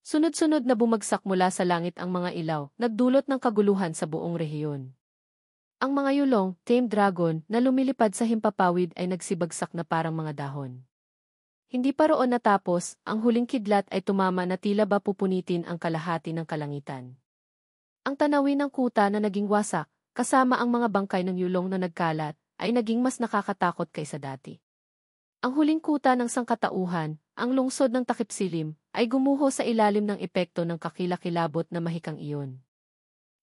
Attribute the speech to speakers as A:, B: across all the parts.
A: Sunod-sunod na bumagsak mula sa langit ang mga ilaw, nagdulot ng kaguluhan sa buong rehiyon. Ang mga yulong, tame dragon, na lumilipad sa himpapawid ay nagsibagsak na parang mga dahon. Hindi pa roon natapos, ang huling kidlat ay tumama na tila ba pupunitin ang kalahati ng kalangitan. Ang tanawin ng kuta na naging wasak, kasama ang mga bangkay ng yulong na nagkalat, ay naging mas nakakatakot kaysa dati. Ang huling kuta ng sangkatauhan, ang lungsod ng takipsilim, ay gumuho sa ilalim ng epekto ng kakilakilabot na mahikang iyon.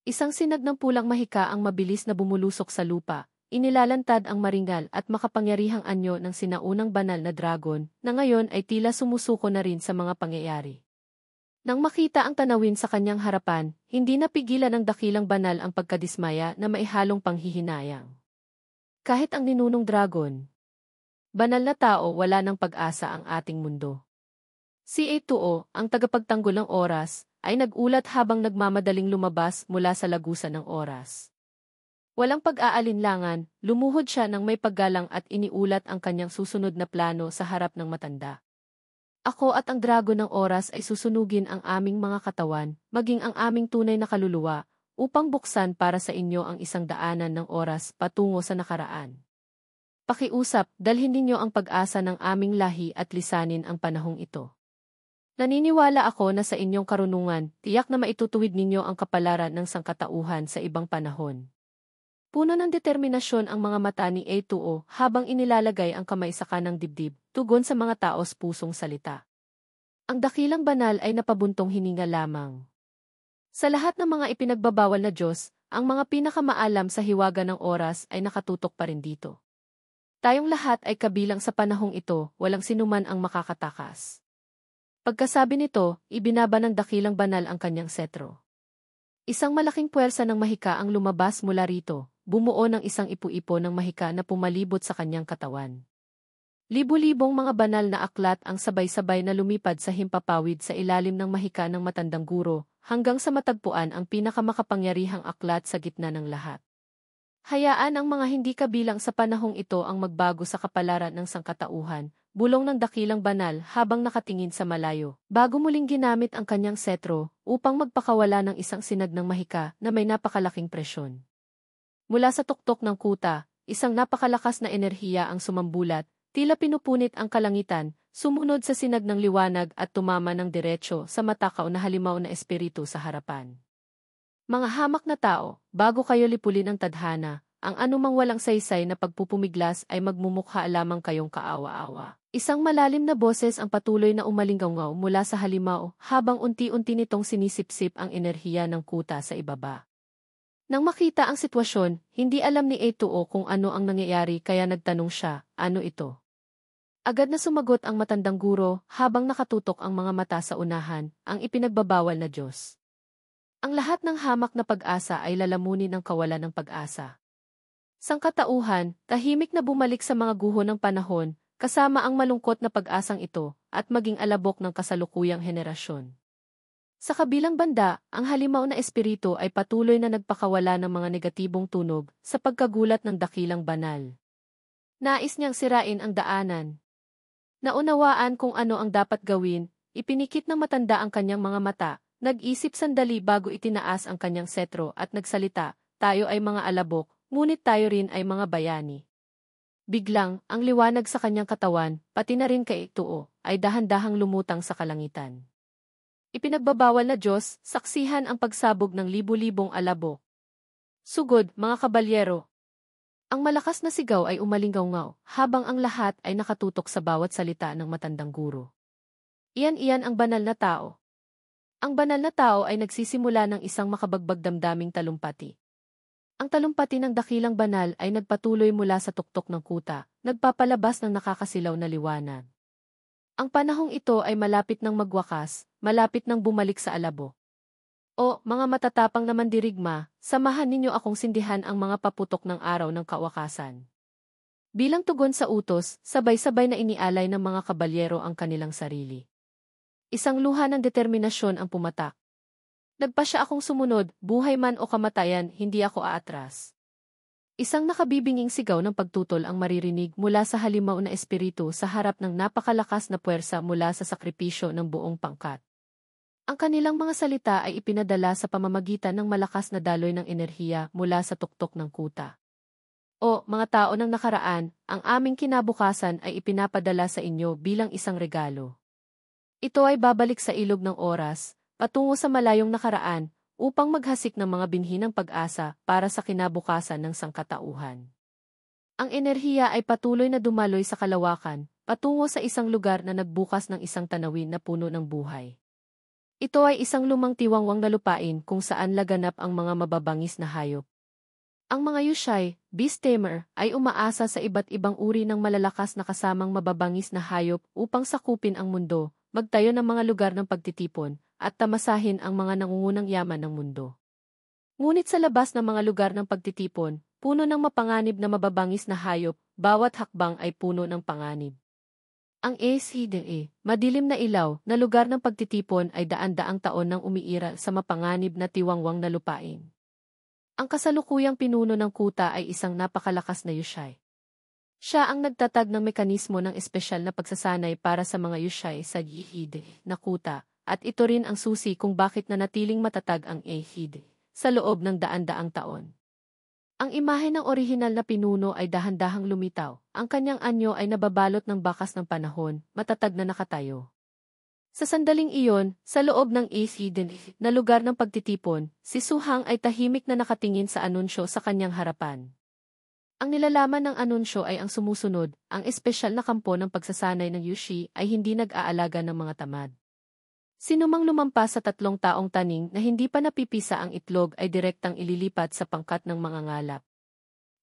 A: Isang sinag ng pulang mahika ang mabilis na bumulusok sa lupa, inilalantad ang maringal at makapangyarihang anyo ng sinaunang banal na dragon na ngayon ay tila sumusuko na rin sa mga pangyayari. Nang makita ang tanawin sa kanyang harapan, hindi napigilan ng dakilang banal ang pagkadismaya na maihalong panghihinayang. Kahit ang ninunong dragon, banal na tao, wala ng pag-asa ang ating mundo. Si A2O, ang tagapagtanggol ng oras, ay nagulat habang nagmamadaling lumabas mula sa lagusan ng oras. Walang pag-aalinlangan, lumuhod siya ng may paggalang at iniulat ang kanyang susunod na plano sa harap ng matanda. Ako at ang dragon ng oras ay susunugin ang aming mga katawan, maging ang aming tunay na kaluluwa, upang buksan para sa inyo ang isang daanan ng oras patungo sa nakaraan. Pakiusap, dalhin ninyo ang pag-asa ng aming lahi at lisanin ang panahong ito. Naniniwala ako na sa inyong karunungan, tiyak na maitutuwid ninyo ang kapalaran ng sangkatauhan sa ibang panahon. Puno ng determinasyon ang mga mata ni A2O habang inilalagay ang kamay sa kanang dibdib, tugon sa mga taos pusong salita. Ang dakilang banal ay napabuntong hininga lamang. Sa lahat ng mga ipinagbabawal na Diyos, ang mga pinakamaalam sa hiwaga ng oras ay nakatutok pa rin dito. Tayong lahat ay kabilang sa panahong ito, walang sinuman ang makakatakas. Pagkasabi nito, ibinaba ng dakilang banal ang kanyang setro. Isang malaking puwersa ng mahika ang lumabas mula rito, bumuo ng isang ipu-ipo ng mahika na pumalibot sa kanyang katawan. Libu-libong mga banal na aklat ang sabay-sabay na lumipad sa himpapawid sa ilalim ng mahika ng matandang guro, hanggang sa matagpuan ang pinakamakapangyarihang aklat sa gitna ng lahat. Hayaan ang mga hindi kabilang sa panahong ito ang magbago sa kapalaran ng sangkatauhan, bulong ng dakilang banal habang nakatingin sa malayo, bago muling ginamit ang kanyang setro upang magpakawala ng isang sinag ng mahika na may napakalaking presyon. Mula sa tuktok ng kuta, isang napakalakas na enerhiya ang sumambulat, tila pinupunit ang kalangitan, sumunod sa sinag ng liwanag at tumama ng diretsyo sa matakaw na halimaw na espiritu sa harapan. Mga hamak na tao, bago kayo lipulin ang tadhana, ang anumang walang saysay na pagpupumiglas ay magmumukha lamang kayong kaawa-awa. Isang malalim na boses ang patuloy na umalinggaw mula sa halimaw habang unti-unti nitong sinisipsip ang enerhiya ng kuta sa ibaba. Nang makita ang sitwasyon, hindi alam ni A2O kung ano ang nangyayari kaya nagtanong siya, ano ito? Agad na sumagot ang matandang guro habang nakatutok ang mga mata sa unahan, ang ipinagbabawal na Diyos. Ang lahat ng hamak na pag-asa ay lalamunin ng kawalan ng pag-asa. Sangkatauhan, tahimik na bumalik sa mga guho ng panahon, kasama ang malungkot na pag-asang ito, at maging alabok ng kasalukuyang henerasyon. Sa kabilang banda, ang halimaw na espiritu ay patuloy na nagpakawala ng mga negatibong tunog sa pagkagulat ng dakilang banal. Nais niyang sirain ang daanan. Naunawaan kung ano ang dapat gawin, ipinikit ng matanda ang kanyang mga mata, nag-isip sandali bago itinaas ang kanyang setro at nagsalita, tayo ay mga alabok, ngunit tayo rin ay mga bayani. Biglang, ang liwanag sa kanyang katawan, pati na rin kay A2O, ay dahan-dahang lumutang sa kalangitan. Ipinagbabawal na Diyos, saksihan ang pagsabog ng libu-libong alabok. Sugod, mga kabalyero. Ang malakas na sigaw ay umalinggaw habang ang lahat ay nakatutok sa bawat salita ng matandang guro. Iyan ang banal na tao. Ang banal na tao ay nagsisimula ng isang makabagbag damdaming talumpati. Ang talumpati ng dakilang banal ay nagpatuloy mula sa tuktok ng kuta, nagpapalabas ng nakakasilaw na liwanag. Ang panahong ito ay malapit ng magwakas, malapit ng bumalik sa alabo. O, mga matatapang na mandirigma, samahan ninyo akong sindihan ang mga paputok ng araw ng kawakasan. Bilang tugon sa utos, sabay-sabay na inialay ng mga kabalyero ang kanilang sarili. Isang luha ng determinasyon ang pumatak. Nagpasya akong sumunod, buhay man o kamatayan, hindi ako aatras. Isang nakabibinging sigaw ng pagtutol ang maririnig mula sa halimaw na espiritu sa harap ng napakalakas na puwersa mula sa sakripisyo ng buong pangkat. Ang kanilang mga salita ay ipinadala sa pamamagitan ng malakas na daloy ng enerhiya mula sa tuktok ng kuta. O, mga tao ng nakaraan, ang aming kinabukasan ay ipinapadala sa inyo bilang isang regalo. Ito ay babalik sa ilog ng oras, patungo sa malayong nakaraan, upang maghasik ng mga binhi ng pag-asa para sa kinabukasan ng sangkatauhan. Ang enerhiya ay patuloy na dumaloy sa kalawakan, patungo sa isang lugar na nagbukas ng isang tanawin na puno ng buhay. Ito ay isang lumang tiwangwang na lupain kung saan laganap ang mga mababangis na hayop. Ang mga Yushai, Beast Tamer, ay umaasa sa iba't ibang uri ng malalakas na kasamang mababangis na hayop upang sakupin ang mundo, magtayo ng mga lugar ng pagtitipon, at tamasahin ang mga nangungunang yaman ng mundo. Ngunit sa labas ng mga lugar ng pagtitipon, puno ng mapanganib na mababangis na hayop, bawat hakbang ay puno ng panganib. Ang ACDE, madilim na ilaw, na lugar ng pagtitipon ay daan-daang taon nang umiira sa mapanganib na tiwangwang na lupain. Ang kasalukuyang pinuno ng kuta ay isang napakalakas na Yushai. Siya ang nagtatag ng mekanismo ng espesyal na pagsasanay para sa mga Yushai sa Yihide na kuta, at ito rin ang susi kung bakit nanatiling matatag ang Ehide sa loob ng daan-daang taon. Ang imahe ng orihinal na pinuno ay dahan-dahang lumitaw. Ang kanyang anyo ay nababalot ng bakas ng panahon, matatag na nakatayo. Sa sandaling iyon, sa loob ng Ehide na lugar ng pagtitipon, si Suhang ay tahimik na nakatingin sa anunsyo sa kanyang harapan. Ang nilalaman ng anunsyo ay ang sumusunod, ang espesyal na kampo ng pagsasanay ng Yushi ay hindi nag-aalaga ng mga tamad. Sinumang lumampas sa 3 taong taning na hindi pa napipisa ang itlog ay direktang ililipat sa pangkat ng mga ngalap.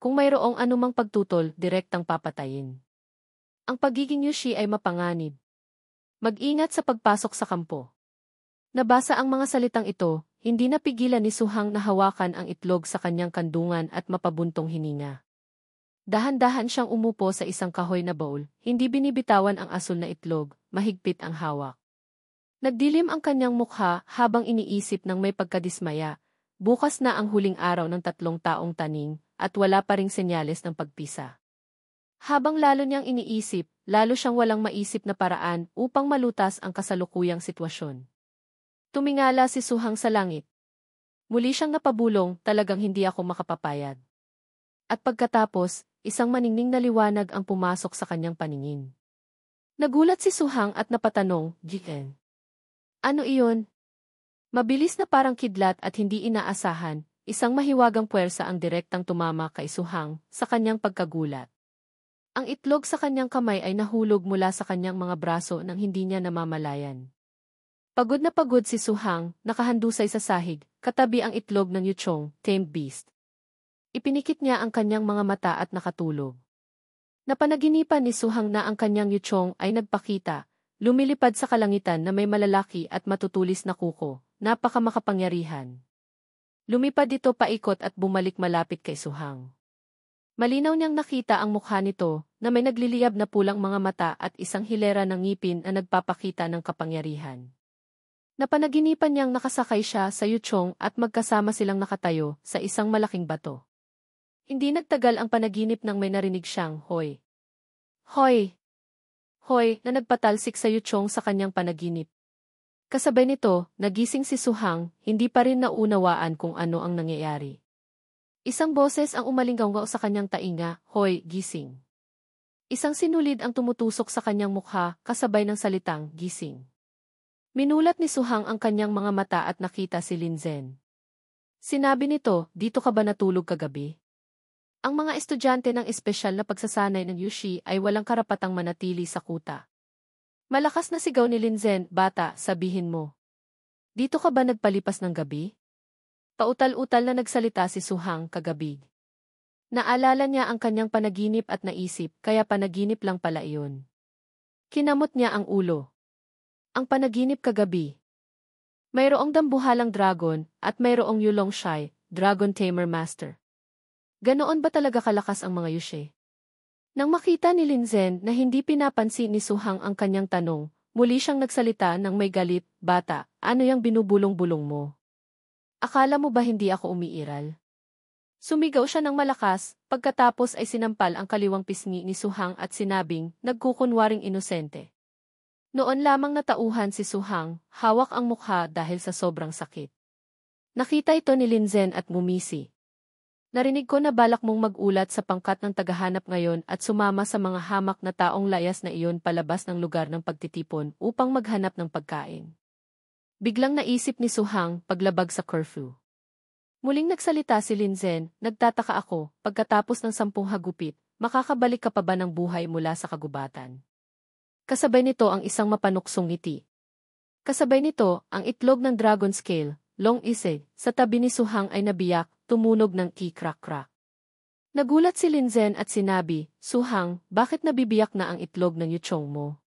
A: Kung mayroong anumang pagtutol, direktang papatayin. Ang pagiging Yushi ay mapanganib. Mag-ingat sa pagpasok sa kampo. Nabasa ang mga salitang ito, hindi napigilan ni Suhang na hawakan ang itlog sa kanyang kandungan at mapabuntong hininga. Dahan-dahan siyang umupo sa isang kahoy na bowl, hindi binibitawan ang asul na itlog, mahigpit ang hawak. Nagdilim ang kanyang mukha habang iniisip ng may pagkadismaya, bukas na ang huling araw ng 3 taong taning at wala pa ring senyales ng pagpisa. Habang lalo niyang iniisip, lalo siyang walang maisip na paraan upang malutas ang kasalukuyang sitwasyon. Tumingala si Suhang sa langit. Muli siyang napabulong, talagang hindi ako makapapayag. At pagkatapos, isang maningning na liwanag ang pumasok sa kanyang paningin. Nagulat si Suhang at napatanong, "Jiken? Ano iyon?" Mabilis na parang kidlat at hindi inaasahan, isang mahiwagang puwersa ang direktang tumama kay Suhang sa kanyang pagkagulat. Ang itlog sa kanyang kamay ay nahulog mula sa kanyang mga braso nang hindi niya namamalayan. Pagod na pagod si Suhang, nakahandusay sa sahig, katabi ang itlog ng Yuchong, tamed beast. Ipinikit niya ang kanyang mga mata at nakatulog. Napanaginipan ni Suhang na ang kanyang Yuchong ay nagpakita, lumilipad sa kalangitan na may malalaki at matutulis na kuko, napakamakapangyarihan. Lumipad ito paikot at bumalik malapit kay Suhang. Malinaw niyang nakita ang mukha nito, na may nagliliyab na pulang mga mata at isang hilera ng ngipin na nagpapakita ng kapangyarihan. Napanaginipan niyang nakasakay siya sa Yuchong at magkasama silang nakatayo sa isang malaking bato. Hindi nagtagal ang panaginip nang may narinig siyang, "Hoy! Hoy! Hoy!" na nagpatalsik sa Yuchong sa kanyang panaginip. Kasabay nito, nagising si Suhang, hindi pa rin naunawaan kung ano ang nangyayari. Isang boses ang umalinggaw sa kanyang tainga, "Hoy, gising." Isang sinulid ang tumutusok sa kanyang mukha, kasabay ng salitang, "Gising." Minulat ni Suhang ang kanyang mga mata at nakita si Linzen. Sinabi nito, "Dito ka ba natulog kagabi?" Ang mga estudyante ng espesyal na pagsasanay ng Yushi ay walang karapatang manatili sa kuta. Malakas na sigaw ni Linzen, "Bata, sabihin mo. Dito ka ba nagpalipas ng gabi?" Pautal-utal na nagsalita si Suhang kagabi. Naalala niya ang kanyang panaginip at naisip, kaya panaginip lang pala iyon. Kinamot niya ang ulo. Ang panaginip kagabi. Mayroong dambuhalang dragon, at mayroong Yulong Shai, Dragon Tamer Master. Ganoon ba talaga kalakas ang mga Yushi? Nang makita ni Linzen na hindi pinapansin ni Suhang ang kanyang tanong, muli siyang nagsalita ng may galit, "Bata, ano yang binubulong-bulong mo? Akala mo ba hindi ako umiiral?" Sumigaw siya ng malakas, pagkatapos ay sinampal ang kaliwang pisngi ni Suhang at sinabing, nagkukunwaring inosente. Noon lamang natauhan si Suhang, hawak ang mukha dahil sa sobrang sakit. Nakita ito ni Linzen at ngumisi. Narinig ko na balak mong mag-ulat sa pangkat ng tagahanap ngayon at sumama sa mga hamak na taong layas na iyon palabas ng lugar ng pagtitipon upang maghanap ng pagkain. Biglang naisip ni Suhang paglabag sa curfew. Muling nagsalita si Linzen, nagtataka ako, pagkatapos ng 10 hagupit, makakabalik ka pa ba ng buhay mula sa kagubatan? Kasabay nito ang isang mapanuksong ngiti. Kasabay nito, ang itlog ng dragon scale, long ise, sa tabi ni Suhang ay nabiyak, tumunog ng ki-crack-crack. Nagulat si Linzen at sinabi, Suhang, bakit nabibiyak na ang itlog ng yuchong mo?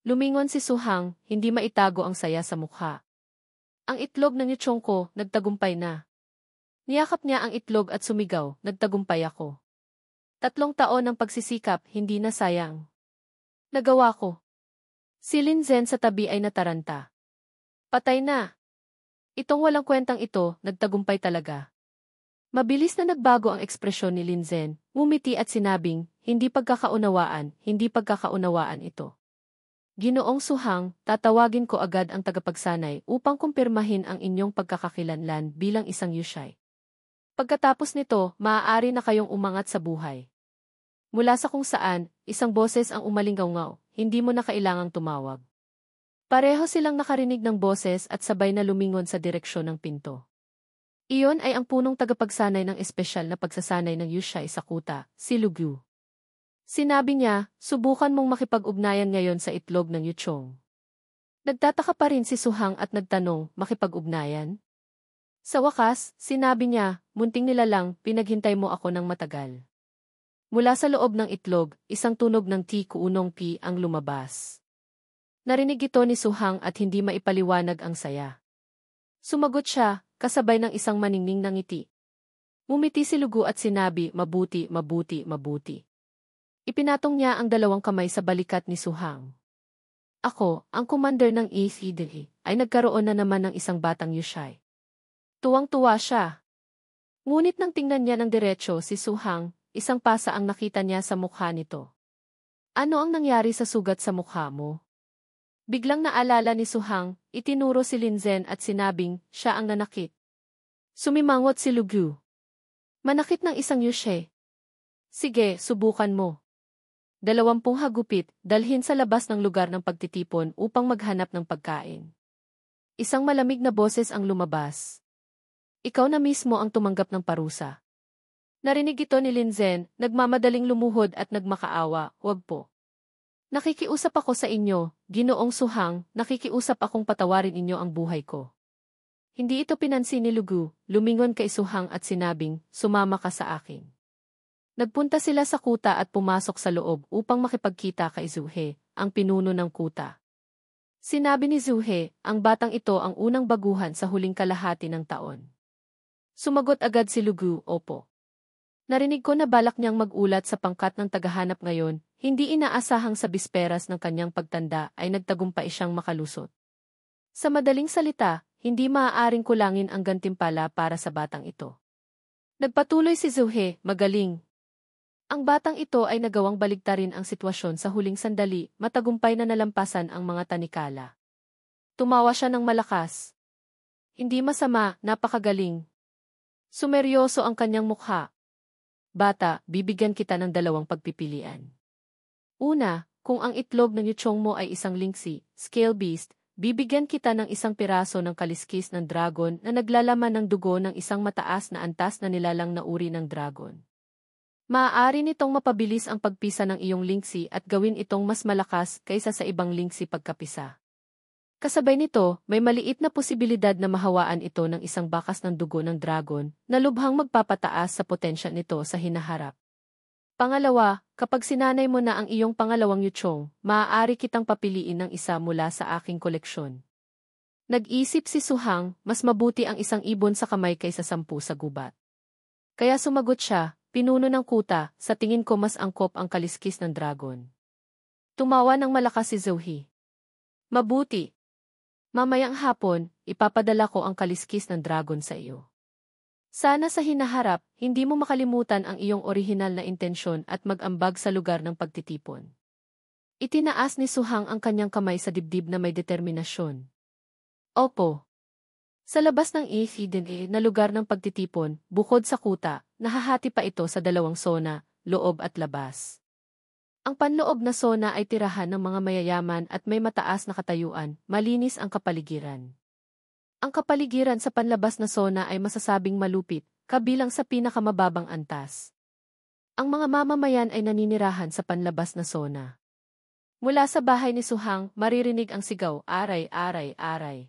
A: Lumingon si Suhang, hindi maitago ang saya sa mukha. Ang itlog ng yuchong ko, nagtagumpay na. Niyakap niya ang itlog at sumigaw, nagtagumpay ako. 3 taon ng pagsisikap, hindi na sayang. Nagawa ko. Si Linzen sa tabi ay nataranta. Patay na. Itong walang kwentang ito, nagtagumpay talaga. Mabilis na nagbago ang ekspresyon ni Linzen, ngumiti at sinabing, hindi pagkakaunawaan ito. Ginoong Suhang, tatawagin ko agad ang tagapagsanay upang kumpirmahin ang inyong pagkakakilanlan bilang isang yushai. Pagkatapos nito, maaari na kayong umangat sa buhay. Mula sa kung saan, isang boses ang umalingaw-ngaw, hindi mo na kailangang tumawag. Pareho silang nakarinig ng boses at sabay na lumingon sa direksyon ng pinto. Iyon ay ang punong tagapagsanay ng espesyal na pagsasanay ng yushai sa kuta, si Lugyu. Sinabi niya, subukan mong makipag-ugnayan ngayon sa itlog ng yuchong. Nagtataka pa rin si Suhang at nagtanong, makipag-ugnayan? Sa wakas, sinabi niya, munting nilalang, pinaghintay mo ako ng matagal. Mula sa loob ng itlog, isang tunog ng ti-kuunong pi ang lumabas. Narinig ito ni Suhang at hindi maipaliwanag ang saya. Sumagot siya, kasabay ng isang maningning na ngiti. Ngumiti si Lugu at sinabi, mabuti, mabuti, mabuti. Ipinatong niya ang 2 kamay sa balikat ni Suhang. Ako, ang commander ng ECD, ay nagkaroon na naman ng isang batang yushai. Tuwang-tuwa siya. Ngunit nang tingnan niya ng diretsyo si Suhang, isang pasa ang nakita niya sa mukha nito. Ano ang nangyari sa sugat sa mukha mo? Biglang naalala ni Suhang, itinuro si Linzen at sinabing, siya ang nanakit. Sumimangot si Lugyu. Manakit ng isang yushai. Sige, subukan mo. 20 hagupit, dalhin sa labas ng lugar ng pagtitipon upang maghanap ng pagkain. Isang malamig na boses ang lumabas. Ikaw na mismo ang tumanggap ng parusa. Narinig ito ni Linzen, nagmamadaling lumuhod at nagmakaawa, wag po. Nakikiusap ako sa inyo, Ginoong Suhang, nakikiusap akong patawarin inyo ang buhay ko. Hindi ito pinansin ni Lugu, lumingon kay Suhang at sinabing, sumama ka sa akin. Nagpunta sila sa kuta at pumasok sa loob upang makipagkita kay Zuhe, ang pinuno ng kuta. Sinabi ni Zuhe, ang batang ito ang unang baguhan sa huling kalahati ng taon. Sumagot agad si Lugu, opo. Narinig ko na balak niyang mag-ulat sa pangkat ng tagahanap ngayon, hindi inaasahang sa bisperas ng kanyang pagtanda ay nagtagumpay siyang makalusot. Sa madaling salita, hindi maaaring kulangin ang gantimpala para sa batang ito. Nagpatuloy si Zuhe, magaling. Ang batang ito ay nagawang baligtarin ang sitwasyon sa huling sandali, matagumpay na nalampasan ang mga tanikala. Tumawa siya ng malakas. Hindi masama, napakagaling. Sumeryoso ang kanyang mukha. Bata, bibigyan kita ng 2 pagpipilian. Una, kung ang itlog ng yuchong mo ay isang lingsi, scale beast, bibigyan kita ng 1 piraso ng kaliskis ng dragon na naglalaman ng dugo ng isang mataas na antas na nilalang na uri ng dragon. Maaari nitong mapabilis ang pagpisa ng iyong lingsi at gawin itong mas malakas kaysa sa ibang lingsi pagkapisa. Kasabay nito, may maliit na posibilidad na mahawaan ito ng isang bakas ng dugo ng dragon na lubhang magpapataas sa potensya nito sa hinaharap. Pangalawa, kapag sinanay mo na ang iyong pangalawang yuchong, maaari kitang papiliin ng isa mula sa aking koleksyon. Nag-isip si Suhang, mas mabuti ang 1 ibon sa kamay kaysa 10 sa gubat. Kaya sumagot siya, pinuno ng kuta, sa tingin ko mas angkop ang kaliskis ng dragon. Tumawa ng malakas si Zuhe. Mabuti. Mamayang hapon, ipapadala ko ang kaliskis ng dragon sa iyo. Sana sa hinaharap, hindi mo makalimutan ang iyong orihinal na intensyon at mag-ambag sa lugar ng pagtitipon. Itinaas ni Suhang ang kanyang kamay sa dibdib na may determinasyon. Opo. Sa labas ng EFDNA na lugar ng pagtitipon, bukod sa kuta, nahahati pa ito sa dalawang sona, loob at labas. Ang panloob na sona ay tirahan ng mga mayayaman at may mataas na katayuan, malinis ang kapaligiran. Ang kapaligiran sa panlabas na sona ay masasabing malupit, kabilang sa pinakamababang antas. Ang mga mamamayan ay naninirahan sa panlabas na sona. Mula sa bahay ni Suhang, maririnig ang sigaw, aray, aray, aray.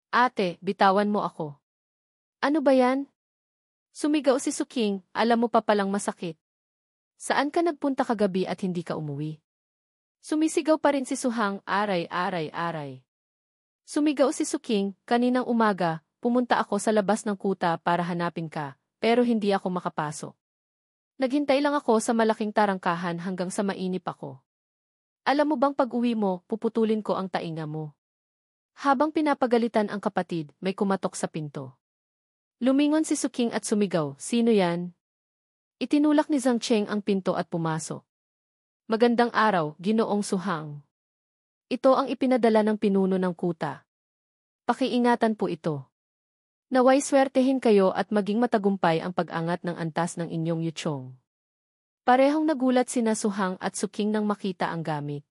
A: Ate, bitawan mo ako. Ano ba yan? Sumigaw si Suking, alam mo pa palang masakit. Saan ka nagpunta kagabi at hindi ka umuwi? Sumisigaw pa rin si Suhang, aray, aray, aray. Sumigaw si Suking, kaninang umaga, pumunta ako sa labas ng kuta para hanapin ka, pero hindi ako makapasok. Naghintay lang ako sa malaking tarangkahan hanggang sa mainip ako. Alam mo bang pag-uwi mo, puputulin ko ang tainga mo. Habang pinapagalitan ang kapatid, may kumatok sa pinto. Lumingon si Suking at sumigaw, sino yan? Itinulak ni Zhang Cheng ang pinto at pumasok. Magandang araw, Ginoong Suhang. Ito ang ipinadala ng pinuno ng kuta. Pakiingatan po ito. Naway swertehin kayo at maging matagumpay ang pag-angat ng antas ng inyong yuchong. Parehong nagulat sina Suhang at Suking nang makita ang gamit.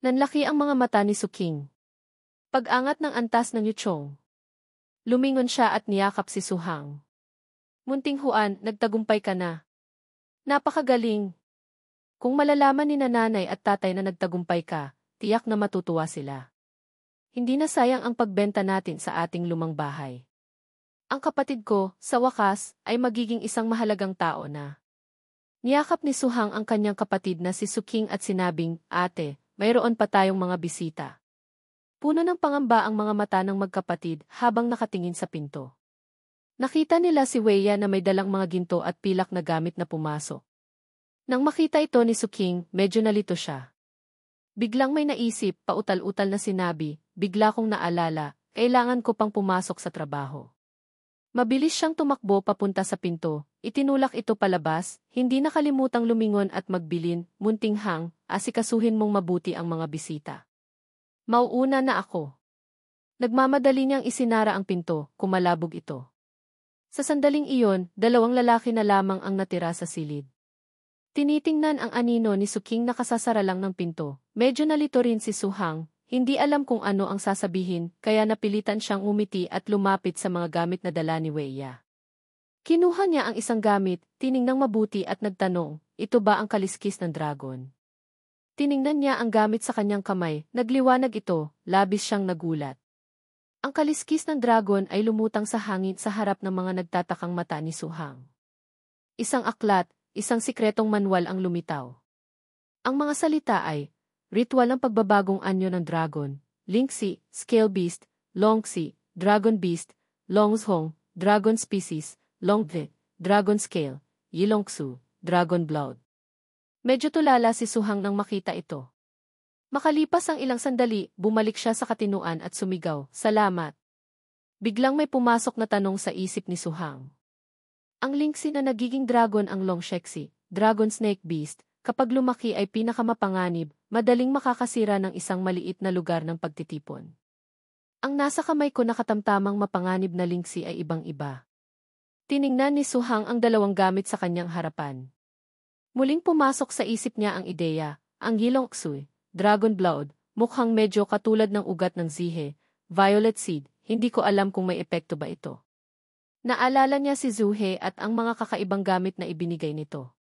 A: Nanlaki ang mga mata ni Suking. Pag-angat ng antas ng yuchong. Lumingon siya at niyakap si Suhang. Munting Huan, nagtagumpay ka na. Napakagaling. Kung malalaman ni nanay at tatay na nagtagumpay ka, tiyak na matutuwa sila. Hindi na sayang ang pagbenta natin sa ating lumang bahay. Ang kapatid ko, sa wakas, ay magiging isang mahalagang tao na. Niyakap ni Suhang ang kanyang kapatid na si Suking at sinabing, ate, mayroon pa tayong mga bisita. Puno ng pangamba ang mga mata ng magkapatid habang nakatingin sa pinto. Nakita nila si Weya na may dalang mga ginto at pilak na gamit na pumasok. Nang makita ito ni Suking, medyo nalito siya. Biglang may naisip, pautal-utal na sinabi, bigla kong naalala, kailangan ko pang pumasok sa trabaho. Mabilis siyang tumakbo papunta sa pinto, itinulak ito palabas, hindi nakalimutang lumingon at magbilin, munting hang, asikasuhin mong mabuti ang mga bisita. Mauuna na ako. Nagmamadali niyang isinara ang pinto, kumalabog ito. Sa sandaling iyon, dalawang lalaki na lamang ang natira sa silid. Tinitingnan ang anino ni Suking na kasasara lang ng pinto, medyo nalito rin si Suhang. Hindi alam kung ano ang sasabihin, kaya napilitan siyang umiti at lumapit sa mga gamit na dala ni Weya. Kinuha niya ang isang gamit, tiningnang mabuti at nagtanong, ito ba ang kaliskis ng dragon? Tiningnan niya ang gamit sa kanyang kamay, nagliwanag ito, labis siyang nagulat. Ang kaliskis ng dragon ay lumutang sa hangin sa harap ng mga nagtatakang mata ni Suhang. Isang aklat, isang sikretong manual ang lumitaw. Ang mga salita ay, Ritual ng pagbabagong anyo ng dragon, Lingxi, Scale Beast, Longxi, Dragon Beast, Longzhong, Dragon Species, Longde, Dragon Scale, Yilongxu, Dragon Blood. Medyo tulala si Suhang nang makita ito. Makalipas ang ilang sandali, bumalik siya sa katinuan at sumigaw, salamat. Biglang may pumasok na tanong sa isip ni Suhang. Ang Lingxi na nagiging dragon ang Longshexi, Dragon Snake Beast, kapag lumaki ay pinakamapanganib, madaling makakasira ng isang maliit na lugar ng pagtitipon. Ang nasa kamay ko na katamtamang mapanganib na Lingxi ay ibang-iba. Tiningnan ni Suhang ang dalawang gamit sa kanyang harapan. Muling pumasok sa isip niya ang ideya, ang Yilongxu, Dragon Blood, mukhang medyo katulad ng ugat ng Zihe, Violet Seed, hindi ko alam kung may epekto ba ito. Naalala niya si Zuhe at ang mga kakaibang gamit na ibinigay nito.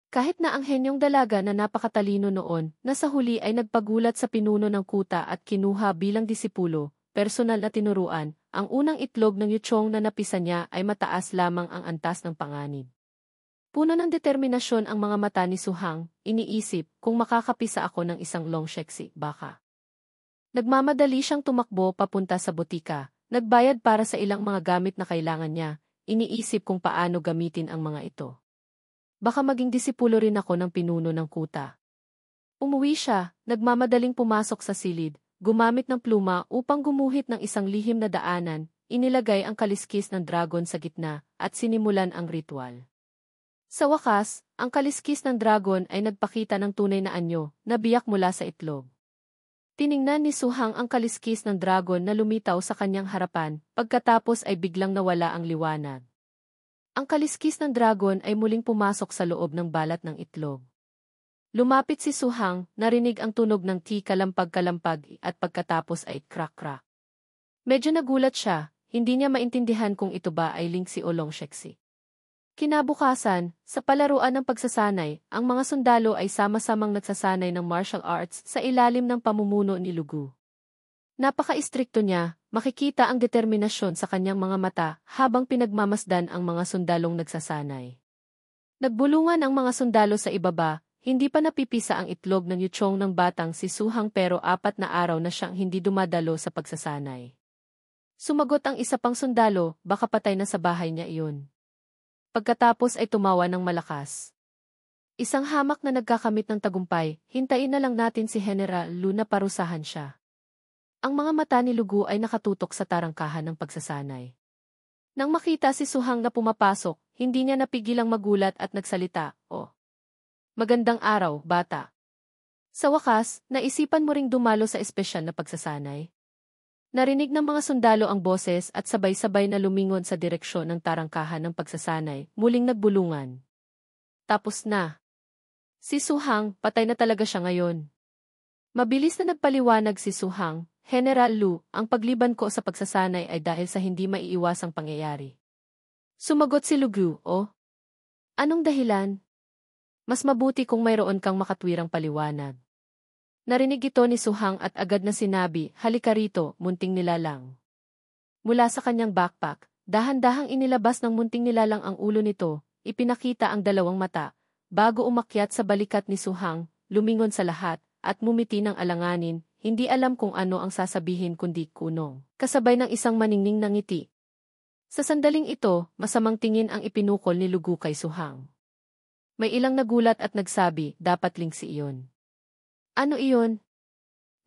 A: Kahit na ang henyong dalaga na napakatalino noon, nasa huli ay nagpagulat sa pinuno ng kuta at kinuha bilang disipulo, personal na tinuruan, ang unang itlog ng yuchong na napisa niya ay mataas lamang ang antas ng panganib. Puno ng determinasyon ang mga mata ni Suhang, iniisip kung makakapisa ako ng isang Longshexi, baka. Nagmamadali siyang tumakbo papunta sa botika, nagbayad para sa ilang mga gamit na kailangan niya, iniisip kung paano gamitin ang mga ito. Baka maging disipulo rin ako ng pinuno ng kuta. Umuwi siya, nagmamadaling pumasok sa silid, gumamit ng pluma upang gumuhit ng isang lihim na daanan, inilagay ang kaliskis ng dragon sa gitna, at sinimulan ang ritual. Sa wakas, ang kaliskis ng dragon ay nagpakita ng tunay na anyo, na biyak mula sa itlog. Tiningnan ni Suhang ang kaliskis ng dragon na lumitaw sa kanyang harapan, pagkatapos ay biglang nawala ang liwanag. Ang kaliskis ng dragon ay muling pumasok sa loob ng balat ng itlog. Lumapit si Suhang, narinig ang tunog ng kalampag-kalampag at pagkatapos ay crack-crack. Medyo nagulat siya, hindi niya maintindihan kung ito ba ay Lingxi o Longshexi. Kinabukasan, sa palaruan ng pagsasanay, ang mga sundalo ay sama-samang nagsasanay ng martial arts sa ilalim ng pamumuno ni Lugu. Napaka-istrikto niya, makikita ang determinasyon sa kanyang mga mata habang pinagmamasdan ang mga sundalong nagsasanay. Nagbulungan ang mga sundalo sa ibaba, hindi pa napipisa ang itlog ng yuchong ng batang si Suhang pero 4 na araw na siyang hindi dumadalo sa pagsasanay. Sumagot ang isa pang sundalo, baka patay na sa bahay niya iyon. Pagkatapos ay tumawa ng malakas. Isang hamak na nagkakamit ng tagumpay, hintayin na lang natin si General Lu na parusahan siya. Ang mga mata ni Lugu ay nakatutok sa tarangkahan ng pagsasanay. Nang makita si Suhang na pumapasok, hindi niya napigilang magulat at nagsalita, "Oh, magandang araw, bata." Sa wakas, naisipan mo ring dumalo sa espesyal na pagsasanay? Narinig ng mga sundalo ang boses at sabay-sabay na lumingon sa direksyon ng tarangkahan ng pagsasanay, muling nagbulungan. Tapos na. Si Suhang, patay na talaga siya ngayon. Mabilis na nagpaliwanag si Suhang, "General Lu, ang pagliban ko sa pagsasanay ay dahil sa hindi maiiwasang pangyayari." Sumagot si Lugu, "Oh? Anong dahilan? Mas mabuti kung mayroon kang makatwirang paliwanag." Narinig ito ni Suhang at agad na sinabi, "Halika rito, munting nilalang." Mula sa kanyang backpack, dahan-dahang inilabas ng munting nilalang ang ulo nito, ipinakita ang 2 mata, bago umakyat sa balikat ni Suhang, lumingon sa lahat, at mumiti ng alanganin, hindi alam kung ano ang sasabihin kundi kunong, kasabay ng isang maningning na ngiti. Sa sandaling ito, masamang tingin ang ipinukol ni Lugu kay Suhang. May ilang nagulat at nagsabi, dapat Lingxi iyon. Ano iyon?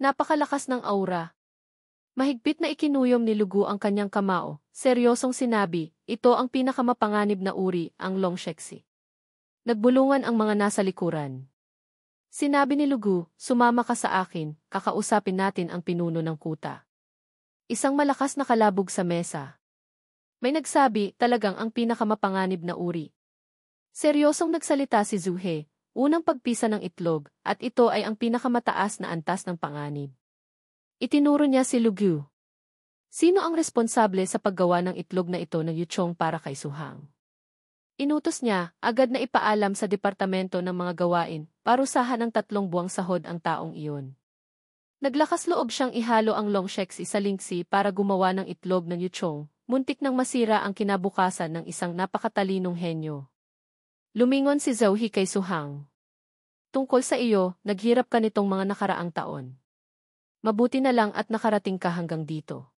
A: Napakalakas ng aura. Mahigpit na ikinuyom ni Lugu ang kanyang kamao, seryosong sinabi, ito ang pinakamapanganib na uri, ang Longshexi. Nagbulungan ang mga nasa likuran. Sinabi ni Lugu, sumama ka sa akin, kakausapin natin ang pinuno ng kuta. Isang malakas na kalabog sa mesa. May nagsabi, talagang ang pinakamapanganib na uri. Seryosong nagsalita si Zuhe, unang pagpisa ng itlog, at ito ay ang pinakamataas na antas ng panganib. Itinuro niya si Lugu. Sino ang responsable sa paggawa ng itlog na ito ng yuchong para kay Suhang? Inutos niya, agad na ipaalam sa departamento ng mga gawain, parusahan ng 3 buwang sahod ang taong iyon. Naglakas loob siyang ihalo ang Longshexi sa Lingxi para gumawa ng itlog ng yuchong, muntik nang masira ang kinabukasan ng isang napakatalinong henyo. Lumingon si Zhouhe kay Suhang. Tungkol sa iyo, naghirap ka nitong mga nakaraang taon. Mabuti na lang at nakarating ka hanggang dito.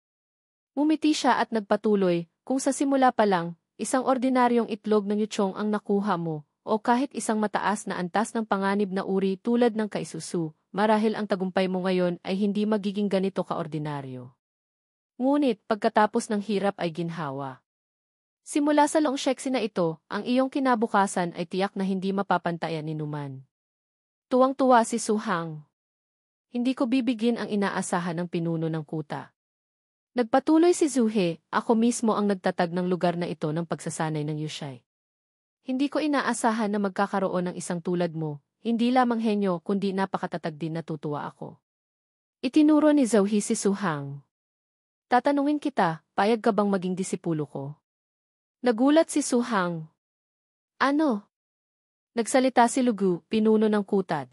A: Ngumiti siya at nagpatuloy, kung sa simula pa lang, isang ordinaryong itlog ng yuchong ang nakuha mo, o kahit isang mataas na antas ng panganib na uri tulad ng kay Susu, marahil ang tagumpay mo ngayon ay hindi magiging ganito kaordinaryo. Ngunit, pagkatapos ng hirap ay ginhawa. Simula sa Longshexi na ito, ang iyong kinabukasan ay tiyak na hindi mapapantayan ni Numan. Tuwang-tuwa si Suhang. Hindi ko bibigyan ang inaasahan ng pinuno ng kuta. Nagpatuloy si Zuhe, ako mismo ang nagtatag ng lugar na ito ng pagsasanay ng Yushai. Hindi ko inaasahan na magkakaroon ng isang tulad mo, hindi lamang henyo kundi napakatatag din, natutuwa ako. Itinuro ni Zhouhe si Suhang. Tatanungin kita, payag ka bang maging disipulo ko? Nagulat si Suhang. Ano? Nagsalita si Lugu, pinuno ng kutad.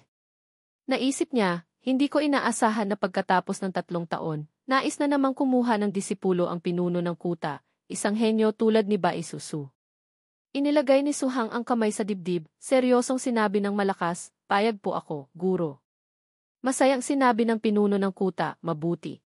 A: Naisip niya, hindi ko inaasahan na pagkatapos ng 3 taon, nais na namang kumuha ng disipulo ang pinuno ng kuta, isang henyo tulad ni Bai Susu. Inilagay ni Suhang ang kamay sa dibdib, seryosong sinabi ng malakas, payag po ako, guro. Masayang sinabi ng pinuno ng kuta, mabuti.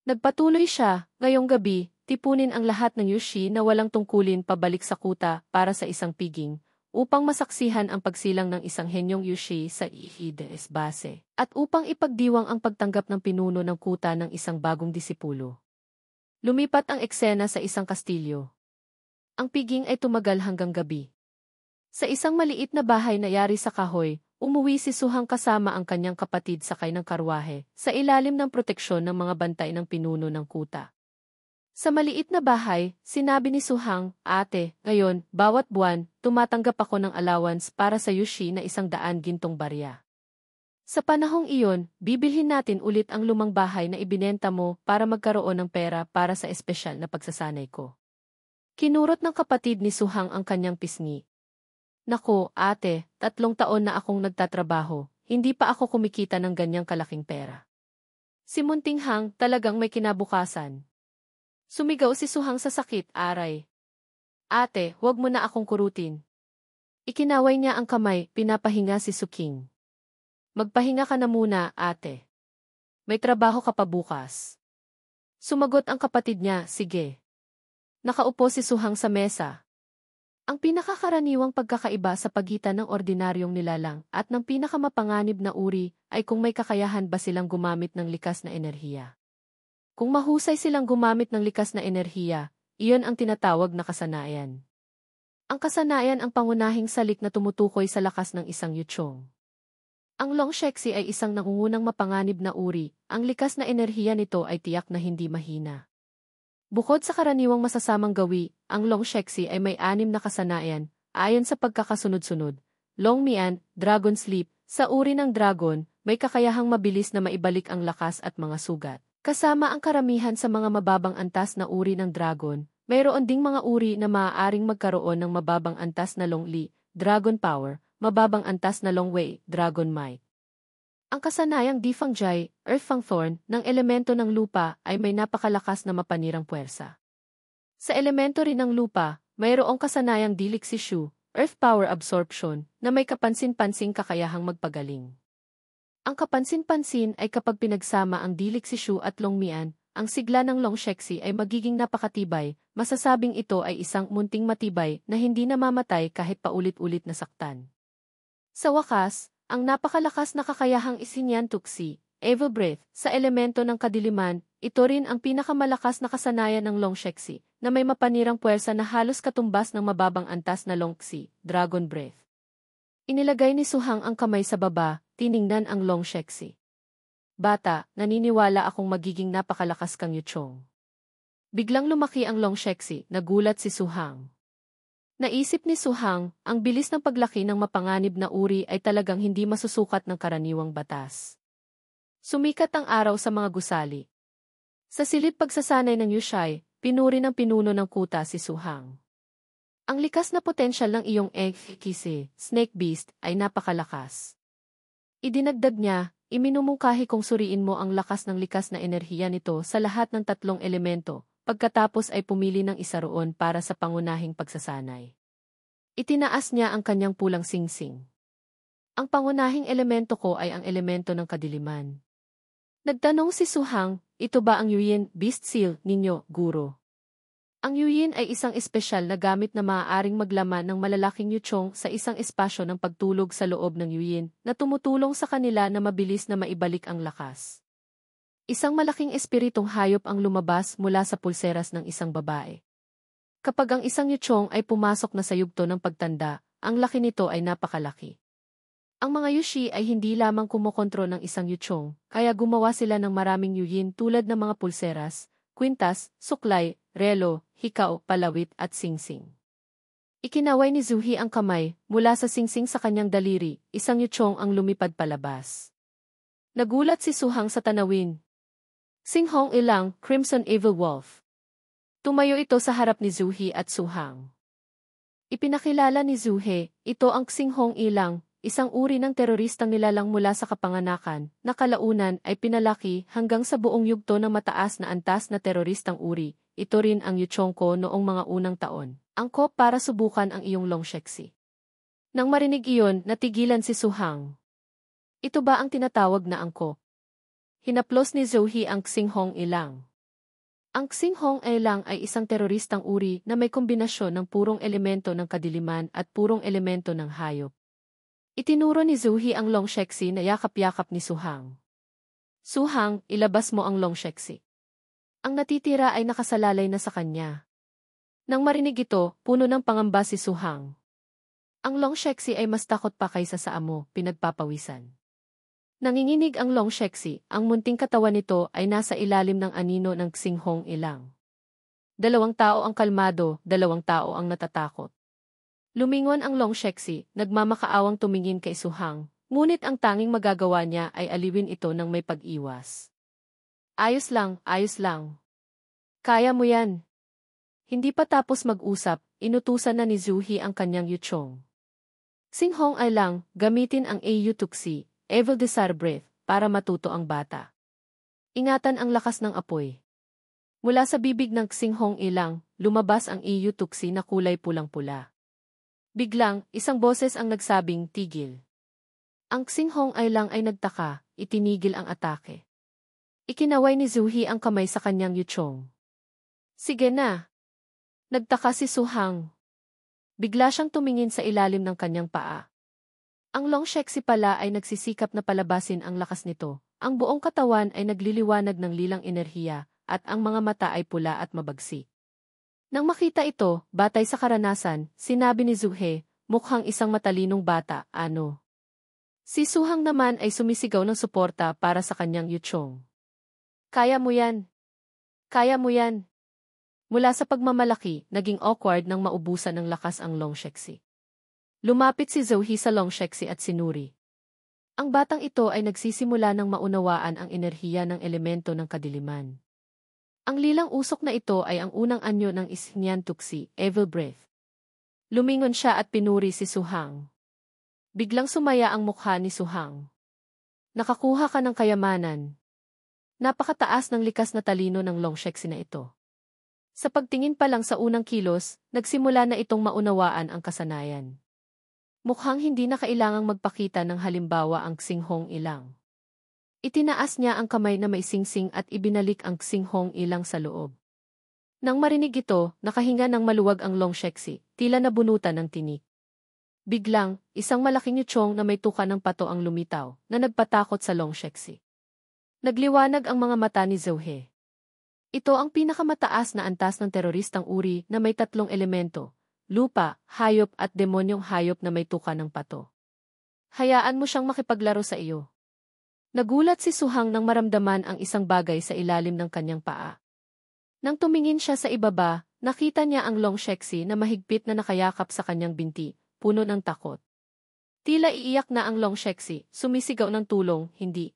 A: Nagpatuloy siya, ngayong gabi, tipunin ang lahat ng yushi na walang tungkulin pabalik sa kuta para sa isang piging, upang masaksihan ang pagsilang ng isang henyong yushi sa Ihides base, at upang ipagdiwang ang pagtanggap ng pinuno ng kuta ng isang bagong disipulo. Lumipat ang eksena sa isang kastilyo. Ang piging ay tumagal hanggang gabi. Sa isang maliit na bahay na yari sa kahoy, umuwi si Suhang kasama ang kanyang kapatid sakay ng karwahe, sa ilalim ng proteksyon ng mga bantay ng pinuno ng kuta. Sa maliit na bahay, sinabi ni Suhang, "Ate, ngayon, bawat buwan, tumatanggap ako ng allowance para sa yushi na 100 gintong barya. Sa panahong iyon, bibilhin natin ulit ang lumang bahay na ibinenta mo para magkaroon ng pera para sa espesyal na pagsasanay ko." Kinurot ng kapatid ni Suhang ang kanyang pisngi. "Nako, ate, 3 taon na akong nagtatrabaho, hindi pa ako kumikita ng ganyang kalaking pera." Si Muntinghang talagang may kinabukasan. Sumigaw si Suhang sa sakit, aray. "Ate, huwag mo na akong kurutin." Ikinaway niya ang kamay, pinapahinga si Suking. "Magpahinga ka na muna, ate. May trabaho ka pa bukas." Sumagot ang kapatid niya, "Sige." Nakaupo si Suhang sa mesa. Ang pinakakaraniwang pagkakaiba sa pagitan ng ordinaryong nilalang at ng pinakamapanganib na uri ay kung may kakayahan ba silang gumamit ng likas na enerhiya. Kung mahusay silang gumamit ng likas na enerhiya, iyon ang tinatawag na kasanayan. Ang kasanayan ang pangunahing salik na tumutukoy sa lakas ng isang yutsong. Ang Longshexi ay isang nangungunang mapanganib na uri, ang likas na enerhiya nito ay tiyak na hindi mahina. Bukod sa karaniwang masasamang gawi, ang Longshexi ay may 6 na kasanayan, ayon sa pagkakasunod-sunod. Longmian, Dragon Sleep, sa uri ng dragon, may kakayahang mabilis na maibalik ang lakas at mga sugat. Kasama ang karamihan sa mga mababang antas na uri ng dragon, mayroon ding mga uri na maaaring magkaroon ng mababang antas na Longli, Dragon Power, mababang antas na Longwei, Dragon Might. Ang kasanayang Difangjai, Earth Fangthorn, ng elemento ng lupa ay may napakalakas na mapanirang puwersa. Sa elemento rin ng lupa, mayroong kasanayang Dilixishu, Earth Power Absorption, na may kapansin-pansing kakayahang magpagaling. Ang kapansin-pansin ay kapag pinagsama ang Dilixishu at Longmian, ang sigla ng Longshexi ay magiging napakatibay, masasabing ito ay isang munting matibay na hindi namamatay kahit paulit-ulit na saktan. Sa wakas, ang napakalakas na kakayahang Isinyan-Tuksi, Evil Breath, sa elemento ng kadiliman, ito rin ang pinakamalakas na kasanayan ng Longshexi, na may mapanirang puwersa na halos katumbas ng mababang antas na Longxi, Dragon Breath. Inilagay ni Suhang ang kamay sa baba, tiningnan ang Longshexi. "Bata, naniniwala akong magiging napakalakas kang yutsong." Biglang lumaki ang Longshexi, nagulat si Suhang. Naisip ni Suhang, ang bilis ng paglaki ng mapanganib na uri ay talagang hindi masusukat ng karaniwang batas. Sumikat ang araw sa mga gusali. Sa silid pagsasanay ng Yushai, pinuri ng pinuno ng kuta si Suhang. "Ang likas na potensyal ng iyong Kisi, Snake Beast, ay napakalakas." Idinagdag niya, "Iminumungkahi kong suriin mo ang lakas ng likas na enerhiya nito sa lahat ng 3 elemento, pagkatapos ay pumili ng isa roon para sa pangunahing pagsasanay." Itinaas niya ang kanyang pulang singsing. "Ang pangunahing elemento ko ay ang elemento ng kadiliman." Nagtanong si Suhang, "Ito ba ang Yuyin Beast Seal ninyo, guro?" Ang Yuyin ay isang espesyal na gamit na maaaring maglaman ng malalaking yutsong sa isang espasyo ng pagtulog sa loob ng Yuyin na tumutulong sa kanila na mabilis na maibalik ang lakas. Isang malaking espiritong hayop ang lumabas mula sa pulseras ng isang babae. Kapag ang isang yutsong ay pumasok na sa yugto ng pagtanda, ang laki nito ay napakalaki. Ang mga yushi ay hindi lamang kumokontrol ng isang yutsong, kaya gumawa sila ng maraming yuyin tulad ng mga pulseras, kwintas, suklay, relo, hikaw, palawit at singsing. Ikinaway ni Zuhi ang kamay, mula sa singsing sa kanyang daliri, isang yutsong ang lumipad palabas. Nagulat si Suhang sa tanawin. Singhong Ilang, Crimson Evil Wolf. Tumayo ito sa harap ni Zuhi at Suhang. Ipinakilala ni Zuhe, ito ang Singhong Ilang, isang uri ng teroristang nilalang mula sa kapanganakan, na kalaunan ay pinalaki hanggang sa buong yugto ng mataas na antas na teroristang uri. Ito rin ang yutsong ko noong mga unang taon, angkop para subukan ang iyong Longshexi. Nang marinig iyon, natigilan si Suhang. "Ito ba ang tinatawag na angkop?" Hinaplos ni Zuhi ang Singhong Ilang. Ang Singhong Ilang ay isang teroristang uri na may kombinasyon ng purong elemento ng kadiliman at purong elemento ng hayop. Itinuro ni Zuhi ang Longshexi na yakap-yakap ni Suhang. "Suhang, ilabas mo ang Longshexi." Ang natitira ay nakasalalay na sa kanya. Nang marinig ito, puno ng pangamba si Suhang. Ang Long Shexi ay mas takot pa kaysa sa amo, pinagpapawisan. Nanginginig ang Long Shexi, ang munting katawan nito ay nasa ilalim ng anino ng Xinghong ilang. 2 tao ang kalmado, 2 tao ang natatakot. Lumingon ang Long Shexi, nagmamakaawang tumingin kay Su-hang, ngunit ang tanging magagawa niya ay aliwin ito ng may pag-iwas. Ayos lang, ayos lang. Kaya mo yan. Hindi pa tapos mag-usap, inutusan na ni Zuhi ang kanyang yuchong. Xinghong ay lang, gamitin ang Au Tuxi, Evil Desire Breath, para matuto ang bata. Ingatan ang lakas ng apoy. Mula sa bibig ng Xinghong ilang, lumabas ang Au Tuxi na kulay pulang-pula. Biglang, isang boses ang nagsabing, tigil. Ang Xinghong ay lang ay nagtaka, itinigil ang atake. Ikinaway ni Zuhi ang kamay sa kanyang yuchong. Sige na. Nagtaka si Su-hang. Bigla siyang tumingin sa ilalim ng kanyang paa. Ang Long Shexi pala ay nagsisikap na palabasin ang lakas nito. Ang buong katawan ay nagliliwanag ng lilang enerhiya, at ang mga mata ay pula at mabagsik. Nang makita ito, batay sa karanasan, sinabi ni Zuhe, mukhang isang matalinong bata, ano? Si Su-hang naman ay sumisigaw ng suporta para sa kanyang yuchong. Kaya mo yan. Kaya mo yan. Mula sa pagmamalaki, naging awkward nang maubusan ng lakas ang Long Shexi. Lumapit si Zuhi sa Long Shexi at sinuri. Ang batang ito ay nagsisimula ng maunawaan ang enerhiya ng elemento ng kadiliman. Ang lilang usok na ito ay ang unang anyo ng Isnyan Tuxi, Evil Breath. Lumingon siya at pinuri si Su-hang. Biglang sumaya ang mukha ni Su-hang. Nakakuha ka ng kayamanan. Napakataas ng likas na talino ng Long Shexi na ito. Sa pagtingin pa lang sa unang kilos, nagsimula na itong maunawaan ang kasanayan. Mukhang hindi na kailangang magpakita ng halimbawa ang Xinghong ilang. Itinaas niya ang kamay na may singsing at ibinalik ang Xinghong ilang sa loob. Nang marinig ito, nakahinga ng maluwag ang Long Shexi, tila nabunutan ng tinik. Biglang, isang malaking yuchong na may tuka ng pato ang lumitaw, na nagpatakot sa Long Shexi. Nagliwanag ang mga mata ni Zuhe. Ito ang pinakamataas na antas ng teroristang uri na may 3 elemento, lupa, hayop at demonyong hayop na may tuka ng pato. Hayaan mo siyang makipaglaro sa iyo. Nagulat si Su-hang nang maramdaman ang isang bagay sa ilalim ng kanyang paa. Nang tumingin siya sa ibaba, nakita niya ang Long Shexi na mahigpit na nakayakap sa kanyang binti, puno ng takot. Tila iiyak na ang Long Shexi, sumisigaw ng tulong, hindi.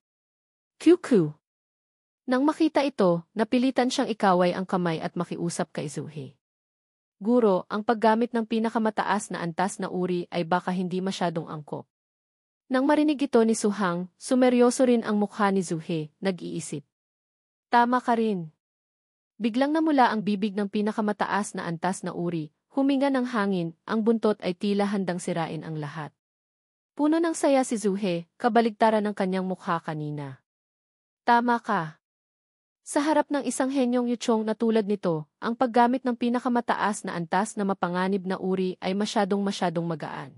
A: Q. Nang makita ito, napilitan siyang ikaway ang kamay at makiusap kay Zuhe. Guro, ang paggamit ng pinakamataas na antas na uri ay baka hindi masyadong angkop. Nang marinig ito ni Su-hang, sumeryoso rin ang mukha ni Zuhe, nag-iisip. Tama ka rin. Biglang namula ang bibig ng pinakamataas na antas na uri, huminga ng hangin, ang buntot ay tila handang sirain ang lahat. Puno ng saya si Zuhe, kabaligtaran ng kanyang mukha kanina. Tama ka. Sa harap ng isang henyong yuchong na tulad nito, ang paggamit ng pinakamataas na antas na mapanganib na uri ay masyadong magaan.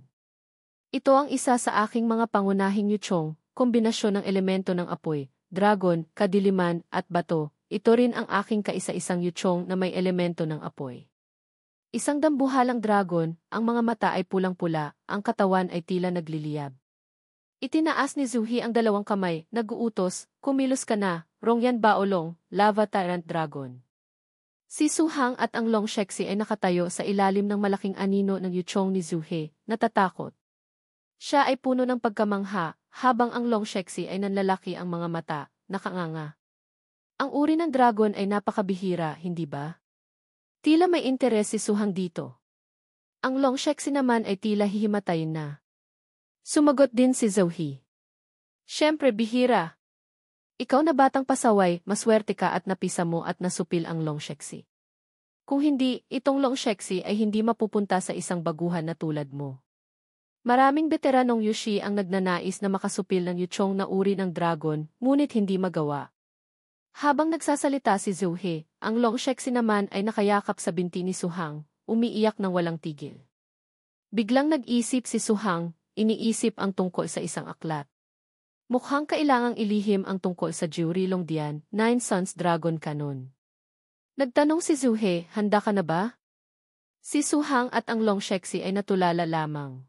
A: Ito ang isa sa aking mga pangunahing yuchong, kombinasyon ng elemento ng apoy, dragon, kadiliman, at bato. Ito rin ang aking kaisa-isang yuchong na may elemento ng apoy. Isang dambuhalang dragon, ang mga mata ay pulang-pula, ang katawan ay tila nagliliyab. Itinaas ni Zuhi ang 2 kamay, nag-uutos, kumilos ka na, Rongyan Baolong, Lava Tyrant Dragon. Si Su-hang at ang Long Shexi ay nakatayo sa ilalim ng malaking anino ng yuchong ni Zuhe, natatakot. Siya ay puno ng pagkamangha, habang ang Long Shexi ay nanlalaki ang mga mata, nakanganga. Ang uri ng dragon ay napakabihira, hindi ba? Tila may interes si Su-hang dito. Ang Long Shexi naman ay tila hihimatayin na. Sumagot din si Zuhi. Siyempre bihira. Ikaw na batang pasaway, maswerte ka at napisa mo at nasupil ang Long Shexi. Kung hindi, itong Long Shexi ay hindi mapupunta sa isang baguhan na tulad mo. Maraming veteranong yushi ang nagnanais na makasupil ng yuchong na uri ng dragon, ngunit hindi magawa. Habang nagsasalita si Zuhe, ang Long Shexi naman ay nakayakap sa binti ni Su-hang, umiiyak ng walang tigil. Biglang nag-isip si Su-hang, iniisip ang tungkol sa isang aklat. Mukhang kailangang ilihim ang tungkol sa Jiuri Longdian, 9 Sons Dragon Canon. Nagtanong si Zuhe, handa ka na ba? Si Su-hang at ang Long Shexi ay natulala lamang.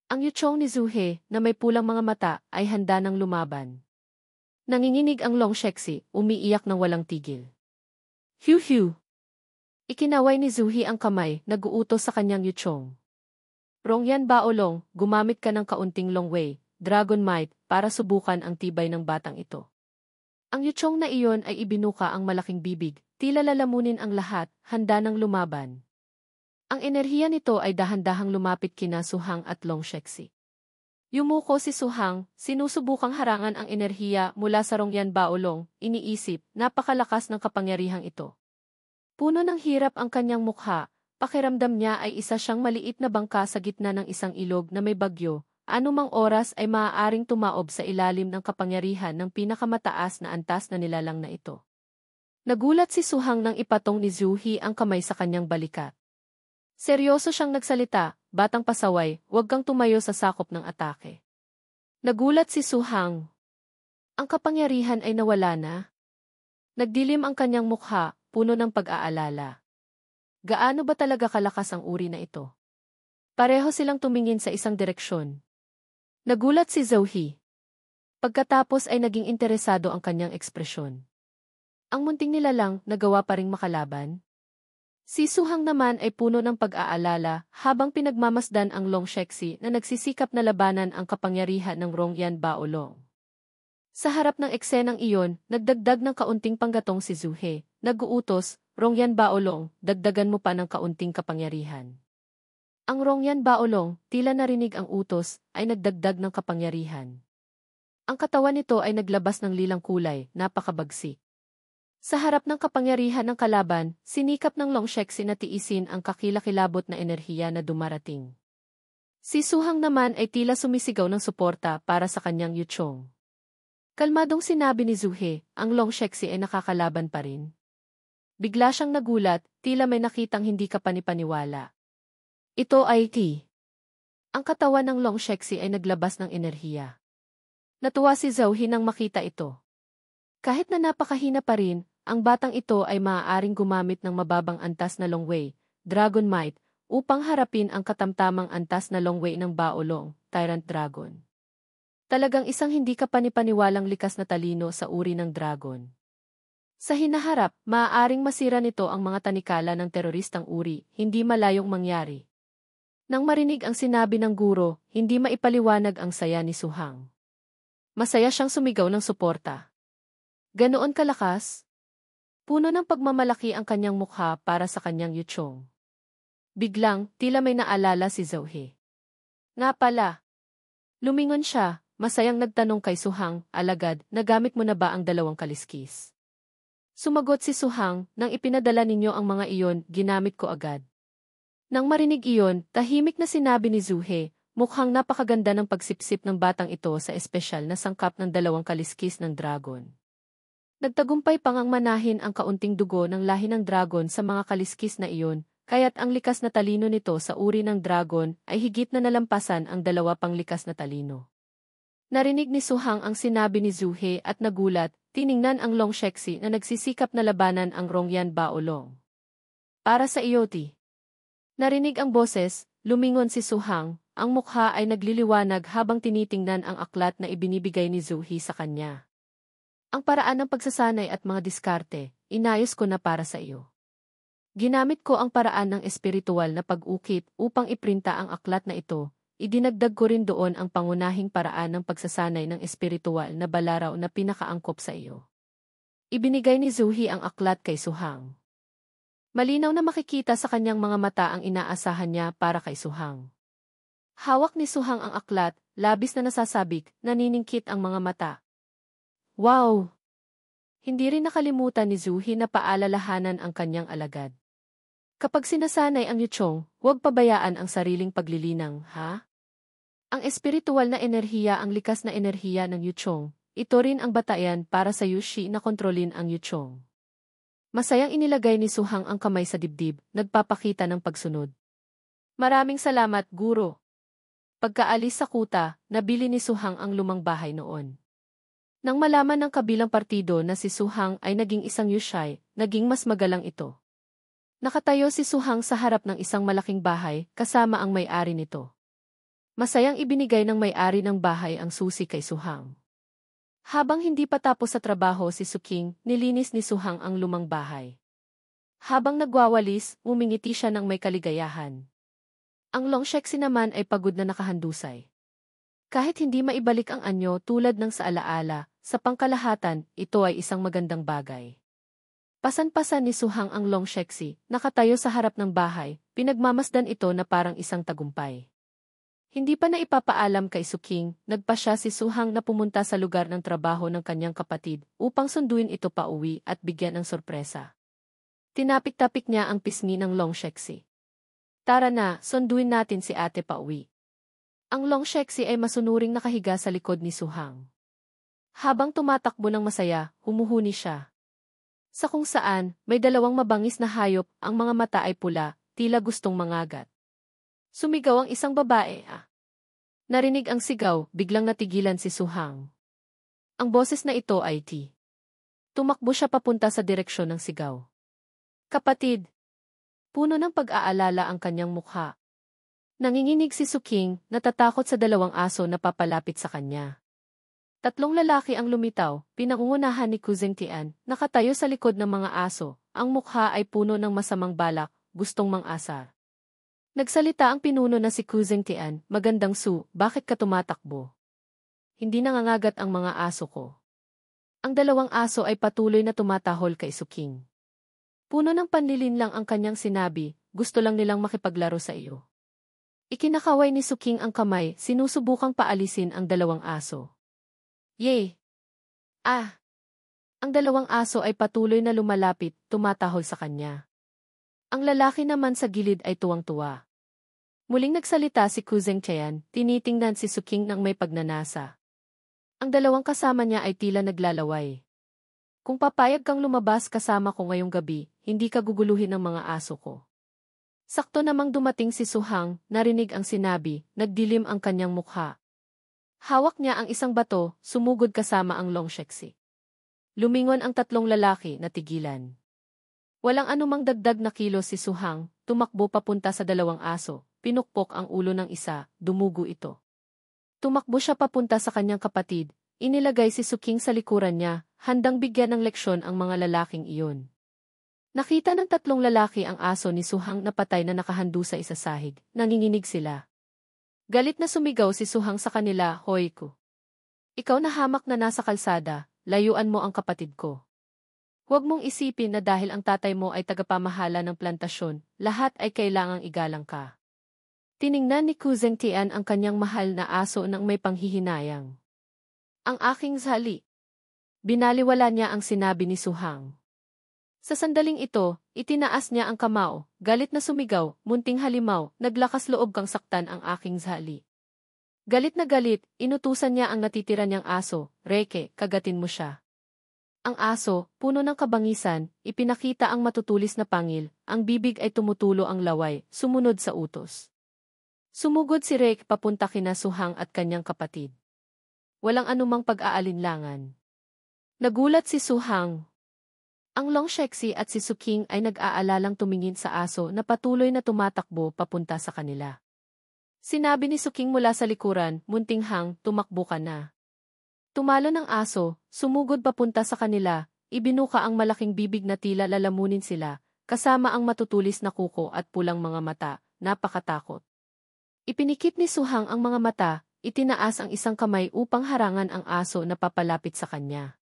A: Ang Yuchong ni Zuhe, na may pulang mga mata, ay handa ng lumaban. Nanginginig ang Long Shexi, umiiyak ng walang tigil. Hiu hiu! Ikinaway ni Zuhi ang kamay, nag-uutos sa kanyang Yuchong. Rongyan Baolong, gumamit ka ng kaunting Long Wei, Dragon Might, para subukan ang tibay ng batang ito. Ang Yuchong na iyon ay ibinuka ang malaking bibig, tila lalamunin ang lahat, handa ng lumaban. Ang enerhiya nito ay dahan-dahang lumapit kina Suhang at Long Shexi. Yumuko si Suhang, sinusubukang harangan ang enerhiya mula sa Rongyan Baolong, iniisip, napakalakas ng kapangyarihang ito. Puno ng hirap ang kanyang mukha, pakiramdam niya ay isa siyang maliit na bangka sa gitna ng isang ilog na may bagyo, anumang oras ay maaaring tumaob sa ilalim ng kapangyarihan ng pinakamataas na antas na nilalang na ito. Nagulat si Suhang nang ipatong ni Zuhi ang kamay sa kanyang balikat. Seryoso siyang nagsalita, batang pasaway, huwag kang tumayo sa sakop ng atake. Nagulat si Suhang. Ang kapangyarihan ay nawala na. Nagdilim ang kanyang mukha, puno ng pag-aalala. Gaano ba talaga kalakas ang uri na ito? Pareho silang tumingin sa isang direksyon. Nagulat si Zuhi. Pagkatapos ay naging interesado ang kanyang ekspresyon. Ang munting nilalang, nagawa pa ring makalaban. Si Suhang naman ay puno ng pag-aalala habang pinagmamasdan ang Long Shexi na nagsisikap na labanan ang kapangyarihan ng Rongyan Baolong. Sa harap ng eksenang iyon, nagdagdag ng kaunting panggatong si Zuhe, nag-uutos, Rongyan Baolong, dagdagan mo pa ng kaunting kapangyarihan. Ang Rongyan Baolong, tila narinig ang utos, ay nagdagdag ng kapangyarihan. Ang katawan nito ay naglabas ng lilang kulay, napakabagsik. Sa harap ng kapangyarihan ng kalaban, sinikap ng Long Shexi na tiisin ang kakilakilabot na enerhiya na dumarating. Si Suhang naman ay tila sumisigaw ng suporta para sa kanyang Yuchong. Kalmadong sinabi ni Zuhe, ang Long Shexi ay nakakalaban pa rin. Bigla siyang nagulat, tila may nakitang hindi kapanipaniwala. Ito ay T. Ang katawan ng Long Shexi ay naglabas ng enerhiya. Natuwa si Zuhe nang makita ito. Kahit na napakahina pa rin, ang batang ito ay maaaring gumamit ng mababang antas na Long Wei, Dragon Might, upang harapin ang katamtamang antas na Long Wei ng Baolong, Tyrant Dragon. Talagang isang hindi kapanipaniwalang likas na talino sa uri ng dragon. Sa hinaharap, maaaring masira nito ang mga tanikala ng teroristang uri, hindi malayong mangyari. Nang marinig ang sinabi ng guro, hindi maipaliwanag ang saya ni Suhang. Masaya siyang sumigaw ng suporta. Ganoon kalakas? Puno ng pagmamalaki ang kanyang mukha para sa kanyang Yuchong. Biglang, tila may naalala si Zuhe. Nga pala. Lumingon siya, masayang nagtanong kay Suhang, alagad, nagamit mo na ba ang 2 kaliskis? Sumagot si Suhang, nang ipinadala ninyo ang mga iyon, ginamit ko agad. Nang marinig iyon, tahimik na sinabi ni Zuhe, mukhang napakaganda ng pagsipsip ng batang ito sa espesyal na sangkap ng 2 kaliskis ng dragon. Nagtagumpay pang ang manahin ang kaunting dugo ng lahi ng dragon sa mga kaliskis na iyon, kaya't ang likas na talino nito sa uri ng dragon ay higit na nalampasan ang 2 pang likas na talino. Narinig ni Suhang ang sinabi ni Zuhe at nagulat, tiningnan ang Long Shexi na nagsisikap na labanan ang Rongyan Baolong. Para sa iyo, Ti. Narinig ang boses, lumingon si Suhang, ang mukha ay nagliliwanag habang tinitingnan ang aklat na ibinibigay ni Zuhe sa kanya. Ang paraan ng pagsasanay at mga diskarte, inayos ko na para sa iyo. Ginamit ko ang paraan ng espiritual na pag-ukit upang iprinta ang aklat na ito, idinagdag ko rin doon ang pangunahing paraan ng pagsasanay ng espiritual na balaraw na pinakaangkop sa iyo. Ibinigay ni Zuhe ang aklat kay Suhang. Malinaw na makikita sa kanyang mga mata ang inaasahan niya para kay Suhang. Hawak ni Suhang ang aklat, labis na nasasabik, naniningkit ang mga mata. Wow! Hindi rin nakalimutan ni Zuhe na paalalahanan ang kanyang alagad. Kapag sinasanay ang Yuchong, huwag pabayaan ang sariling paglilinang, ha? Ang espiritual na enerhiya ang likas na enerhiya ng Yuchong, ito rin ang batayan para sa Yushi na kontrolin ang Yuchong. Masayang inilagay ni Suhang ang kamay sa dibdib, nagpapakita ng pagsunod. Maraming salamat, Guro. Pagkaalis sa kuta, nabili ni Suhang ang lumang bahay noon. Nang malaman ng kabilang partido na si Suhang ay naging isang Yushai, naging mas magalang ito. Nakatayo si Suhang sa harap ng isang malaking bahay, kasama ang may-ari nito. Masayang ibinigay ng may-ari ng bahay ang susi kay Suhang. Habang hindi pa tapos sa trabaho si Suking, nilinis ni Suhang ang lumang bahay. Habang nagwawalis, umingiti siya ng may kaligayahan. Ang Longshexi naman ay pagod na nakahandusay. Kahit hindi maibalik ang anyo tulad ng sa alaala, sa pangkalahatan, ito ay isang magandang bagay. Pasan-pasan ni Suhang ang Longshexi, nakatayo sa harap ng bahay, pinagmamasdan ito na parang isang tagumpay. Hindi pa na ipapaalam kay Suking, nagpa siya si Suhang na pumunta sa lugar ng trabaho ng kanyang kapatid upang sunduin ito pauwi at bigyan ng sorpresa. Tinapik-tapik niya ang pisngi ng Longshexi. Tara na, sunduin natin si ate pauwi. Ang Longshexi ay masunuring nakahiga sa likod ni Suhang. Habang tumatakbo ng masaya, humuhuni siya. Sa kung saan, may dalawang mabangis na hayop, ang mga mata ay pula, tila gustong mangagat. Sumigaw ang isang babae. Narinig ang sigaw, biglang natigilan si Suhang. Ang boses na ito ay T. Tumakbo siya papunta sa direksyon ng sigaw. Kapatid. Puno ng pag-aalala ang kanyang mukha. Nanginginig si Suking, natatakot sa dalawang aso na papalapit sa kanya. Tatlong lalaki ang lumitaw, pinangungunahan ni Kuzeng Tian, nakatayo sa likod ng mga aso, ang mukha ay puno ng masamang balak, gustong mang-asar. Nagsalita ang pinuno na si Kuzeng Tian, magandang Su, bakit ka tumatakbo? Hindi nangangagat ang mga aso ko. Ang dalawang aso ay patuloy na tumatahol kay Suking. Puno ng panlilin lang ang kanyang sinabi, gusto lang nilang makipaglaro sa iyo. Ikinakaway ni Suking ang kamay, sinusubukang paalisin ang dalawang aso. Yay! Ang dalawang aso ay patuloy na lumalapit, tumatahol sa kanya. Ang lalaki naman sa gilid ay tuwang-tuwa. Muling nagsalita si Kuzeng Tian, tinitingnan si Suking ng may pagnanasa. Ang dalawang kasama niya ay tila naglalaway. Kung papayag kang lumabas kasama ko ngayong gabi, hindi ka guguluhin ng mga aso ko. Sakto namang dumating si Suhang, narinig ang sinabi, nagdilim ang kanyang mukha. Hawak niya ang isang bato, sumugod kasama ang Longshexi. Lumingon ang tatlong lalaki na tigilan. Walang anumang dagdag na kilos si Suhang, tumakbo papunta sa dalawang aso, pinukpok ang ulo ng isa, dumugo ito. Tumakbo siya papunta sa kanyang kapatid, inilagay si Suking sa likuran niya, handang bigyan ng leksyon ang mga lalaking iyon. Nakita ng tatlong lalaki ang aso ni Suhang na patay na nakahandu sa isasahig, nanginginig sila. Galit na sumigaw si Suhang sa kanila, hoy ko. Ikaw na hamak na nasa kalsada, layuan mo ang kapatid ko. Huwag mong isipin na dahil ang tatay mo ay tagapamahala ng plantasyon, lahat ay kailangang igalang ka. Tiningnan ni Kuzeng Tian ang kanyang mahal na aso nang may panghihinayang. Ang aking zali. Binaliwala niya ang sinabi ni Suhang. Sa sandaling ito, itinaas niya ang kamao, galit na sumigaw, munting halimaw, naglakas loob kang saktan ang aking zali. Galit na galit, inutusan niya ang natitira niyang aso, Reke, kagatin mo siya. Ang aso, puno ng kabangisan, ipinakita ang matutulis na pangil, ang bibig ay tumutulo ang laway, sumunod sa utos. Sumugod si Reke papunta kina Suhang at kanyang kapatid. Walang anumang pag-aalinlangan. Nagulat si Suhang. Ang Longshexi at si Suking ay nag-aalalang tumingin sa aso na patuloy na tumatakbo papunta sa kanila. Sinabi ni Suking mula sa likuran, munting hang, tumakbo ka na. Tumalo ng aso, sumugod papunta sa kanila, ibinuka ang malaking bibig na tila lalamunin sila, kasama ang matutulis na kuko at pulang mga mata, napakatakot. Ipinikit ni Suhang ang mga mata, itinaas ang isang kamay upang harangan ang aso na papalapit sa kanya.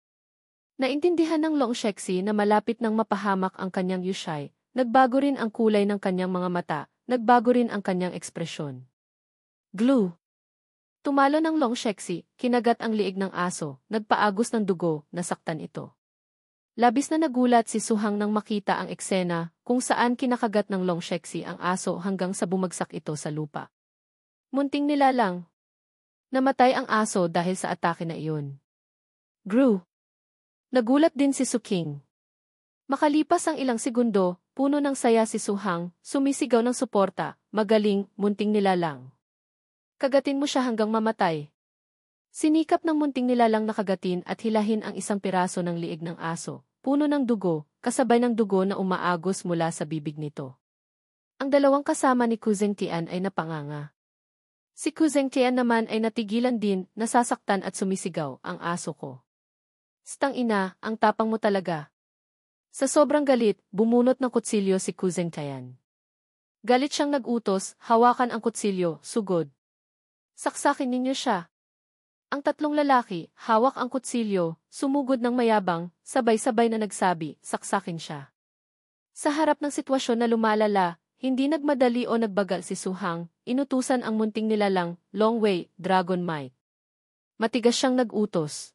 A: Naintindihan ng Longshexi na malapit nang mapahamak ang kanyang yushay, nagbago rin ang kulay ng kanyang mga mata, nagbago rin ang kanyang ekspresyon. Glue! Tumalo ng Longshexi, kinagat ang liig ng aso, nagpaagos ng dugo, nasaktan ito. Labis na nagulat si Suhang nang makita ang eksena, kung saan kinakagat ng Longshexi ang aso hanggang sa bumagsak ito sa lupa. Munting nilalang. Namatay ang aso dahil sa atake na iyon. Gru! Nagulat din si Suking. Makalipas ang ilang segundo, puno ng saya si Suhang, sumisigaw ng suporta, magaling, munting nilalang. Kagatin mo siya hanggang mamatay. Sinikap ng munting nilalang na kagatin at hilahin ang isang piraso ng liig ng aso, puno ng dugo, kasabay ng dugo na umaagos mula sa bibig nito. Ang dalawang kasama ni Kuzeng Tian ay napanganga. Si Kuzeng Tian naman ay natigilan din, nasasaktan at sumisigaw, ang aso ko. Stang ina, ang tapang mo talaga. Sa sobrang galit, bumunot ng kutsilyo si Kuzeng Tian. Galit siyang nag-utos, hawakan ang kutsilyo, sugod. Saksakin ninyo siya. Ang tatlong lalaki, hawak ang kutsilyo, sumugod ng mayabang, sabay-sabay na nagsabi, saksakin siya. Sa harap ng sitwasyon na lumalala, hindi nagmadali o nagbagal si Su Hang, inutusan ang munting nilalang, Long Wei, Dragon Might. Matigas siyang nag-utos.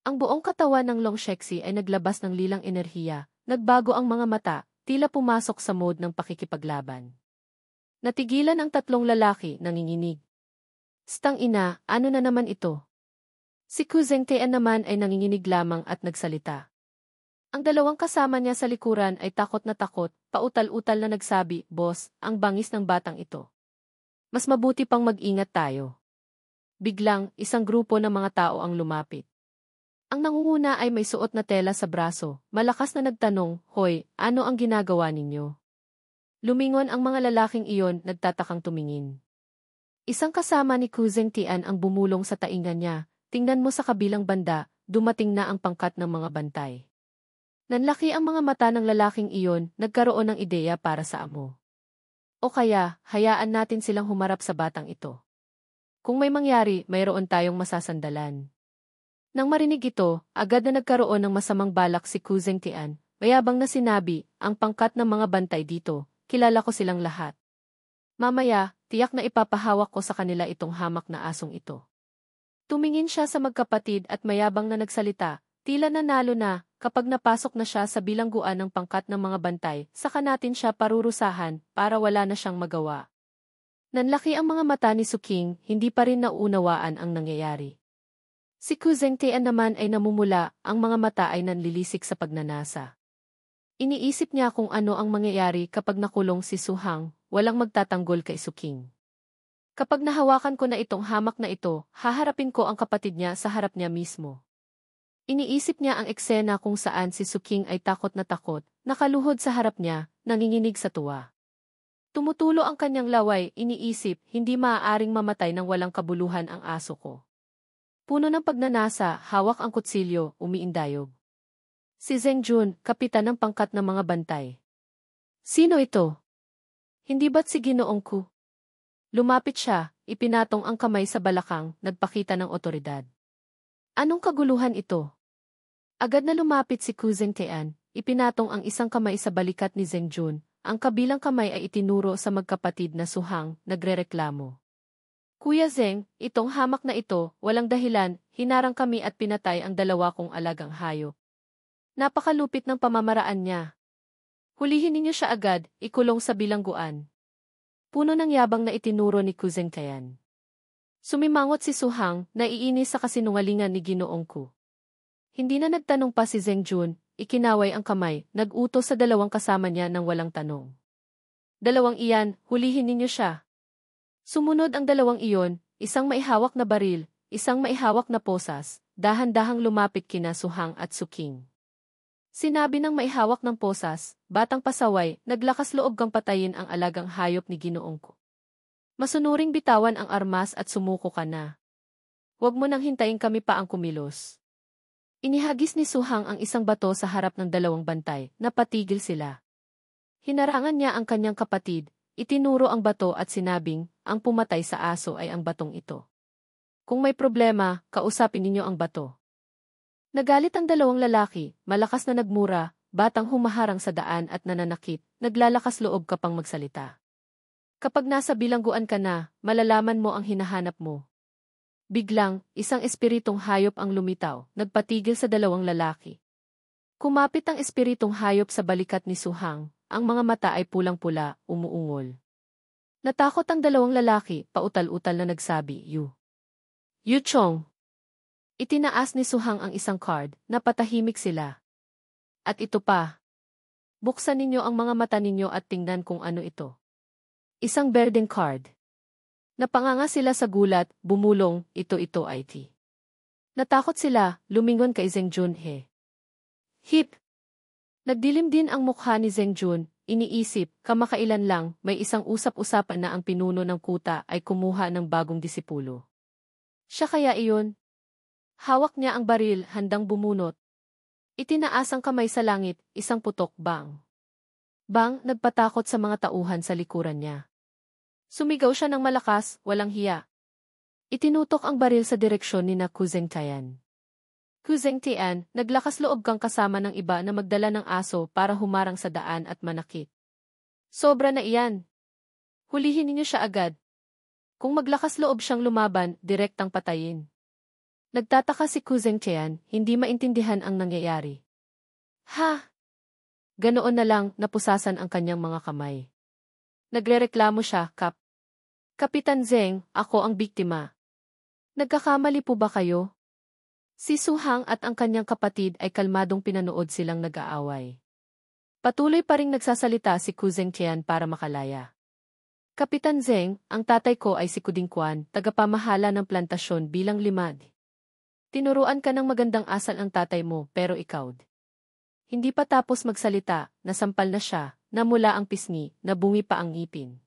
A: Ang buong katawan ng Long Shexi ay naglabas ng lilang enerhiya, nagbago ang mga mata, tila pumasok sa mode ng pakikipaglaban. Natigilan ang tatlong lalaki, nanginginig. Stang ina, ano na naman ito? Si Kuzeng Tian naman ay nanginginig lamang at nagsalita. Ang dalawang kasama niya sa likuran ay takot na takot, pautal-utal na nagsabi, Boss, ang bangis ng batang ito. Mas mabuti pang mag-ingat tayo. Biglang, isang grupo ng mga tao ang lumapit. Ang nangunguna ay may suot na tela sa braso, malakas na nagtanong, Hoy, ano ang ginagawa ninyo? Lumingon ang mga lalaking iyon, nagtatakang tumingin. Isang kasama ni Kuzeng Tian ang bumulong sa taingan niya, tingnan mo sa kabilang banda, dumating na ang pangkat ng mga bantay. Nanlaki ang mga mata ng lalaking iyon, nagkaroon ng ideya para sa amo. O kaya, hayaan natin silang humarap sa batang ito. Kung may mangyari, mayroon tayong masasandalan. Nang marinig ito, agad na nagkaroon ng masamang balak si Kuzeng Tian, mayabang na sinabi, ang pangkat ng mga bantay dito, kilala ko silang lahat. Mamaya, tiyak na ipapahawak ko sa kanila itong hamak na asong ito. Tumingin siya sa magkapatid at mayabang na nagsalita, tila nanalo na, kapag napasok na siya sa bilangguan ng pangkat ng mga bantay, saka natin siya parurusahan para wala na siyang magawa. Nanlaki ang mga mata ni Suking, hindi pa rin nauunawaan ang nangyayari. Si Kuzeng Tian naman ay namumula, ang mga mata ay nanlilisik sa pagnanasa. Iniisip niya kung ano ang mangyayari kapag nakulong si Su Hang, walang magtatanggol kay Suking. Kapag nahawakan ko na itong hamak na ito, haharapin ko ang kapatid niya sa harap niya mismo. Iniisip niya ang eksena kung saan si Suking ay takot, nakaluhod sa harap niya, nanginginig sa tuwa. Tumutulo ang kanyang laway, iniisip, hindi maaaring mamatay ng walang kabuluhan ang aso ko. Puno ng pagnanasa, hawak ang kutsilyo, umiindayog. Si Zheng Jun, kapitan ng pangkat ng mga bantay. Sino ito? Hindi ba't si Ginoong Ku? Lumapit siya, ipinatong ang kamay sa balakang, nagpakita ng otoridad. Anong kaguluhan ito? Agad na lumapit si Kuzeng Tian, ipinatong ang isang kamay sa balikat ni Zheng Jun, ang kabilang kamay ay itinuro sa magkapatid na Su Hang, nagrereklamo. Kuya Zheng, itong hamak na ito, walang dahilan, hinarang kami at pinatay ang dalawa kong alagang hayop. Napakalupit ng pamamaraan niya. Hulihin ninyo siya agad, ikulong sa bilangguan. Puno ng yabang na itinuro ni Kuzeng Tian. Sumimangot si Su Hang, naiinis sa kasinungalingan ni Ginoong Ku. Hindi na nagtanong pa si Zheng Jun, ikinaway ang kamay, nag-utos sa dalawang kasama niya nang walang tanong. Dalawang iyan, hulihin ninyo siya. Sumunod ang dalawang iyon, isang maihawak na baril, isang maihawak na posas, dahan-dahang lumapit kina Su Hang at Suking. Sinabi ng maihawak ng posas, batang pasaway, naglakas loob kang patayin ang alagang hayop ni Ginoong Ku. Masunuring bitawan ang armas at sumuko ka na. Huwag mo nang hintayin kami pa ang kumilos. Inihagis ni Su Hang ang isang bato sa harap ng dalawang bantay, napatigil sila. Hinarangan niya ang kanyang kapatid, itinuro ang bato at sinabing, ang pumatay sa aso ay ang batong ito. Kung may problema, kausapin ninyo ang bato. Nagalit ang dalawang lalaki, malakas na nagmura, batang humaharang sa daan at nananakit, naglalakas loob ka pang magsalita. Kapag nasa bilangguan ka na, malalaman mo ang hinahanap mo. Biglang, isang espiritong hayop ang lumitaw, nagpatigil sa dalawang lalaki. Kumapit ang espiritong hayop sa balikat ni Su Hang, ang mga mata ay pulang-pula, umuungol. Natakot ang dalawang lalaki, pautal-utal na nagsabi, Yu Chong. Itinaas ni Su Hang ang isang card, napatahimik sila. At ito pa. Buksan ninyo ang mga mata ninyo at tingnan kung ano ito. Isang berdeng card. Napanganga sila sa gulat, bumulong, ito IT. Natakot sila, lumingon kay Zheng Jun. Hip! Nagdilim din ang mukha ni Zheng Jun, iniisip, kamakailan lang, may isang usap-usapan na ang pinuno ng kuta ay kumuha ng bagong disipulo. Siya kaya iyon? Hawak niya ang baril, handang bumunot. Itinaas ang kamay sa langit, isang putok, bang. Bang, nagpatakot sa mga tauhan sa likuran niya. Sumigaw siya ng malakas, walang hiya. Itinutok ang baril sa direksyon ni na Kuzeng Tian. Kuzeng Tian, naglakas loob kang kasama ng iba na magdala ng aso para humarang sa daan at manakit. Sobra na iyan. Hulihin ninyo siya agad. Kung maglakas loob siyang lumaban, direktang patayin. Nagtataka si Kuzeng Tian, hindi maintindihan ang nangyayari. Ha! Ganoon na lang, napusasan ang kanyang mga kamay. Nagrereklamo siya, Kapitan Zeng, ako ang biktima. Nagkakamali po ba kayo? Si Suhang at ang kanyang kapatid ay kalmadong pinanood silang nag-aaway. Patuloy pa ring nagsasalita si Kuzeng Tian para makalaya. Kapitan Zeng, ang tatay ko ay si Kuding Kwan, tagapamahala ng plantasyon bilang limad. Tinuruan ka ng magandang asal ang tatay mo, pero ikaw. Hindi pa tapos magsalita, nasampal na siya, namula ang pisngi, nabungi pa ang ngipin.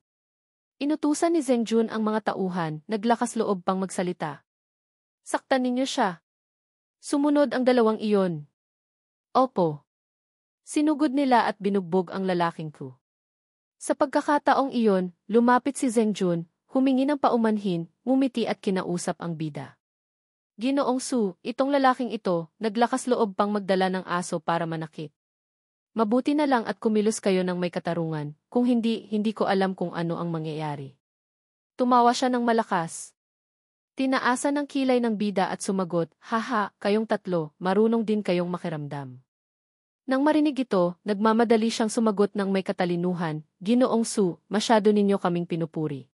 A: Inutusan ni Zeng Jun ang mga tauhan, naglakas loob pang magsalita. Saktan ninyo siya. Sumunod ang dalawang iyon. Opo. Sinugod nila at binugbog ang lalaking ko. Sa pagkakataong iyon, lumapit si Zeng Jun, humingi ng paumanhin, ngumiti at kinausap ang bida. Ginoong Su, itong lalaking ito, naglakas loob pang magdala ng aso para manakit. Mabuti na lang at kumilos kayo ng may katarungan, kung hindi, hindi ko alam kung ano ang mangyayari. Tumawa siya ng malakas. Tinaasan ng kilay ng bida at sumagot, haha, kayong tatlo, marunong din kayong makiramdam. Nang marinig ito, nagmamadali siyang sumagot ng may katalinuhan, Ginoong Su, masyado ninyo kaming pinupuri.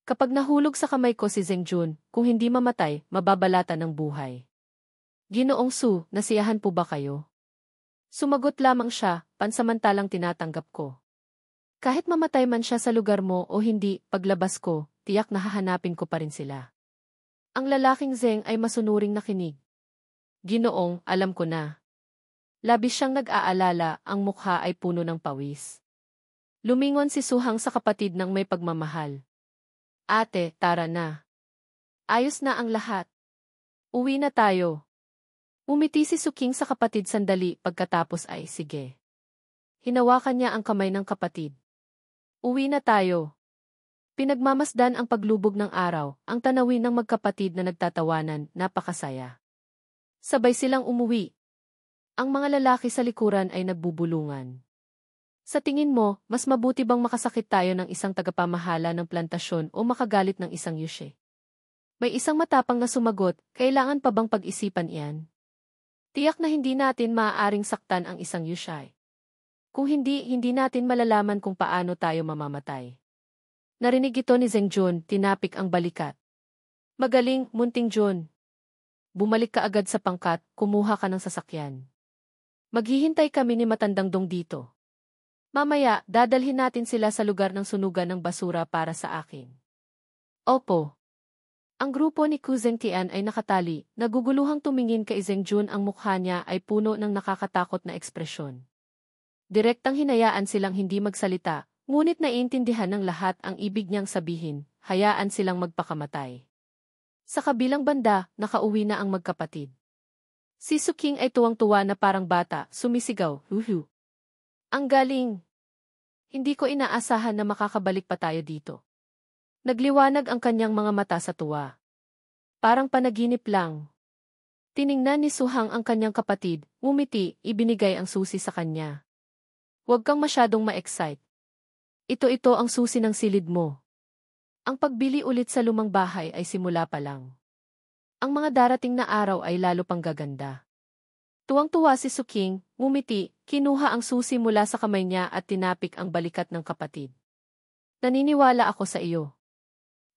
A: Kapag nahulog sa kamay ko si Zeng Jun, kung hindi mamatay, mababalatan ng buhay. Ginoong Su, nasiyahan po ba kayo? Sumagot lamang siya, pansamantalang tinatanggap ko. Kahit mamatay man siya sa lugar mo o hindi, paglabas ko, tiyak na hahanapin ko pa rin sila. Ang lalaking Zeng ay masunuring nakinig. Ginoong, alam ko na. Labis siyang nag-aalala, ang mukha ay puno ng pawis. Lumingon si Suhang sa kapatid ng may pagmamahal. Ate, tara na. Ayos na ang lahat. Uwi na tayo. Umiti si Suking sa kapatid sandali pagkatapos ay sige. Hinawakan niya ang kamay ng kapatid. Uwi na tayo. Pinagmamasdan ang paglubog ng araw, ang tanawin ng magkapatid na nagtatawanan, napakasaya. Sabay silang umuwi. Ang mga lalaki sa likuran ay nagbubulungan. Sa tingin mo, mas mabuti bang makasakit tayo ng isang tagapamahala ng plantasyon o makagalit ng isang yushe? May isang matapang na sumagot, kailangan pa bang pag-isipan iyan? Tiyak na hindi natin maaaring saktan ang isang yushay. Kung hindi, hindi natin malalaman kung paano tayo mamamatay. Narinig ito ni Zeng Jun, tinapik ang balikat. Magaling, Munting Jun. Bumalik ka agad sa pangkat, kumuha ka ng sasakyan. Maghihintay kami ni Matandang Dong dito. Mamaya, dadalhin natin sila sa lugar ng sunugan ng basura para sa akin. Opo. Ang grupo ni Kuzeng Tian ay nakatali, naguguluhang tumingin kay Zeng Jun, ang mukha niya ay puno ng nakakatakot na ekspresyon. Direktang hinayaan silang hindi magsalita, ngunit naiintindihan ng lahat ang ibig niyang sabihin, hayaan silang magpakamatay. Sa kabilang banda, nakauwi na ang magkapatid. Si Suking ay tuwang-tuwa na parang bata, sumisigaw, "Uhu! Ang galing! Hindi ko inaasahan na makakabalik pa tayo dito." Nagliwanag ang kanyang mga mata sa tuwa. Parang panaginip lang. Tiningnan ni Suhang ang kanyang kapatid, ngumiti, ibinigay ang susi sa kanya. Huwag kang masyadong ma-excite. Ito ang susi ng silid mo. Ang pagbili ulit sa lumang bahay ay simula pa lang. Ang mga darating na araw ay lalo pang gaganda. Tuwang-tuwa si Suking, ngumiti, kinuha ang susi mula sa kamay niya at tinapik ang balikat ng kapatid. Naniniwala ako sa iyo.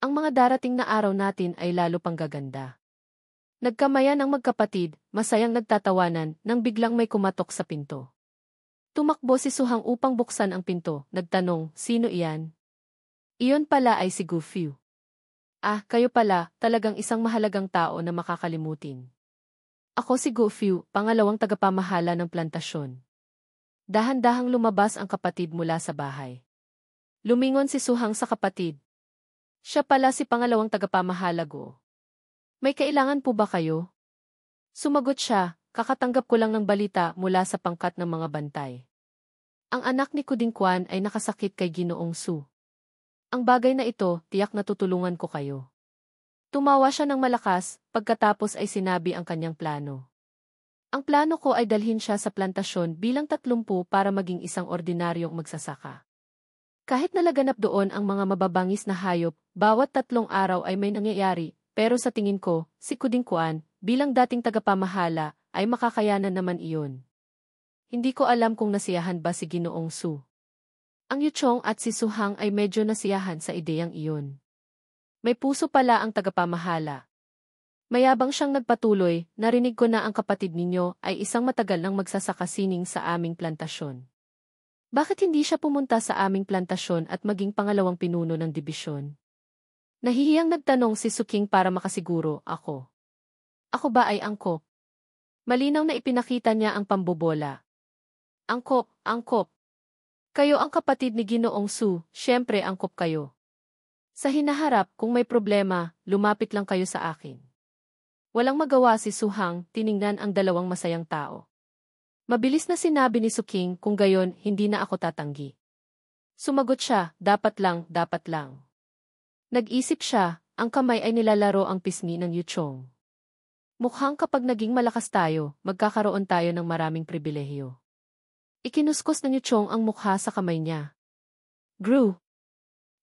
A: Ang mga darating na araw natin ay lalo pang gaganda. Nagkamayan ang magkapatid, masayang nagtatawanan, nang biglang may kumatok sa pinto. Tumakbo si Suhang upang buksan ang pinto, nagtanong, sino iyan? Iyon pala ay si Gu Fiu. Ah, kayo pala, talagang isang mahalagang tao na makakalimutin. Ako si Gu Fiu, pangalawang tagapamahala ng plantasyon. Dahan-dahang lumabas ang kapatid mula sa bahay. Lumingon si Suhang sa kapatid. Siya pala si pangalawang tagapamahalago. May kailangan po ba kayo? Sumagot siya, kakatanggap ko lang ng balita mula sa pangkat ng mga bantay. Ang anak ni Kuding Kwan ay nakasakit kay Ginoong Su. Ang bagay na ito, tiyak na tutulungan ko kayo. Tumawa siya ng malakas, pagkatapos ay sinabi ang kanyang plano. Ang plano ko ay dalhin siya sa plantasyon bilang 30 para maging isang ordinaryong magsasaka. Kahit nalaganap doon ang mga mababangis na hayop, bawat 3 araw ay may nangyayari, pero sa tingin ko, si Kuding Kwan, bilang dating tagapamahala, ay makakayanan naman iyon. Hindi ko alam kung nasiyahan ba si Ginoong Su. Ang Yuchong at si Suhang ay medyo nasiyahan sa ideyang iyon. May puso pala ang tagapamahala. Mayabang siyang nagpatuloy, narinig ko na ang kapatid ninyo ay isang matagal nang magsasakasining sa aming plantasyon. Bakit hindi siya pumunta sa aming plantasyon at maging pangalawang pinuno ng dibisyon? Nahihiyang nagtanong si Suking para makasiguro, ako. Ako ba ay angkop? Malinaw na ipinakita niya ang pambobola. Angkop, angkop. Kayo ang kapatid ni Ginoong Su, syempre angkop kayo. Sa hinaharap, kung may problema, lumapit lang kayo sa akin. Walang magawa si Suhang, tiningnan ang dalawang masayang tao. Mabilis na sinabi ni Suking kung gayon hindi na ako tatanggi. Sumagot siya, dapat lang, dapat lang. Nag-isip siya, ang kamay ay nilalaro ang pisngi ng Yuchong. Mukhang kapag naging malakas tayo, magkakaroon tayo ng maraming pribilehiyo. Ikinuskos ng Yuchong ang mukha sa kamay niya. Gru.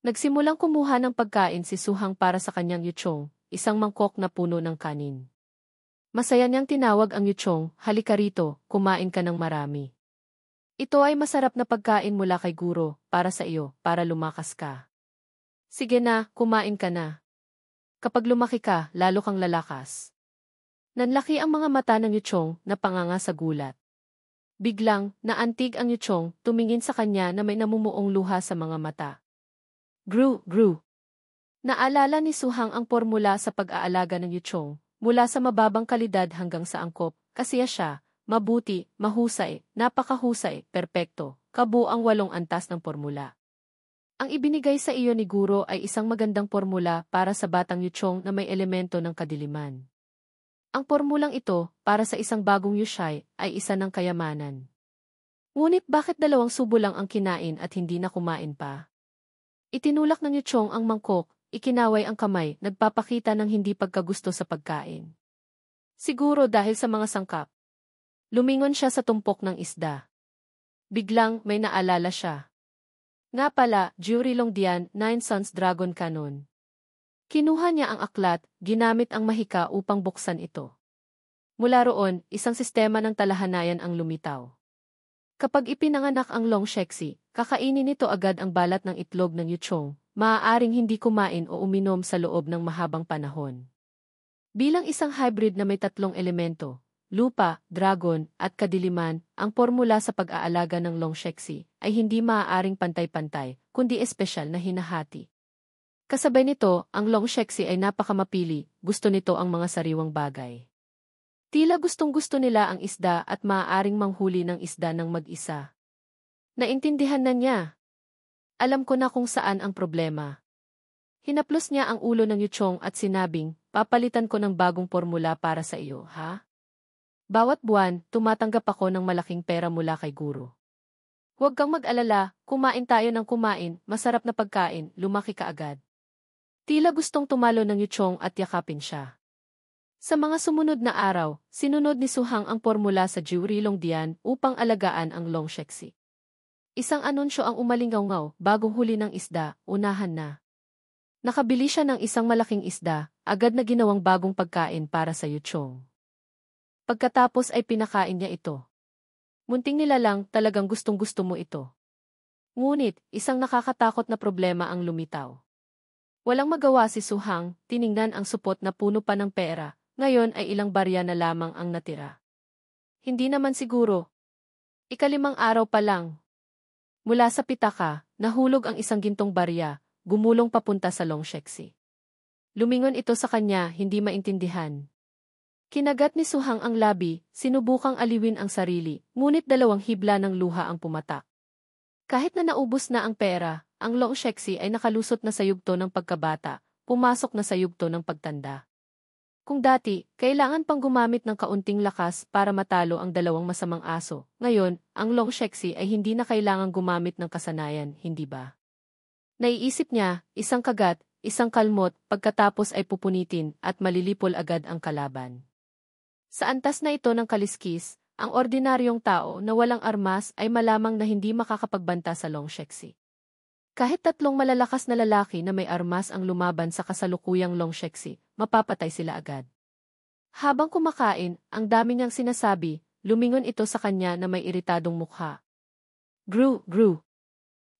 A: Nagsimulang kumuha ng pagkain si Suhang para sa kanyang Yuchong, isang mangkok na puno ng kanin. Masaya niyang tinawag ang Yuchong, halika rito, kumain ka ng marami. Ito ay masarap na pagkain mula kay Guro, para sa iyo, para lumakas ka. Sige na, kumain ka na. Kapag lumaki ka, lalo kang lalakas. Nanlaki ang mga mata ng Yuchong na panganga sa gulat. Biglang, naantig ang Yuchong, tumingin sa kanya na may namumuong luha sa mga mata. Gru, Gru. Naalala ni Suhang ang formula sa pag-aalaga ng Yuchong, mula sa mababang kalidad hanggang sa angkop, kasiya siya, mabuti, mahusay, napakahusay, perpekto, kabuo ang 8 antas ng formula. Ang ibinigay sa iyo ni Guro ay isang magandang formula para sa batang Yuchong na may elemento ng kadiliman. Ang formulang ito, para sa isang bagong Yushai, ay isa ng kayamanan. Ngunit bakit 2 subo lang ang kinain at hindi na kumain pa? Itinulak ng Yuchong ang mangkok, ikinaway ang kamay, nagpapakita ng hindi pagkagusto sa pagkain. Siguro dahil sa mga sangkap. Lumingon siya sa tumpok ng isda. Biglang may naalala siya. Nga pala, Jury Longdian, 9 Sons Dragon Cannon. Kinuha niya ang aklat, ginamit ang mahika upang buksan ito. Mula roon, isang sistema ng talahanayan ang lumitaw. Kapag ipinanganak ang Long Sheksi, kakainin nito agad ang balat ng itlog ng Yuchong, maaaring hindi kumain o uminom sa loob ng mahabang panahon. Bilang isang hybrid na may 3 elemento, lupa, dragon, at kadiliman, ang formula sa pag-aalaga ng Long Sheksi ay hindi maaaring pantay-pantay, kundi espesyal na hinahati. Kasabay nito, ang Long Sheksi ay napakamapili, gusto nito ang mga sariwang bagay. Tila gustong-gusto nila ang isda at maaaring manghuli ng isda ng mag-isa. Naintindihan na niya. Alam ko na kung saan ang problema. Hinaplos niya ang ulo ng Yuchong at sinabing, papalitan ko ng bagong formula para sa iyo, ha? Bawat buwan, tumatanggap ako ng malaking pera mula kay Guro. Huwag kang mag-alala, kumain tayo ng kumain, masarap na pagkain, lumaki ka agad. Tila gustong tumalo ng Yuchong at yakapin siya. Sa mga sumunod na araw, sinunod ni Suhang ang formula sa Jury Longdian upang alagaan ang Long Sheksi. Isang anunsyo ang umalingaw-ngaw, bagong huli ng isda, unahan na. Nakabili siya ng isang malaking isda, agad na ginawang bagong pagkain para sa Yuchong. Pagkatapos ay pinakain niya ito. Munting nilalang, talagang gustong-gusto mo ito. Ngunit, isang nakakatakot na problema ang lumitaw. Walang magawa si Suhang, tiningnan ang supot na puno pa ng pera, ngayon ay ilang barya na lamang ang natira. Hindi naman siguro. 5 araw pa lang. Mula sa pitaka, nahulog ang isang gintong barya, gumulong papunta sa Long Sheksi. Lumingon ito sa kanya, hindi maintindihan. Kinagat ni Suhang ang labi, sinubukang aliwin ang sarili, ngunit 2 hibla ng luha ang pumatak. Kahit na naubos na ang pera, ang Long Shexi ay nakalusot na sa yugto ng pagkabata, pumasok na sa yugto ng pagtanda. Kung dati, kailangan pang gumamit ng kaunting lakas para matalo ang 2 masamang aso, ngayon, ang Long Shexi ay hindi na kailangang gumamit ng kasanayan, hindi ba? Naiisip niya, isang kagat, isang kalmot, pagkatapos ay pupunitin at malilipol agad ang kalaban. Sa antas na ito ng kaliskis, ang ordinaryong tao na walang armas ay malamang na hindi makakapagbanta sa Long Shexi. Kahit 3 malalakas na lalaki na may armas ang lumaban sa kasalukuyang Long Shexi, mapapatay sila agad. Habang kumakain, ang dami niyang sinasabi, lumingon ito sa kanya na may iritadong mukha. Gru.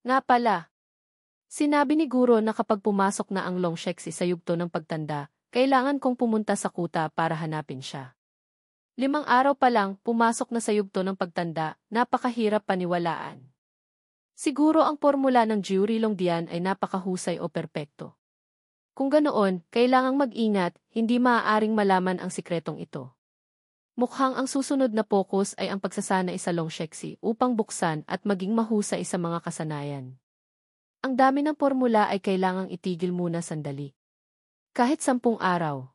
A: Nga pala. Sinabi ni Guro na kapag pumasok na ang Long Shexi sa yugto ng pagtanda, kailangan kong pumunta sa kuta para hanapin siya. 5 araw pa lang, pumasok na sa yugto ng pagtanda, napakahirap paniwalaan. Siguro ang formula ng Jiuri Longdian ay napakahusay o perpekto. Kung ganoon, kailangang mag-ingat, hindi maaaring malaman ang sikretong ito. Mukhang ang susunod na focus ay ang pagsasanay sa Long Shexi upang buksan at maging mahusay sa mga kasanayan. Ang dami ng formula ay kailangang itigil muna sandali. Kahit 10 araw.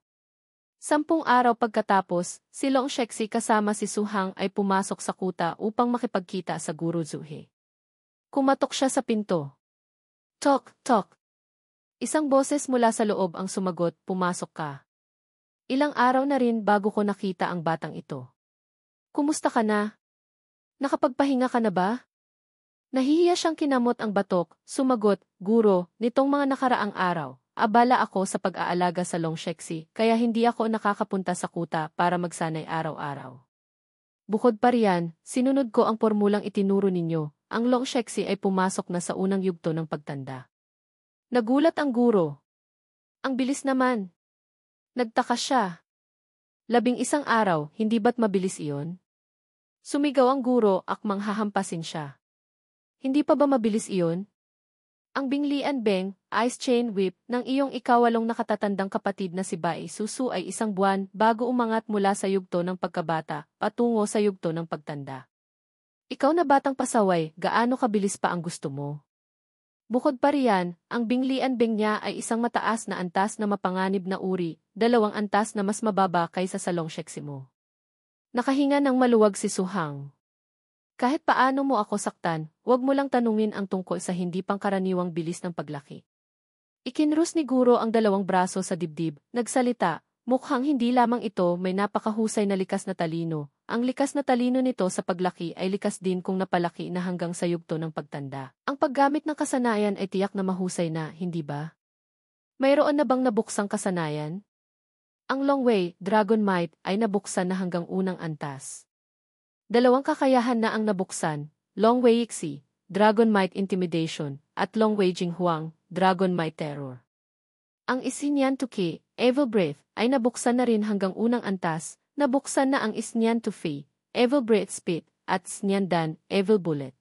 A: 10 araw pagkatapos, si Long Shexi kasama si Suhang ay pumasok sa kuta upang makipagkita sa Guru Zuhe. Kumatok siya sa pinto. Tok. Isang boses mula sa loob ang sumagot, pumasok ka. Ilang araw na rin bago ko nakita ang batang ito. Kumusta ka na? Nakapagpahinga ka na ba? Nahihiya siyang kinamot ang batok, sumagot, Guro, nitong mga nakaraang araw. Abala ako sa pag-aalaga sa Long Shexi, kaya hindi ako nakakapunta sa kuta para magsanay araw-araw. Bukod pa riyan, sinunod ko ang formulang itinuro ninyo, ang Long Shexi ay pumasok na sa unang yugto ng pagtanda. Nagulat ang Guro. Ang bilis naman. Nagtaka siya. 11 araw, hindi ba't mabilis iyon? Sumigaw ang Guro, akmang hahampasin siya. Hindi pa ba mabilis iyon? Ang Binglian Beng, Ice Chain Whip, ng iyong ikawalong nakatatandang kapatid na si Bai Susu ay 1 buwan bago umangat mula sa yugto ng pagkabata, patungo sa yugto ng pagtanda. Ikaw na batang pasaway, gaano kabilis pa ang gusto mo? Bukod pa riyan, ang Binglian Beng niya ay isang mataas na antas na mapanganib na uri, 2 antas na mas mababa kaysa sa Long Shexi mo. Nakahinga ng maluwag si Suhang. Kahit paano mo ako saktan, huwag mo lang tanungin ang tungkol sa hindi pangkaraniwang bilis ng paglaki. Ikinrus ni Guro ang 2 braso sa dibdib, nagsalita, mukhang hindi lamang ito may napakahusay na likas na talino, ang likas na talino nito sa paglaki ay likas din kung napalaki na hanggang sa yugto ng pagtanda. Ang paggamit ng kasanayan ay tiyak na mahusay na, hindi ba? Mayroon na bang nabuksang kasanayan? Ang Long Wei, Dragon Might, ay nabuksan na hanggang unang antas. 2 kakayahan na ang nabuksan, Long Wei Yixi, Dragon Might Intimidation, at Long Wei Jinghuang, Dragon Might Terror. Ang Isnyan to Ki, Evil Breath, ay nabuksan na rin hanggang unang antas, nabuksan na ang Isnyan to Fei, Evil Breath Spit, at Snyan Dan, Evil Bullet.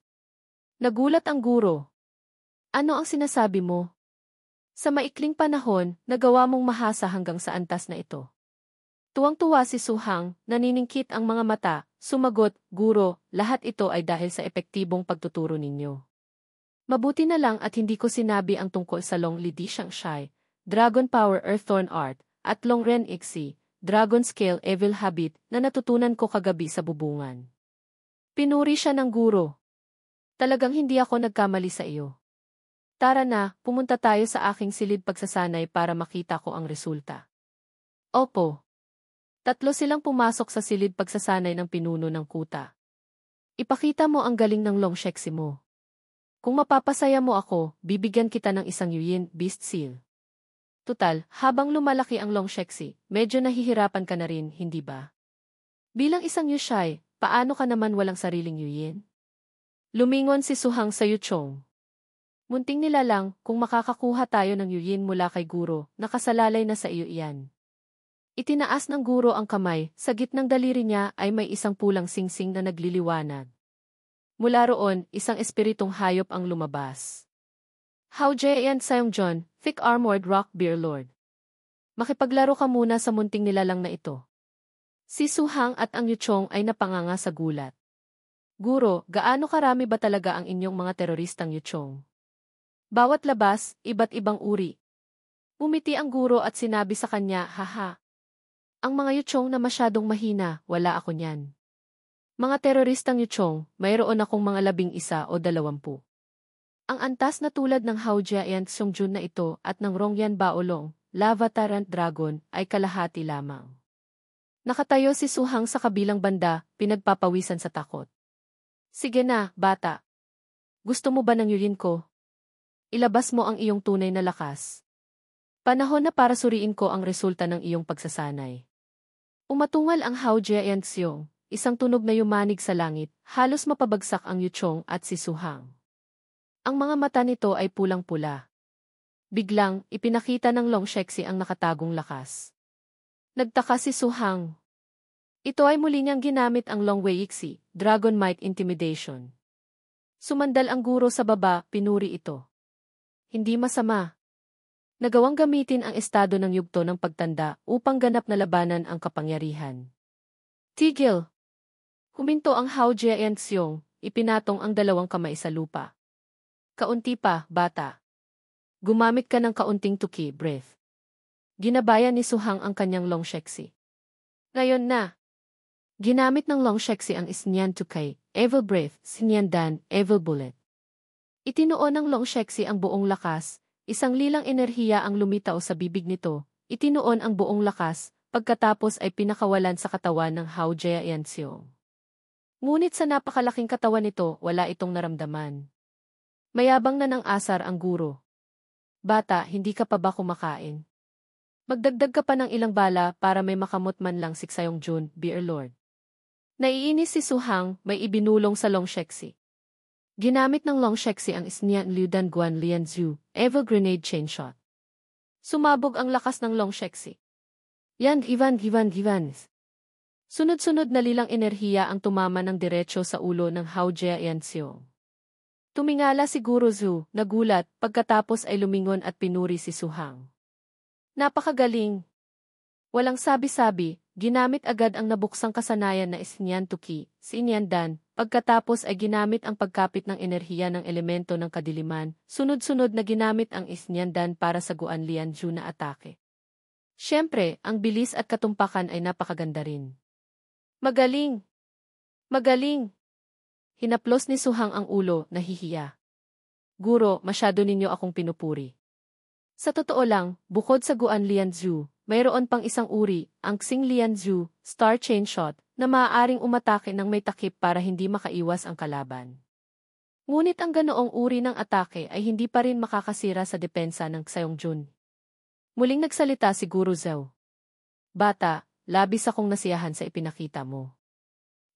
A: Nagulat ang Guro. Ano ang sinasabi mo? Sa maikling panahon, nagawa mong mahasa hanggang sa antas na ito. Tuwang-tuwa si Suhang, naniningkit ang mga mata, sumagot, Guro, lahat ito ay dahil sa epektibong pagtuturo ninyo. Mabuti na lang at hindi ko sinabi ang tungkol sa Long Li Di Shangshai, Dragon Power Earththorn Art, at Long Ren Ixi, Dragon Scale Evil Habit na natutunan ko kagabi sa bubungan. Pinuri siya ng Guro. Talagang hindi ako nagkamali sa iyo. Tara na, pumunta tayo sa aking silid pagsasanay para makita ko ang resulta. Opo. 3 silang pumasok sa silid pagsasanay ng pinuno ng kuta. Ipakita mo ang galing ng Long Shexi mo. Kung mapapasaya mo ako, bibigyan kita ng isang Yuyin Beast Seal. Tutal, habang lumalaki ang Long Shexi, medyo nahihirapan ka na rin, hindi ba? Bilang isang Yushai, paano ka naman walang sariling Yuyin? Lumingon si Suhang sa Yuchong. Munting nila lang, kung makakakuha tayo ng Yuyin mula kay Guro, nakasalalay na sa iyo iyan. Itinaas ng Guro ang kamay, sa gitnang daliri niya ay may isang pulang singsing na nagliliwanag. Mula roon, isang espiritong hayop ang lumabas. Hao Jian Seongjon, Thick Armored Rock Bear Lord. Makipaglaro ka muna sa munting nilalang na ito. Si Suhang at ang Yuchong ay napanganga sa gulat. Guro, gaano karami ba talaga ang inyong mga teroristang Yuchong? Bawat labas, iba't ibang uri. Umiti ang guro at sinabi sa kanya, haha. Ang mga Yuchong na masyadong mahina, wala ako niyan. Mga teroristang Yuchong, mayroon akong mga 11 o 20. Ang antas na tulad ng Haojia and Songjun na ito at ng Rongyan Baolong, Lava Tarant Dragon, ay kalahati lamang. Nakatayo si Suhang sa kabilang banda, pinagpapawisan sa takot. Sige na, bata. Gusto mo ba ng yuyin ko? Ilabas mo ang iyong tunay na lakas. Panahon na para suriin ko ang resulta ng iyong pagsasanay. Umatungal ang Haojia and Xiong, isang tunog na yumanig sa langit, halos mapabagsak ang Yuchong at si Suhang. Ang mga mata nito ay pulang-pula. Biglang, ipinakita ng Long Shexi ang nakatagong lakas. Nagtaka si Suhang. Ito ay muli niyang ginamit ang Long Weixi, Dragon Might Intimidation. Sumandal ang guro sa baba, pinuri ito. Hindi masama. Nagawang gamitin ang estado ng yugto ng pagtanda upang ganap na labanan ang kapangyarihan. Tigil! Huminto ang Haojia and Xiong, ipinatong ang dalawang kamay sa lupa. Kaunti pa, bata. Gumamit ka ng kaunting tuki, breath. Ginabayan ni Suhang ang kanyang Long Shexi. Ngayon na. Ginamit ng Long Shexi ang Isnyan Tukay, Evil Breath, Sinyandan, Evil Bullet. Itinuon ng Long Shexi ang buong lakas, isang lilang enerhiya ang lumitaw sa bibig nito, itinuon ang buong lakas, pagkatapos ay pinakawalan sa katawan ng Haojia and Xiong. Ngunit sa napakalaking katawan nito, wala itong naramdaman. Mayabang na ng asar ang guro. Bata, hindi ka pa ba kumakain? Magdagdag ka pa ng ilang bala para may makamot man lang si Xayong Jun, Beer Lord. Naiinis si Suhang, may ibinulong sa Long Shexi. Ginamit ng Long Shexi ang Isnian Liudan Guan Lian Zhu, Evil Grenade Chain Shot. Sumabog ang lakas ng Long Shexi. Yan, Ivan. Sunod-sunod na lilang enerhiya ang tumama ng diretsyo sa ulo ng Haojia and Xiong. Tumingala si Guro Zhu, nagulat, pagkatapos ay lumingon at pinuri si Suhang. Napakagaling! Walang sabi-sabi, ginamit agad ang nabuksang kasanayan na Isnyan Tuki, si Inyandan, pagkatapos ay ginamit ang pagkapit ng enerhiya ng elemento ng kadiliman, sunod-sunod na ginamit ang Isnyandan para sa Guan Lian Zhu na atake. Siyempre, ang bilis at katumpakan ay napakaganda rin. Magaling! Magaling! Hinaplos ni Suhang ang ulo, nahihiya. Guro, masyado ninyo akong pinupuri. Sa totoo lang, bukod sa Guan Lian Zhu, mayroon pang isang uri, ang Xing Lian Zhu, Star Chain Shot, na maaaring umatake ng may takip para hindi makaiwas ang kalaban. Ngunit ang ganoong uri ng atake ay hindi pa rin makakasira sa depensa ng Xayong Jun. Muling nagsalita si Guro Zhou. Bata, labis akong nasiyahan sa ipinakita mo.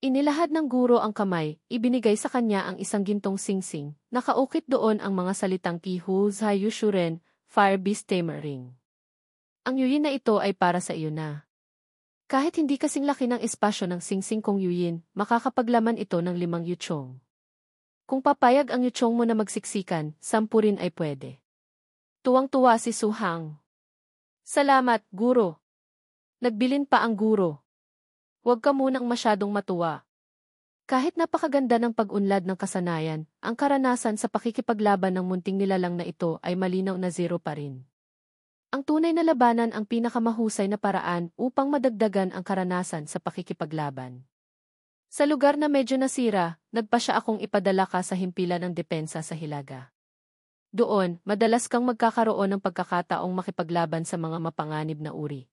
A: Inilahad ng guro ang kamay, ibinigay sa kanya ang isang gintong singsing, nakaukit doon ang mga salitang Kihu Zhayu Shuren, Fire Beast Tamer Ring. Ang yuyin na ito ay para sa iyo na. Kahit hindi kasing laki ng espasyo ng singsing kong yuyin, makakapaglaman ito ng 5 yuchong. Kung papayag ang yuchong mo na magsiksikan, 10 rin ay pwede. Tuwang-tuwa si Suhang. Salamat, guro. Nagbilin pa ang guro. Huwag ka munang masyadong matuwa. Kahit napakaganda ng pag-unlad ng kasanayan, ang karanasan sa pakikipaglaban ng munting nilalang na ito ay malinaw na 0 pa rin. Ang tunay na labanan ang pinakamahusay na paraan upang madagdagan ang karanasan sa pakikipaglaban. Sa lugar na medyo nasira, nagpa siya akong ipadala ka sa himpilan ng depensa sa Hilaga. Doon, madalas kang magkakaroon ng pagkakataong makipaglaban sa mga mapanganib na uri.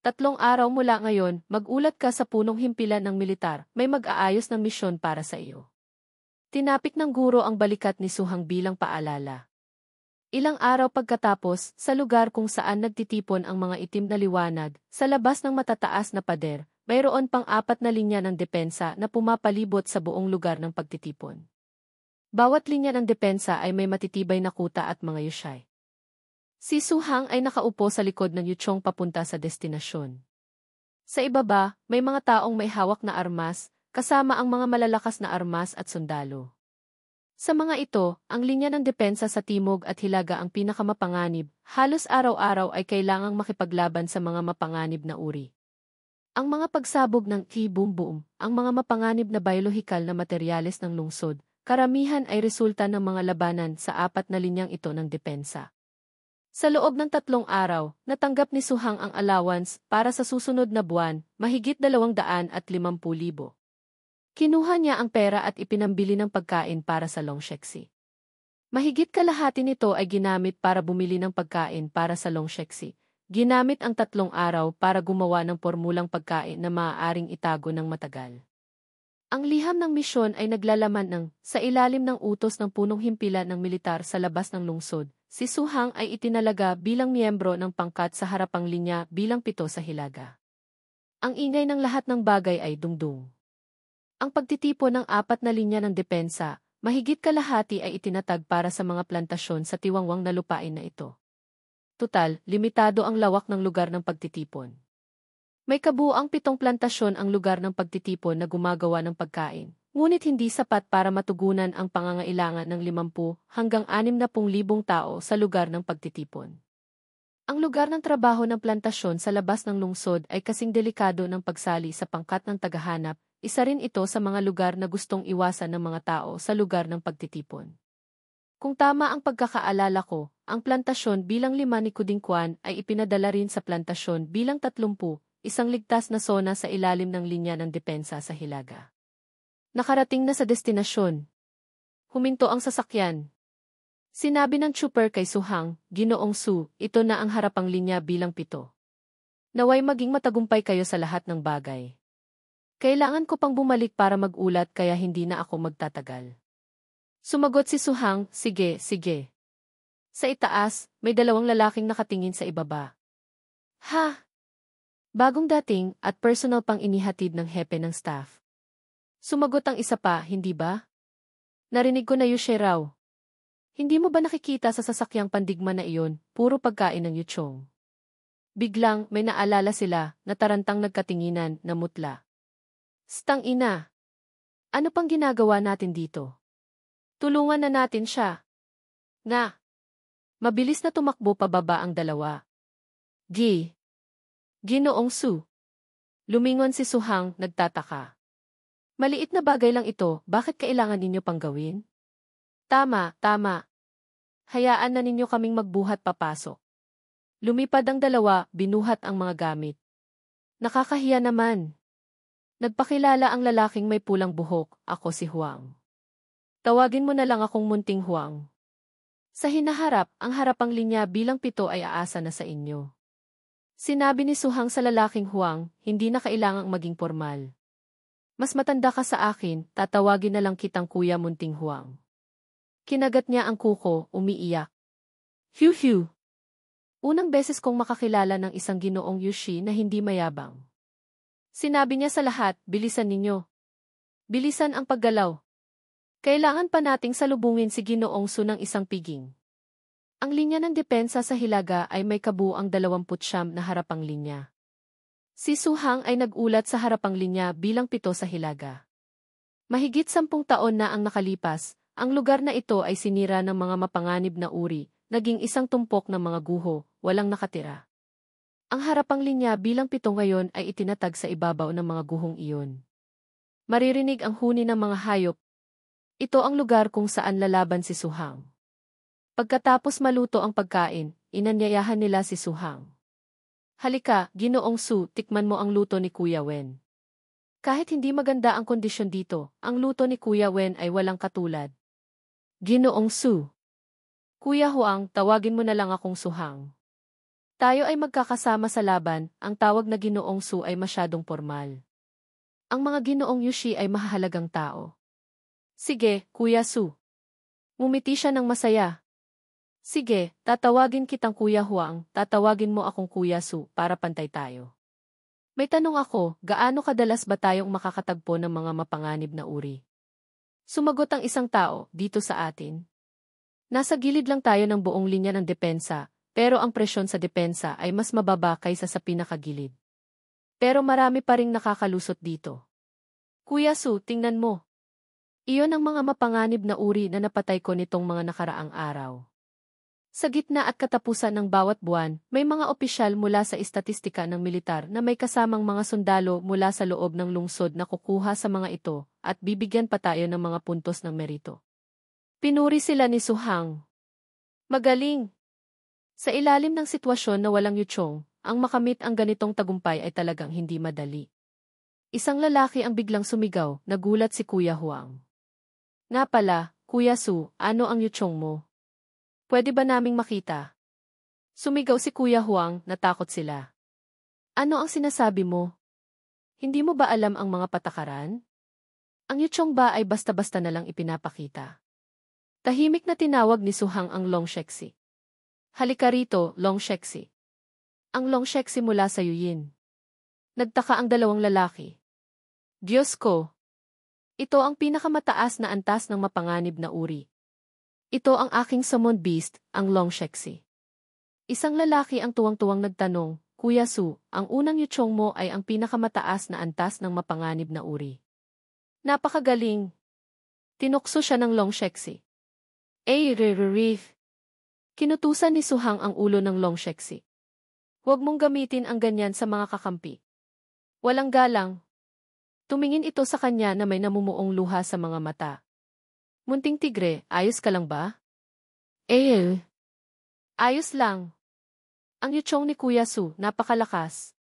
A: 3 araw mula ngayon, mag-ulat ka sa punong himpilan ng militar, may mag-aayos ng misyon para sa iyo. Tinapik ng guro ang balikat ni Suhang bilang paalala. Ilang araw pagkatapos, sa lugar kung saan nagtitipon ang mga itim na liwanag, sa labas ng matataas na pader, mayroon pang 4 na linya ng depensa na pumapalibot sa buong lugar ng pagtitipon. Bawat linya ng depensa ay may matitibay na kuta at mga yushay. Si Suhang ay nakaupo sa likod ng yuchong papunta sa destinasyon. Sa ibaba, may mga taong may hawak na armas, kasama ang mga malalakas na armas at sundalo. Sa mga ito, ang linya ng depensa sa timog at hilaga ang pinakamapanganib, halos araw-araw ay kailangang makipaglaban sa mga mapanganib na uri. Ang mga pagsabog ng Ki-Boom-Boom, ang mga mapanganib na biolohikal na materyales ng lungsod, karamihan ay resulta ng mga labanan sa apat na linyang ito ng depensa. Sa loob ng 3 araw, natanggap ni Suhang ang allowance para sa susunod na buwan, mahigit 250,000. Kinuha niya ang pera at ipinambili ng pagkain para sa Longsheksi. Mahigit kalahati nito ay ginamit para bumili ng pagkain para sa Longsheksi. Ginamit ang 3 araw para gumawa ng pormulang pagkain na maaaring itago ng matagal. Ang liham ng misyon ay naglalaman ng, sa ilalim ng utos ng punong himpilan ng militar sa labas ng lungsod, si Suhang ay itinalaga bilang miyembro ng pangkat sa harapang linya bilang 7 sa Hilaga. Ang ingay ng lahat ng bagay ay dungdung. Ang pagtitipon ng 4 na linya ng depensa, mahigit kalahati ay itinatag para sa mga plantasyon sa tiwangwang na lupain na ito. Tutal, limitado ang lawak ng lugar ng pagtitipon. May kabuuang 7 plantasyon ang lugar ng pagtitipon na gumagawa ng pagkain, ngunit hindi sapat para matugunan ang pangangailangan ng 50 hanggang 60,000 tao sa lugar ng pagtitipon. Ang lugar ng trabaho ng plantasyon sa labas ng lungsod ay kasing delikado ng pagsali sa pangkat ng tagahanap, isa rin ito sa mga lugar na gustong iwasan ng mga tao sa lugar ng pagtitipon. Kung tama ang pagkakaalala ko, ang plantasyon bilang 5 ni Kudingkuan ay ipinadala rin sa plantasyon bilang 30, isang ligtas na sona sa ilalim ng linya ng depensa sa Hilaga. Nakarating na sa destinasyon. Huminto ang sasakyan. Sinabi ng trooper kay Suhang, Ginoong Su, ito na ang harapang linya bilang 7. Naway maging matagumpay kayo sa lahat ng bagay. Kailangan ko pang bumalik para mag-ulat kaya hindi na ako magtatagal. Sumagot si Suhang, sige, sige. Sa itaas, may 2 lalaking nakatingin sa ibaba. Ha! Bagong dating at personal pang inihatid ng hepe ng staff. Sumagot ang isa pa, hindi ba? Narinig ko na Yushe raw. Hindi mo ba nakikita sa sasakyang pandigma na iyon, puro pagkain ng yuchong? Biglang, may naalala sila, na tarantang nagkatinginan, na mutla. Stang ina! Ano pang ginagawa natin dito? Tulungan na natin siya. Nga! Mabilis na tumakbo pababa ang 2. Ginoong Su. Lumingon si Suhang, nagtataka. Maliit na bagay lang ito, bakit kailangan ninyo pang gawin? Tama, tama. Hayaan na ninyo kaming magbuhat papasok. Lumipad ang 2, binuhat ang mga gamit. Nakakahiya naman. Nagpakilala ang lalaking may pulang buhok, ako si Huang. Tawagin mo na lang akong Munting Huang. Sa hinaharap, ang harapang linya bilang 7 ay aasa na sa inyo. Sinabi ni Suhang sa lalaking Huang, hindi na kailangang maging formal. Mas matanda ka sa akin, tatawagin na lang kitang Kuya Munting Huang. Kinagat niya ang kuko, umiiyak. Hiu. Unang beses kong makakilala ng isang ginoong Yushi na hindi mayabang. Sinabi niya sa lahat, bilisan ninyo. Bilisan ang paggalaw. Kailangan pa nating salubungin si Ginoong Su ng isang piging. Ang linya ng depensa sa Hilaga ay may kabuuang 29 na harapang linya. Si Suhang ay nagulat sa harapang linya bilang 7 sa Hilaga. Mahigit 10 taon na ang nakalipas, ang lugar na ito ay sinira ng mga mapanganib na uri, naging isang tumpok ng mga guho, walang nakatira. Ang harapang linya bilang 7 ngayon ay itinatag sa ibabaw ng mga guhong iyon. Maririnig ang huni ng mga hayop. Ito ang lugar kung saan lalaban si Suhang. Pagkatapos maluto ang pagkain, inanyayahan nila si Suhang. Halika, Ginoong Su, tikman mo ang luto ni Kuya Wen. Kahit hindi maganda ang kondisyon dito, ang luto ni Kuya Wen ay walang katulad. Ginoong Su. Kuya Huang, tawagin mo na lang akong Suhang. Tayo ay magkakasama sa laban, ang tawag na Ginoong Su ay masyadong formal. Ang mga Ginoong Yushi ay mahahalagang tao. Sige, Kuya Su. Ngumiti siya ng masaya. Sige, tatawagin kitang Kuya Huang, tatawagin mo akong Kuya Su para pantay tayo. May tanong ako, gaano kadalas ba tayong makakatagpo ng mga mapanganib na uri? Sumagot ang isang tao, dito sa atin. Nasa gilid lang tayo ng buong linya ng depensa, pero ang presyon sa depensa ay mas mababa kaysa sa pinakagilid. Pero marami pa ring nakakalusot dito. Kuya Su, tingnan mo. Iyon ang mga mapanganib na uri na napatay ko nitong mga nakaraang araw. Sa gitna at katapusan ng bawat buwan, may mga opisyal mula sa istatistika ng militar na may kasamang mga sundalo mula sa loob ng lungsod na kukuha sa mga ito at bibigyan pa tayo ng mga puntos ng merito. Pinuri sila ni Su Hang. Magaling! Sa ilalim ng sitwasyon na walang yutsong, ang makamit ang ganitong tagumpay ay talagang hindi madali. Isang lalaki ang biglang sumigaw, nagulat si Kuya Huang. Nga pala, Kuya Su, ano ang yutsong mo? Pwede ba naming makita? Sumigaw si Kuya Huang, natakot sila. Ano ang sinasabi mo? Hindi mo ba alam ang mga patakaran? Ang yutsong ba ay basta-basta na lang ipinapakita? Tahimik na tinawag ni Su Hang ang Long Sheksi. Halika rito, Long Sheksi. Ang Long Sheksi mula sa Yuyin. Nagtaka ang dalawang lalaki. Diyos ko! Ito ang pinakamataas na antas ng mapanganib na uri. Ito ang aking summon beast, ang Long Sheksi. Isang lalaki ang tuwang-tuwang nagtanong, Kuya Su, ang unang yutsong mo ay ang pinakamataas na antas ng mapanganib na uri. Napakagaling! Tinukso siya ng Long Sheksi. Rif. Kinutusan ni Su Hang ang ulo ng Long Sheksi. Huwag mong gamitin ang ganyan sa mga kakampi. Walang galang. Tumingin ito sa kanya na may namumuong luha sa mga mata. Munting tigre, ayos ka lang ba? Ayos lang. Ang yutsong ni Kuya Su, napakalakas.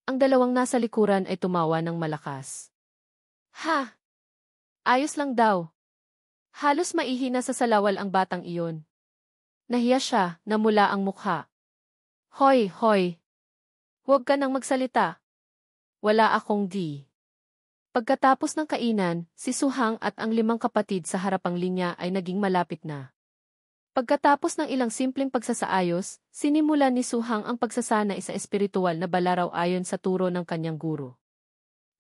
A: Ang dalawang nasa likuran ay tumawa ng malakas. Ha! Ayos lang daw. Halos maihina sa salawal ang batang iyon. Nahiya siya, namula ang mukha. Hoy! Huwag ka nang magsalita. Wala akong di. Pagkatapos ng kainan, si Su Hang at ang 5 kapatid sa harapang linya ay naging malapit na. Pagkatapos ng ilang simpleng pagsasaayos, sinimulan ni Su Hang ang pagsasanay sa espiritual na balaraw ayon sa turo ng kanyang guro.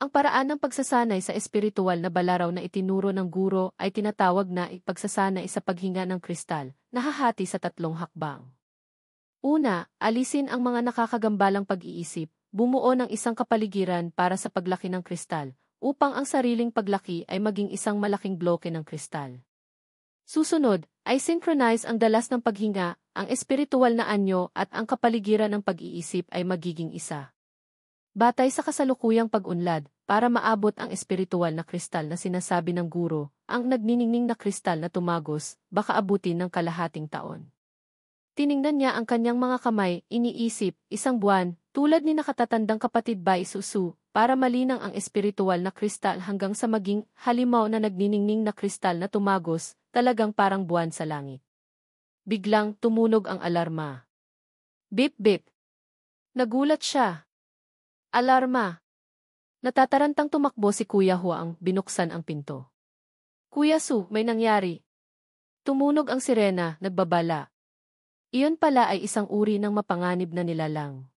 A: Ang paraan ng pagsasanay sa espiritual na balaraw na itinuro ng guro ay tinatawag na pagsasanay sa paghinga ng kristal, nahahati sa 3 hakbang. Una, alisin ang mga nakakagambalang pag-iisip, bumuo ng isang kapaligiran para sa paglaki ng kristal, upang ang sariling paglaki ay maging isang malaking bloke ng kristal. Susunod, ay synchronize ang dalas ng paghinga, ang espiritual na anyo at ang kapaligiran ng pag-iisip ay magiging isa. Batay sa kasalukuyang pag-unlad, para maabot ang espiritual na kristal na sinasabi ng guro, ang nagniningning na kristal na tumagos, baka abutin ng kalahating taon. Tiningnan niya ang kanyang mga kamay, iniisip, 1 buwan, tulad ni nakatatandang kapatid Bai Susu, para malinang ang espiritual na kristal hanggang sa maging halimaw na nagniningning na kristal na tumagos, talagang parang buwan sa langit. Biglang tumunog ang alarma. Bip bip. Nagulat siya. Alarma. Natatarantang tumakbo si Kuya Huang, binuksan ang pinto. Kuya Su, may nangyari. Tumunog ang sirena, nagbabala. Iyon pala ay isang uri ng mapanganib na nilalang.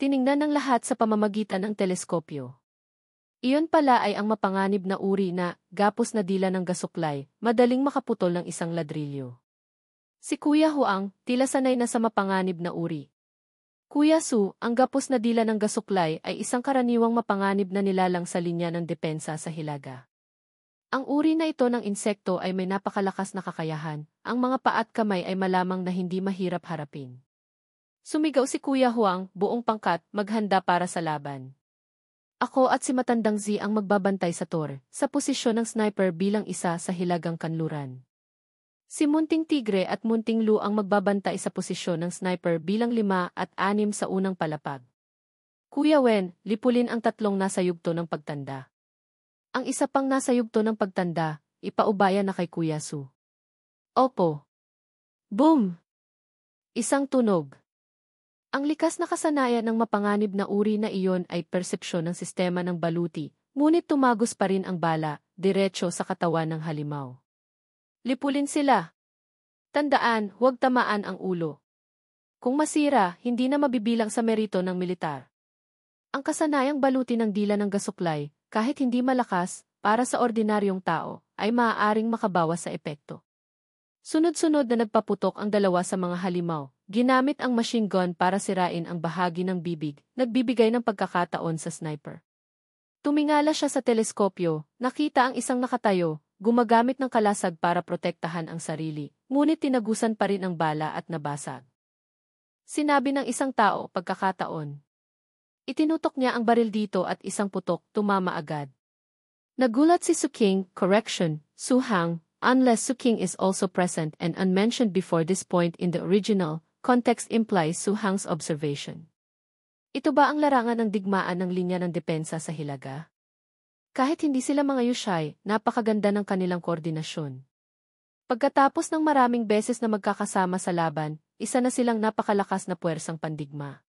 A: Tiningnan ng lahat sa pamamagitan ng teleskopyo. Iyon pala ay ang mapanganib na uri na, gapos na dila ng gasuklay, madaling makaputol ng isang ladrilyo. Si Kuya Huang, tila sanay na sa mapanganib na uri. Kuya Su, ang gapos na dila ng gasuklay ay isang karaniwang mapanganib na nilalang sa linya ng depensa sa Hilaga. Ang uri na ito ng insekto ay may napakalakas na kakayahan, ang mga paa at kamay ay malamang na hindi mahirap harapin. Sumigaw si Kuya Huang, buong pangkat, maghanda para sa laban. Ako at si Matandang Z ang magbabantay sa tor, sa posisyon ng sniper bilang isa sa Hilagang Kanluran. Si Munting Tigre at Munting Lu ang magbabantay sa posisyon ng sniper bilang 5 at 6 sa unang palapag. Kuya Wen, lipulin ang 3 nasa yugto ng pagtanda. Ang isa pang nasa yugto ng pagtanda, ipaubaya na kay Kuya Su. Opo. Boom! Isang tunog. Ang likas na kasanayan ng mapanganib na uri na iyon ay persepsyon ng sistema ng baluti, ngunit tumagos pa rin ang bala, diretso sa katawan ng halimaw. Lipulin sila. Tandaan, huwag tamaan ang ulo. Kung masira, hindi na mabibilang sa merito ng militar. Ang kasanayang baluti ng dila ng gasuklay, kahit hindi malakas, para sa ordinaryong tao, ay maaaring makabawas sa epekto. Sunod-sunod na nagpaputok ang 2 sa mga halimaw, ginamit ang machine gun para sirain ang bahagi ng bibig, nagbibigay ng pagkakataon sa sniper. Tumingala siya sa teleskopyo, nakita ang isang nakatayo, gumagamit ng kalasag para protektahan ang sarili, ngunit tinagusan pa rin ang bala at nabasag. Sinabi ng isang tao pagkakataon. Itinutok niya ang baril dito at isang putok tumama agad. Nagulat si Su King, Su Hang, unless Su King is also present and unmentioned before this point in the original, context implies Su Hang's observation. Ito ba ang larangan ng digmaan ng linya ng depensa sa Hilaga? Kahit hindi sila mga Yushai, napakaganda ng kanilang koordinasyon. Pagkatapos ng maraming beses na magkakasama sa laban, isa na silang napakalakas na puwersang pandigma.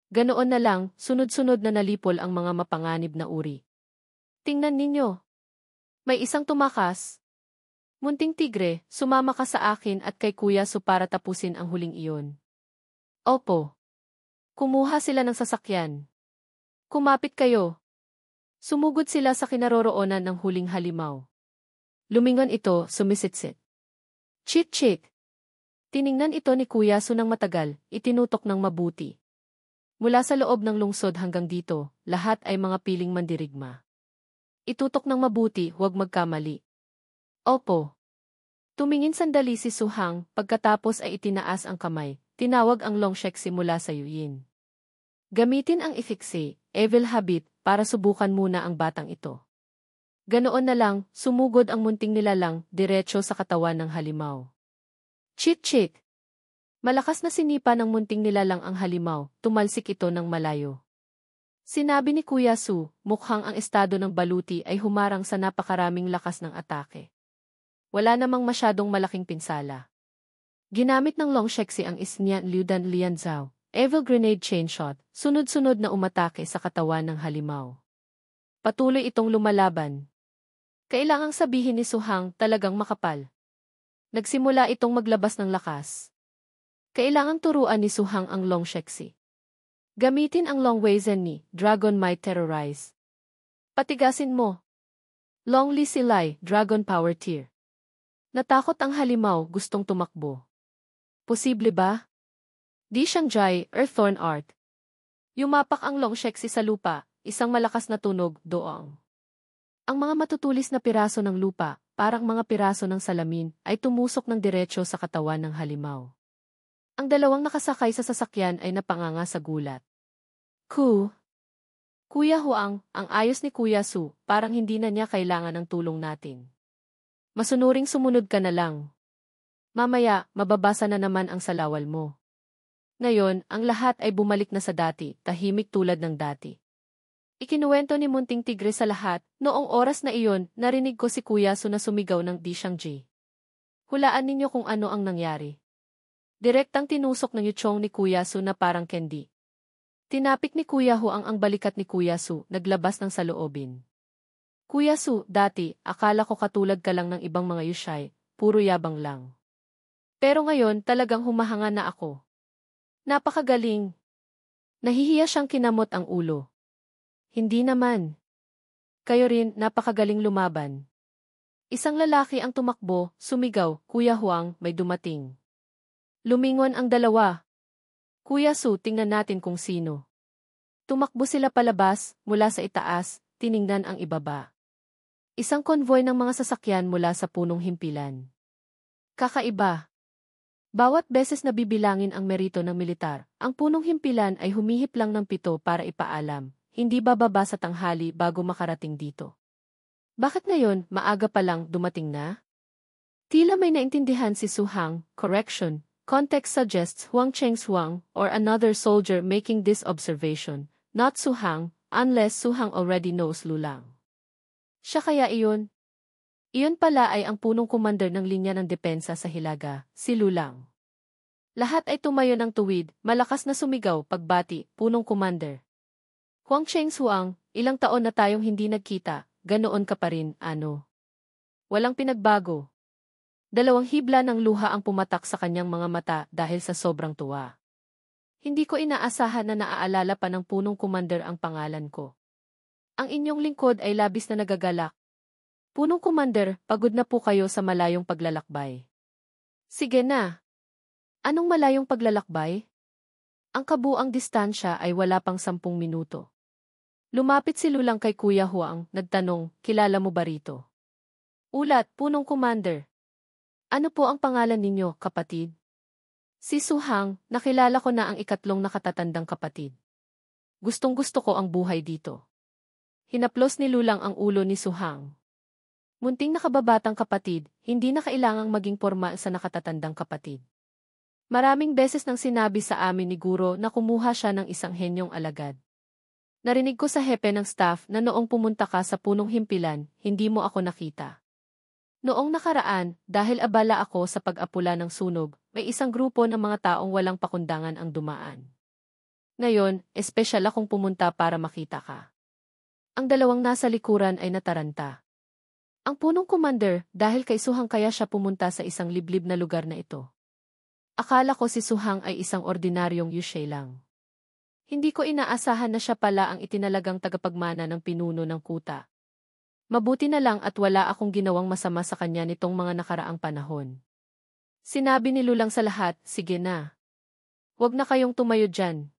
A: Ganoon na lang, sunod-sunod na nalipol ang mga mapanganib na uri. Tingnan ninyo. May isang tumakas. Munting tigre, sumama ka sa akin at kay Kuya Su para tapusin ang huling iyon. Opo. Kumuha sila ng sasakyan. Kumapit kayo. Sumugod sila sa kinaroroonan ng huling halimaw. Lumingon ito, sumisitsit. Chik-chik. Tiningnan ito ni Kuya Su ng matagal, itinutok ng mabuti. Mula sa loob ng lungsod hanggang dito, lahat ay mga piling mandirigma. Itutok ng mabuti, huwag magkamali. Opo. Tumingin sandali si Su Hang, pagkatapos ay itinaas ang kamay, tinawag ang Longshek simula sa yuyin. Gamitin ang ifiksi, evil habit, para subukan muna ang batang ito. Ganoon na lang, sumugod ang munting nilalang, diretso sa katawan ng halimaw. Chik-chik! Malakas na sinipa ng munting nilalang ang halimaw, tumalsik ito ng malayo. Sinabi ni Kuya Su, mukhang ang estado ng baluti ay humarang sa napakaraming lakas ng atake. Wala namang masyadong malaking pinsala. Ginamit ng Longshek ang Isnian Liudan Lianzao, Evil Grenade Chain Shot, sunod-sunod na umatake sa katawan ng halimaw. Patuloy itong lumalaban. Kailangang sabihin ni Su Hang talagang makapal. Nagsimula itong maglabas ng lakas. Kailangang turuan ni Su Hang ang Longshek. Gamitin ang Long Weizen ni Dragon Might Terrorize. Patigasin mo. Long Li Silai, Dragon Power Tier. Natakot ang halimaw, gustong tumakbo. Posible ba? Di Shangjai, Earththorn Art. Yumapak ang Longshek sa lupa, isang malakas na tunog, doong. Ang mga matutulis na piraso ng lupa, parang mga piraso ng salamin, ay tumusok ng diretsyo sa katawan ng halimaw. Ang dalawang nakasakay sa sasakyan ay napanganga sa gulat. Kuya Huang, ang ayos ni Kuya Su, parang hindi na niya kailangan ng tulong natin. Masunuring sumunod ka na lang. Mamaya, mababasa na naman ang salawal mo. Ngayon, ang lahat ay bumalik na sa dati, tahimik tulad ng dati. Ikinuwento ni Munting Tigre sa lahat, noong oras na iyon, narinig ko si Kuya Su na sumigaw ng Di Shangji. Hulaan ninyo kung ano ang nangyari. Direktang tinusok ng yuchong ni Kuya Su na parang candy. Tinapik ni Kuya Huang ang balikat ni Kuya Su, naglabas ng saloobin. Kuya Su, dati, akala ko katulad ka lang ng ibang mga yushai, puro yabang lang. Pero ngayon talagang humahanga na ako. Napakagaling. Nahihiya siyang kinamot ang ulo. Hindi naman. Kayo rin, napakagaling lumaban. Isang lalaki ang tumakbo, sumigaw, Kuya Huang, may dumating. Lumingon ang dalawa. Kuya Su, tingnan natin kung sino. Tumakbo sila palabas, mula sa itaas, tiningnan ang ibaba. Isang konvoy ng mga sasakyan mula sa punong himpilan. Kakaiba. Bawat beses na bibilangin ang merito ng militar, ang punong himpilan ay humihip lang ng 7 para ipaalam, hindi bababa sa tanghali bago makarating dito. Bakit ngayon, maaga pa lang, dumating na? Tila may naintindihan si Su Hang, context suggests Huang Cheng's or another soldier making this observation, not Su Hang, unless Su Hang already knows Lulang. Siya kaya iyon? Iyon pala ay ang punong commander ng linya ng depensa sa Hilaga, si Lulang. Lahat ay tumayo ng tuwid, malakas na sumigaw, pagbati, punong commander. Huang Cheng's, ilang taon na tayong hindi nagkita, ganoon ka pa rin, ano? Walang pinagbago. 2 hibla ng luha ang pumatak sa kanyang mga mata dahil sa sobrang tuwa. Hindi ko inaasahan na naaalala pa ng punong commander ang pangalan ko. Ang inyong lingkod ay labis na nagagalak. Punong commander, pagod na po kayo sa malayong paglalakbay. Sige na. Anong malayong paglalakbay? Ang kabuang distansya ay wala pang 10 minuto. Lumapit si Lulang kay Kuya Huang, nagtanong, kilala mo ba rito? Ulat, punong commander. Ano po ang pangalan ninyo, kapatid? Si Suhang, nakilala ko na ang ikatlong nakatatandang kapatid. Gustong-gusto ko ang buhay dito. Hinaplos ni Lulang ang ulo ni Suhang. Munting nakababatang kapatid, hindi na kailangang maging formal sa nakatatandang kapatid. Maraming beses nang sinabi sa amin ni Guro na kumuha siya ng isang henyong alagad. Narinig ko sa hepe ng staff na noong pumunta ka sa punong himpilan, hindi mo ako nakita. Noong nakaraan, dahil abala ako sa pag-apula ng sunog, may isang grupo ng mga taong walang pakundangan ang dumaan. Ngayon, espesyal akong pumunta para makita ka. Ang dalawang nasa likuran ay nataranta. Ang punong commander, dahil kay Suhang kaya siya pumunta sa isang liblib na lugar na ito. Akala ko si Suhang ay isang ordinaryong Yushe lang. Hindi ko inaasahan na siya pala ang itinalagang tagapagmana ng pinuno ng kuta. Mabuti na lang at wala akong ginawang masama sa kanya nitong mga nakaraang panahon. Sinabi ni Lulang sa lahat, sige na. Huwag na kayong tumayo dyan.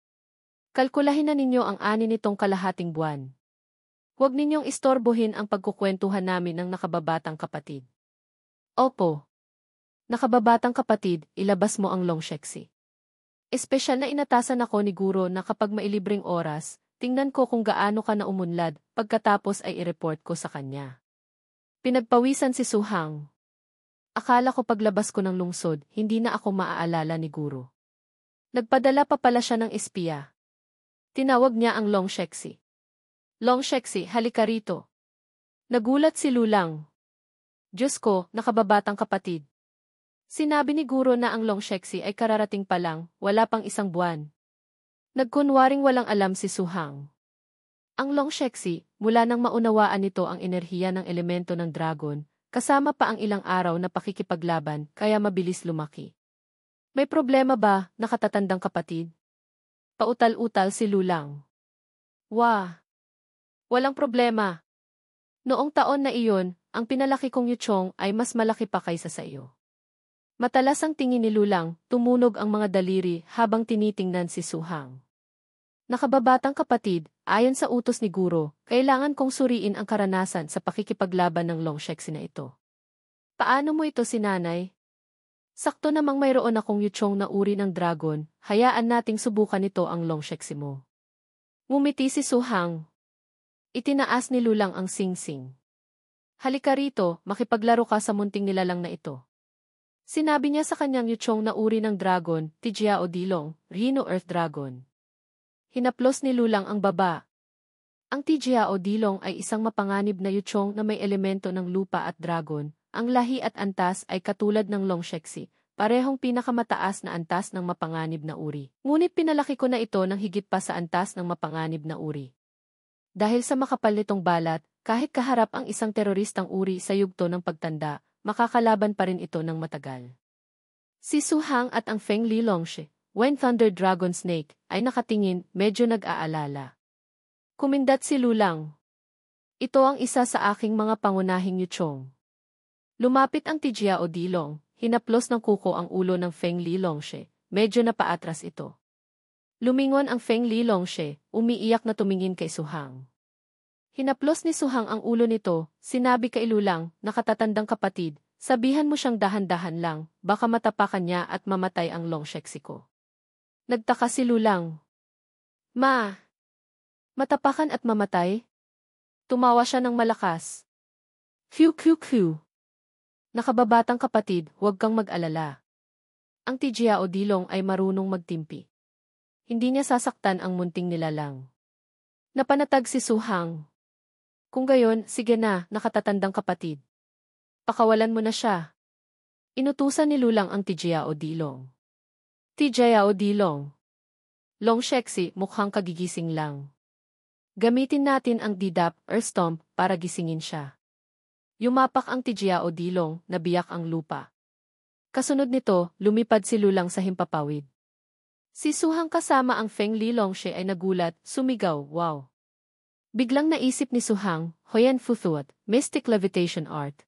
A: Kalkulahin na ninyo ang ani nitong kalahating buwan. Huwag ninyong istorbohin ang pagkukwentuhan namin ng nakababatang kapatid. Opo. Nakababatang kapatid, ilabas mo ang longshexi. Espesyal na inatasan ako ni Guro na kapag mailibreng oras, tingnan ko kung gaano ka na umunlad, pagkatapos ay i-report ko sa kanya. Pinagpawisan si Suhang. Akala ko paglabas ko ng lungsod, hindi na ako maaalala ni Guro. Nagpadala pa pala siya ng espiya. Tinawag niya ang longshexi. Longshexi, halika rito. Nagulat si Lulang. Diyos ko, nakababatang kapatid. Sinabi ni Guro na ang longshexi ay kararating pa lang, wala pang isang buwan. Nagkunwaring walang alam si Suhang. Ang longshexi, mula nang maunawaan nito ang enerhiya ng elemento ng dragon, kasama pa ang ilang araw na pakikipaglaban, kaya mabilis lumaki. May problema ba, nakatatandang kapatid? Pautal-utal si Lulang. Wah! Walang problema. Noong taon na iyon, ang pinalaki kong Yuchong ay mas malaki pa kaysa sa iyo. Matalas ang tingin ni Lulang, tumunog ang mga daliri habang tinitingnan si Suhang. Nakababatang kapatid, ayon sa utos ni Guro, kailangan kong suriin ang karanasan sa pakikipaglaban ng longshexi na ito. Paano mo ito sinanay? Sakto namang mayroon akong Yuchong na uri ng dragon, hayaan nating subukan nito ang longshexi mo. Ngumiti si Suhang. Itinaas ni Lulang ang singsing. Halika rito, makipaglaro ka sa munting nilalang na ito. Sinabi niya sa kanyang Yuchong na uri ng dragon, Tijiao Dilong, Rhino Earth Dragon. Hinaplos ni Lulang ang baba. Ang Tijiao Dilong ay isang mapanganib na Yuchong na may elemento ng lupa at dragon. Ang lahi at antas ay katulad ng longshexi, parehong pinakamataas na antas ng mapanganib na uri. Ngunit pinalaki ko na ito ng higit pa sa antas ng mapanganib na uri. Dahil sa makapal nitong balat, kahit kaharap ang isang teroristang uri sa yugto ng pagtanda, makakalaban pa rin ito ng matagal. Si Suhang at ang Feng Li Longshe, When Thunder Dragon Snake, ay nakatingin, medyo nag-aalala. Kumindat si Lulang. Ito ang isa sa aking mga pangunahing Yuchong. Lumapit ang Tijiao Dilong, hinaplos ng kuko ang ulo ng Feng Li Longshe, medyo napaatras ito. Lumingon ang Feng Li Longshe, umiiyak na tumingin kay Suhang. Hinaplos ni Suhang ang ulo nito, sinabi kay Lulang, nakatatandang kapatid, sabihan mo siyang dahan-dahan lang, baka matapakan niya at mamatay ang longshexi ko. Nagtaka si Lulang. Ma! Matapakan at mamatay? Tumawa siya ng malakas. Phew phew phew. Nakababatang kapatid, huwag kang mag-alala. Ang Tijiao Dilong ay marunong magtimpi. Hindi niya sasaktan ang munting nilalang. Napanatag si Suhang. Kung gayon, sige na, nakatatandang kapatid. Pakawalan mo na siya. Inutusan ni Lulang ang Tijiao Dilong. Tijiao Dilong. Longshexi, mukhang kagigising lang. Gamitin natin ang Didap, Earth Stomp, para gisingin siya. Yumapak ang Tijiao Dilong, nabiyak ang lupa. Kasunod nito, lumipad si Lulang sa himpapawid. Si Suhang kasama ang Feng Li Longshe ay nagulat, sumigaw, wow. Biglang naisip ni Suhang, Hoyan Futhuat, Mystic Levitation Art.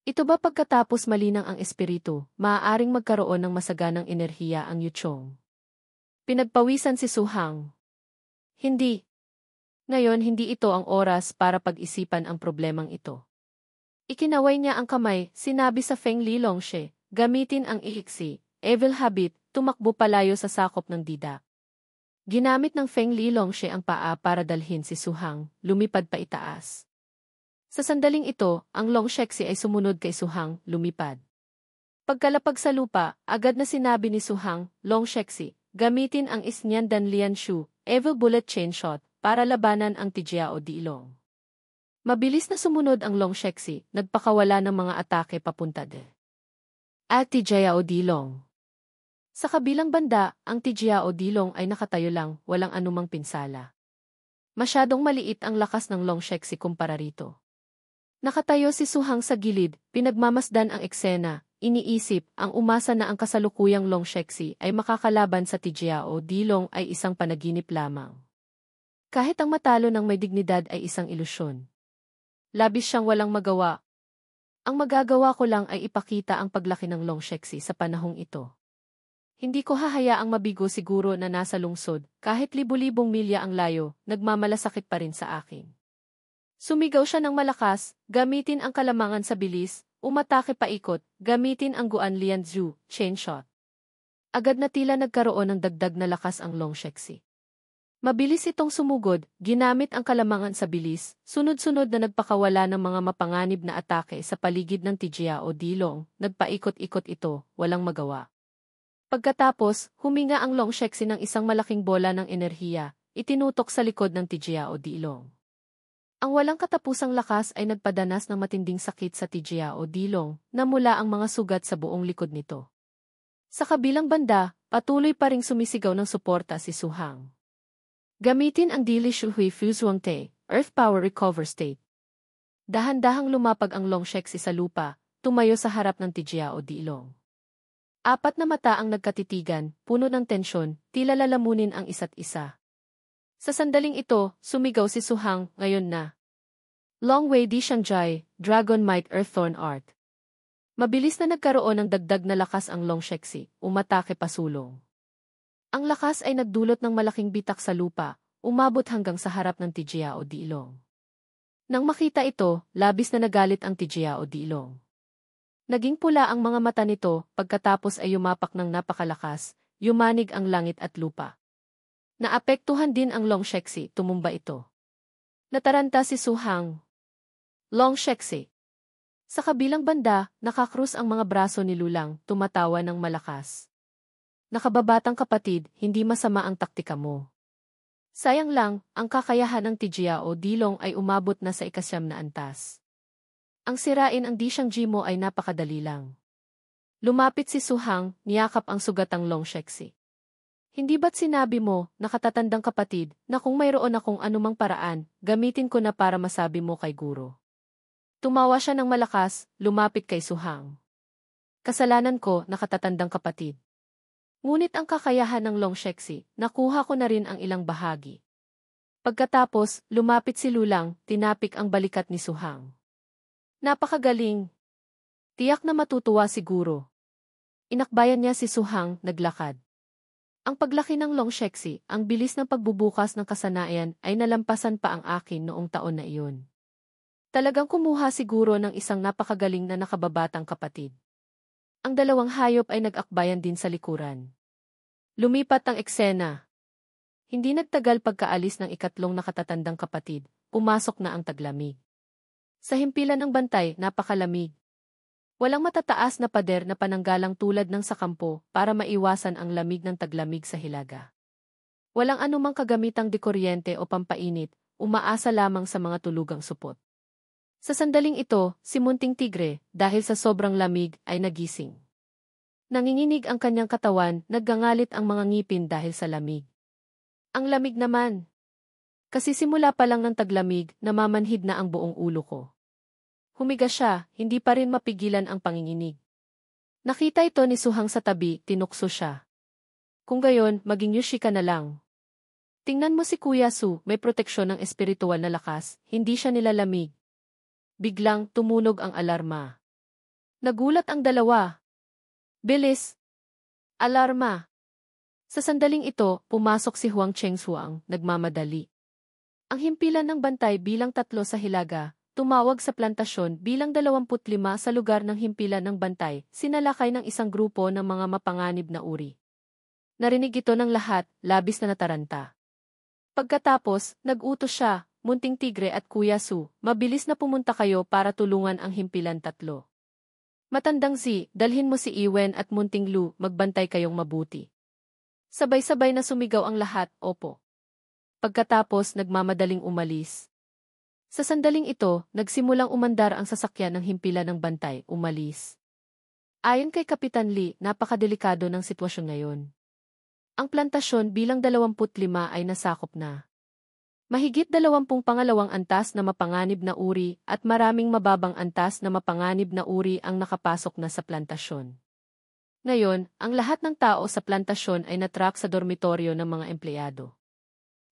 A: Ito ba pagkatapos malinang ang espiritu, maaaring magkaroon ng masaganang enerhiya ang Yuchong? Pinagpawisan si Suhang. Hindi. Ngayon hindi ito ang oras para pag-isipan ang problemang ito. Ikinaway niya ang kamay, sinabi sa Feng Lilongshe, gamitin ang iiksi, evil habit, tumakbo palayo sa sakop ng dida. Ginamit ng Feng Lilongshe ang paa para dalhin si Su Hang, lumipad pa itaas. Sa sandaling ito, ang Longshexi ay sumunod kay Su Hang, lumipad. Pagkalapag sa lupa, agad na sinabi ni Su Hang, Longshexi, gamitin ang Isnian Dan Lian Shu, evil bullet chain shot, para labanan ang Tijiao Dilong. Mabilis na sumunod ang Longshexi, nagpakawala ng mga atake papunta at Tijiao Dilong. Sa kabilang banda, ang Tijiao Dilong ay nakatayo lang, walang anumang pinsala. Masyadong maliit ang lakas ng Longshexi kumpara rito. Nakatayo si Su Hang sa gilid, pinagmamasdan ang eksena, iniisip, ang umasa na ang kasalukuyang Longshexi ay makakalaban sa Tijiao Dilong ay isang panaginip lamang. Kahit ang matalo ng may dignidad ay isang ilusyon. Labis siyang walang magawa. Ang magagawa ko lang ay ipakita ang paglaki ng Longshexi sa panahong ito. Hindi ko hahayaang mabigo siguro na nasa lungsod, kahit libu-libong milya ang layo, nagmamalasakit pa rin sa akin. Sumigaw siya ng malakas, gamitin ang kalamangan sa bilis, umatake paikot, gamitin ang Guan Lianzhu, chain shot. Agad na tila nagkaroon ng dagdag na lakas ang Longshexi. Mabilis itong sumugod, ginamit ang kalamangan sa bilis, sunod-sunod na nagpakawala ng mga mapanganib na atake sa paligid ng Tijiao Dilong, nagpaikot-ikot ito, walang magawa. Pagkatapos, huminga ang Longshexi ng isang malaking bola ng enerhiya, itinutok sa likod ng Tijiao Dilong. Ang walang katapusang lakas ay nagpadanas ng matinding sakit sa Tijiao Dilong, na mula ang mga sugat sa buong likod nito. Sa kabilang banda, patuloy pa ring sumisigaw ng suporta si Su Hang. Gamitin ang Dili Shuhui Fuzuangte, Earth Power Recover State. Dahan-dahang lumapag ang Longshexi sa lupa, tumayo sa harap ng Tijiao Dilong. Apat na mata ang nagkatitigan, puno ng tensyon, tila lalamunin ang isa't isa. Sa sandaling ito, sumigaw si Su Hang, ngayon na. Long Wei Di Shangjai, Dragon Might Earththorn Art. Mabilis na nagkaroon ng dagdag na lakas ang Longshexi, umatake pasulong. Ang lakas ay nagdulot ng malaking bitak sa lupa, umabot hanggang sa harap ng Tijiao Dilong. Nang makita ito, labis na nagalit ang Tijiao Dilong. Naging pula ang mga mata nito, pagkatapos ay yumapak ng napakalakas, yumanig ang langit at lupa. Naapektuhan din ang Longshexi, tumumba ito. Nataranta si Su Hang. Longshexi. Sa kabilang banda, nakakrus ang mga braso ni Lulang, tumatawa ng malakas. Nakababatang kapatid, hindi masama ang taktika mo. Sayang lang, ang kakayahan ng Tijiao Dilong ay umabot na sa ikasyam na antas. Ang sirain ang Dishangji mo ay napakadali lang. Lumapit si Su Hang, niyakap ang sugatang Longshexi. Hindi ba't sinabi mo, nakatatandang kapatid, na kung mayroon akong anumang paraan, gamitin ko na para masabi mo kay guro. Tumawa siya ng malakas, lumapit kay Su Hang. Kasalanan ko, nakatatandang kapatid. Ngunit ang kakayahan ng Longshexi, nakuha ko na rin ang ilang bahagi. Pagkatapos, lumapit si Lulang, tinapik ang balikat ni Su Hang. Napakagaling! Tiyak na matutuwa siguro. Inakbayan niya si Su Hang, naglakad. Ang paglaki ng Longshexi, ang bilis ng pagbubukas ng kasanayan ay nalampasan pa ang akin noong taon na iyon. Talagang kumuha siguro ng isang napakagaling na nakababatang kapatid. Ang dalawang hayop ay nag-akbayan din sa likuran. Lumipat ang eksena. Hindi nagtagal pagkaalis ng ikatlong nakatatandang kapatid, pumasok na ang taglamig. Sa himpilan ng bantay, napakalamig. Walang matataas na pader na pananggalang tulad ng sa kampo para maiwasan ang lamig ng taglamig sa hilaga. Walang anumang kagamitang dekuryente o pampainit, umaasa lamang sa mga tulugang supot. Sa sandaling ito, si Munting Tigre, dahil sa sobrang lamig, ay nagising. Nanginginig ang kanyang katawan, naggangalit ang mga ngipin dahil sa lamig. Ang lamig naman. Kasi simula pa lang ng taglamig, namamanhid na ang buong ulo ko. Humiga siya, hindi pa rin mapigilan ang panginginig. Nakita ito ni Su Hang sa tabi, tinukso siya. Kung gayon, maging Yushi ka na lang. Tingnan mo si Kuya Su, may proteksyon ng espiritual na lakas, hindi siya nilalamig. Biglang tumunog ang alarma. Nagulat ang dalawa. Bilis! Alarma! Sa sandaling ito, pumasok si Huang Chengsuang, nagmamadali. Ang himpilan ng bantay bilang 3 sa hilaga, tumawag sa plantasyon bilang 25 sa lugar ng himpilan ng bantay, sinalakay ng isang grupo ng mga mapanganib na uri. Narinig ito ng lahat, labis na nataranta. Pagkatapos, nag-utos siya, Munting Tigre at Kuya Su, mabilis na pumunta kayo para tulungan ang himpilan tatlo. Matandang Z, dalhin mo si Iwen at Munting Lu, magbantay kayong mabuti. Sabay-sabay na sumigaw ang lahat, opo. Pagkatapos nagmamadaling umalis. Sa sandaling ito, nagsimulang umandar ang sasakyan ng himpilan ng bantay, umalis. Ayon kay Kapitan Lee, napakadelikado ng sitwasyon ngayon. Ang plantasyon bilang 25 ay nasakop na. Mahigit 20 pangalawang antas na mapanganib na uri at maraming mababang antas na mapanganib na uri ang nakapasok na sa plantasyon. Ngayon, ang lahat ng tao sa plantasyon ay natrap sa dormitoryo ng mga empleyado.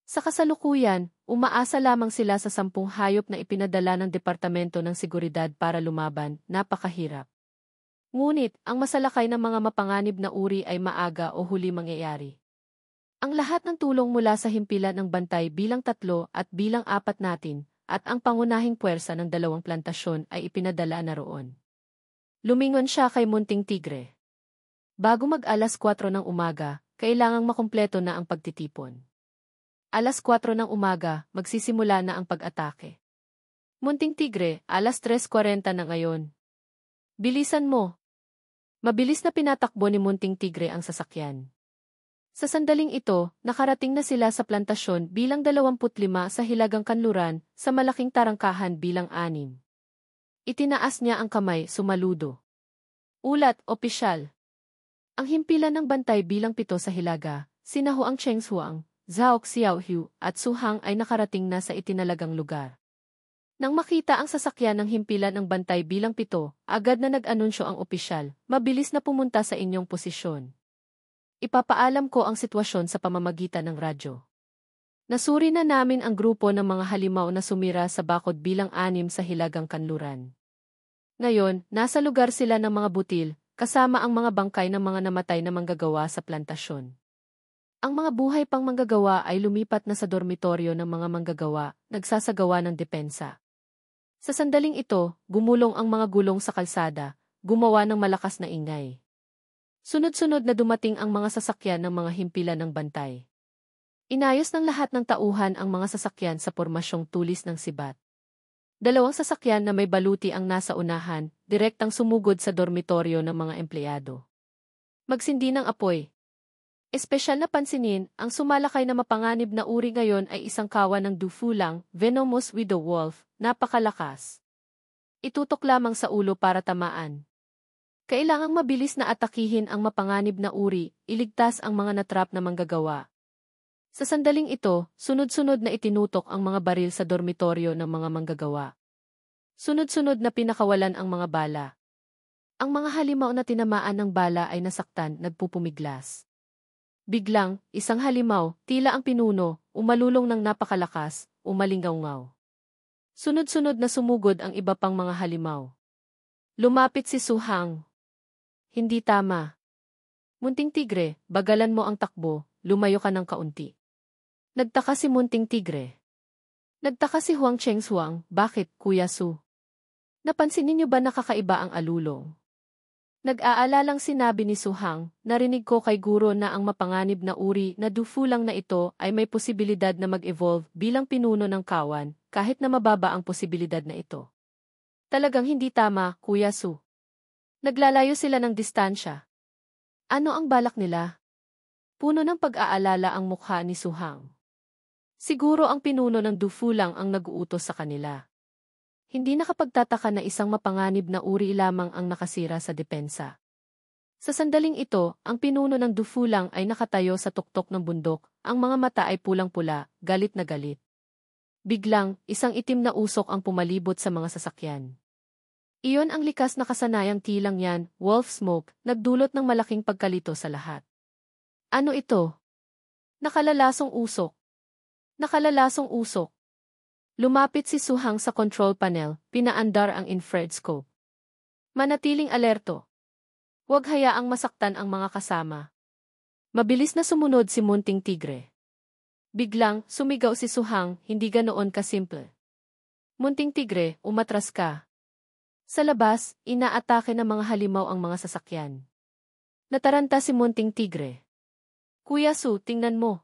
A: Sa kasalukuyan, umaasa lamang sila sa 10 hayop na ipinadala ng Departamento ng Seguridad para lumaban, napakahirap. Ngunit, ang masalakay ng mga mapanganib na uri ay maaga o huli mangyayari. Ang lahat ng tulong mula sa himpilan ng bantay bilang 3 at bilang 4 natin, at ang pangunahing puwersa ng 2 plantasyon ay ipinadala na roon. Lumingon siya kay Munting Tigre. Bago mag-alas 4 ng umaga, kailangang makumpleto na ang pagtitipon. Alas 4 ng umaga, magsisimula na ang pag-atake. Munting Tigre, alas 3:40 na ngayon. Bilisan mo. Mabilis na pinatakbo ni Munting Tigre ang sasakyan. Sa sandaling ito, nakarating na sila sa plantasyon bilang 25 sa Hilagang Kanluran, sa malaking tarangkahan bilang 6. Itinaas niya ang kamay, sumaludo. Ulat, opisyal. Ang himpilan ng bantay bilang 7 sa Hilaga, sina Huang Chenghuang, Zhao Xiaohu at Su Hang ay nakarating na sa itinalagang lugar. Nang makita ang sasakyan ng himpilan ng bantay bilang 7, agad na nag-anunsyo ang opisyal, mabilis na pumunta sa inyong posisyon. Ipapaalam ko ang sitwasyon sa pamamagitan ng radyo. Nasuri na namin ang grupo ng mga halimaw na sumira sa bakod bilang 6 sa Hilagang Kanluran. Ngayon, nasa lugar sila ng mga butil, kasama ang mga bangkay ng mga namatay na manggagawa sa plantasyon. Ang mga buhay pang manggagawa ay lumipat na sa dormitoryo ng mga manggagawa, nagsasagawa ng depensa. Sa sandaling ito, gumulong ang mga gulong sa kalsada, gumawa ng malakas na ingay. Sunod-sunod na dumating ang mga sasakyan ng mga himpilan ng bantay. Inayos ng lahat ng tauhan ang mga sasakyan sa pormasyong tulis ng sibat. 2 sasakyan na may baluti ang nasa unahan, direktang sumugod sa dormitoryo ng mga empleyado. Magsindi ng apoy. Espesyal na pansinin, ang sumalakay na mapanganib na uri ngayon ay isang kawan ng dufulang, venomous widow wolf, napakalakas. Itutok lamang sa ulo para tamaan. Kailangang mabilis na atakihin ang mapanganib na uri, iligtas ang mga natrap na manggagawa. Sa sandaling ito, sunod-sunod na itinutok ang mga baril sa dormitoryo ng mga manggagawa. Sunod-sunod na pinakawalan ang mga bala. Ang mga halimaw na tinamaan ng bala ay nasaktan, nagpupumiglas. Biglang, isang halimaw, tila ang pinuno, umalulong ng napakalakas, umalingaw-ngaw. Sunod-sunod na sumugod ang iba pang mga halimaw. Lumapit si Su Hang. Hindi tama. Munting Tigre, bagalan mo ang takbo, lumayo ka ng kaunti. Nagtaka si Munting Tigre. Nagtaka si Huang Chenghuang, bakit, Kuya Su? Napansin niyo ba nakakaiba ang alulong? Nag-aalalang sinabi ni Su Hang, narinig ko kay guro na ang mapanganib na uri na dufulang na ito ay may posibilidad na mag-evolve bilang pinuno ng kawan, kahit na mababa ang posibilidad na ito. Talagang hindi tama, Kuya Su. Naglalayo sila ng distansya. Ano ang balak nila? Puno ng pag-aalala ang mukha ni Su Hang. Siguro ang pinuno ng dufulang ang nag-uutos sa kanila. Hindi nakapagtataka na isang mapanganib na uri lamang ang nakasira sa depensa. Sa sandaling ito, ang pinuno ng dufulang ay nakatayo sa tuktok ng bundok, ang mga mata ay pulang-pula, galit na galit. Biglang, isang itim na usok ang pumalibot sa mga sasakyan. Iyon ang likas na kasanayang tilang yan, wolf smoke, nagdulot ng malaking pagkalito sa lahat. Ano ito? Nakalalasong usok. Nakalalasong usok. Lumapit si Su Hang sa control panel, pinaandar ang infrared scope. Manatiling alerto. Huwag hayaang masaktan ang mga kasama. Mabilis na sumunod si Munting Tigre. Biglang, sumigaw si Su Hang, hindi ganoon kasimple. Munting tigre, umatras ka. Sa labas, inaatake ng mga halimaw ang mga sasakyan. Nataranta si Munting Tigre. Kuya Su, tingnan mo.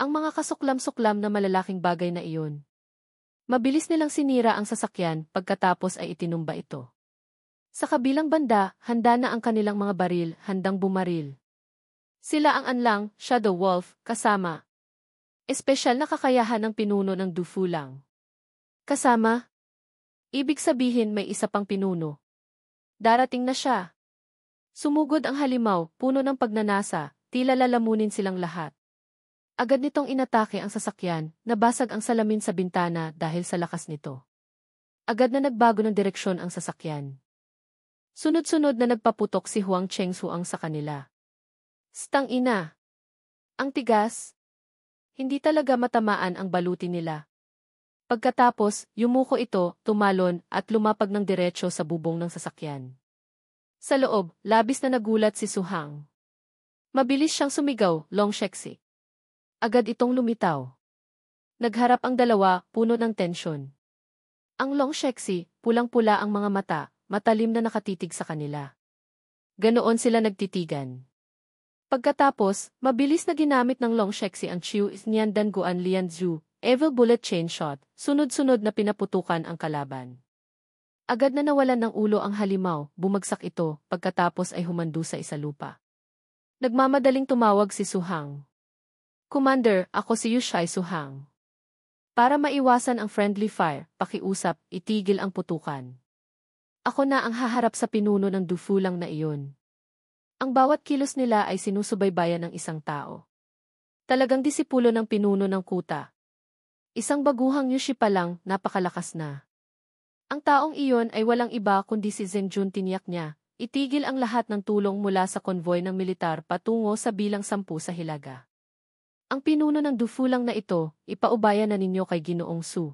A: Ang mga kasuklam-suklam na malalaking bagay na iyon. Mabilis nilang sinira ang sasakyan pagkatapos ay itinumba ito. Sa kabilang banda, handa na ang kanilang mga baril, handang bumaril. Sila ang anlang, Shadow Wolf, kasama. Espesyal na kakayahan ng pinuno ng Du Fulang. Kasama? Ibig sabihin may isa pang pinuno. Darating na siya. Sumugod ang halimaw, puno ng pagnanasa, tila lalamunin silang lahat. Agad nitong inatake ang sasakyan, nabasag ang salamin sa bintana dahil sa lakas nito. Agad na nagbago ng direksyon ang sasakyan. Sunod-sunod na nagpaputok si Huang Chengsuang sa kanila. Stang ina! Ang tigas! Hindi talaga matamaan ang baluti nila. Pagkatapos, yumuko ito, tumalon, at lumapag ng diretsyo sa bubong ng sasakyan. Sa loob, labis na nagulat si Suhang. Mabilis siyang sumigaw, Long Shexi. Agad itong lumitaw. Nagharap ang dalawa, puno ng tensyon. Ang Long Shexi, pulang-pula ang mga mata, matalim na nakatitig sa kanila. Ganoon sila nagtitigan. Pagkatapos, mabilis na ginamit ng Long Shexi ang Chiu Nian Danguan Lianzhu, Evil Bullet Chain Shot, sunod-sunod na pinaputukan ang kalaban. Agad na nawalan ng ulo ang halimaw, bumagsak ito, pagkatapos ay humando sa isalupa. Nagmamadaling tumawag si Suhang. Commander, ako si Yushai Suhang. Para maiwasan ang friendly fire, pakiusap, itigil ang putukan. Ako na ang haharap sa pinuno ng Du Fulang na iyon. Ang bawat kilos nila ay sinusubaybayan ng isang tao. Talagang disipulo ng pinuno ng kuta. Isang baguhang Yushi pa lang, napakalakas na. Ang taong iyon ay walang iba kundi si Zheng Jun. Tiniyak niya, itigil ang lahat ng tulong mula sa konvoy ng militar patungo sa bilang 10 sa Hilaga. Ang pinuno ng Du Fulang na ito, ipaubaya na ninyo kay Ginoong Su.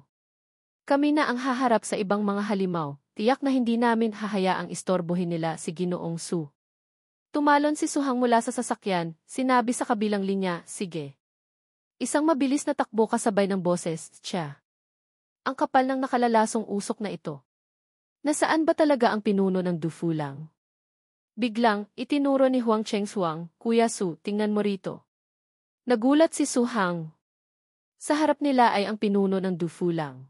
A: Kami na ang haharap sa ibang mga halimaw, tiyak na hindi namin hahayaang istorbohin nila si Ginoong Su. Tumalon si Suhang mula sa sasakyan, sinabi sa kabilang linya, sige. Isang mabilis na takbo kasabay ng boses, siya. Ang kapal ng nakalalasong usok na ito. Nasaan ba talaga ang pinuno ng Du Fulang? Biglang, itinuro ni Huang Chengsuang, Kuya Su, tingnan mo rito. Nagulat si Suhang. Sa harap nila ay ang pinuno ng Du Fulang.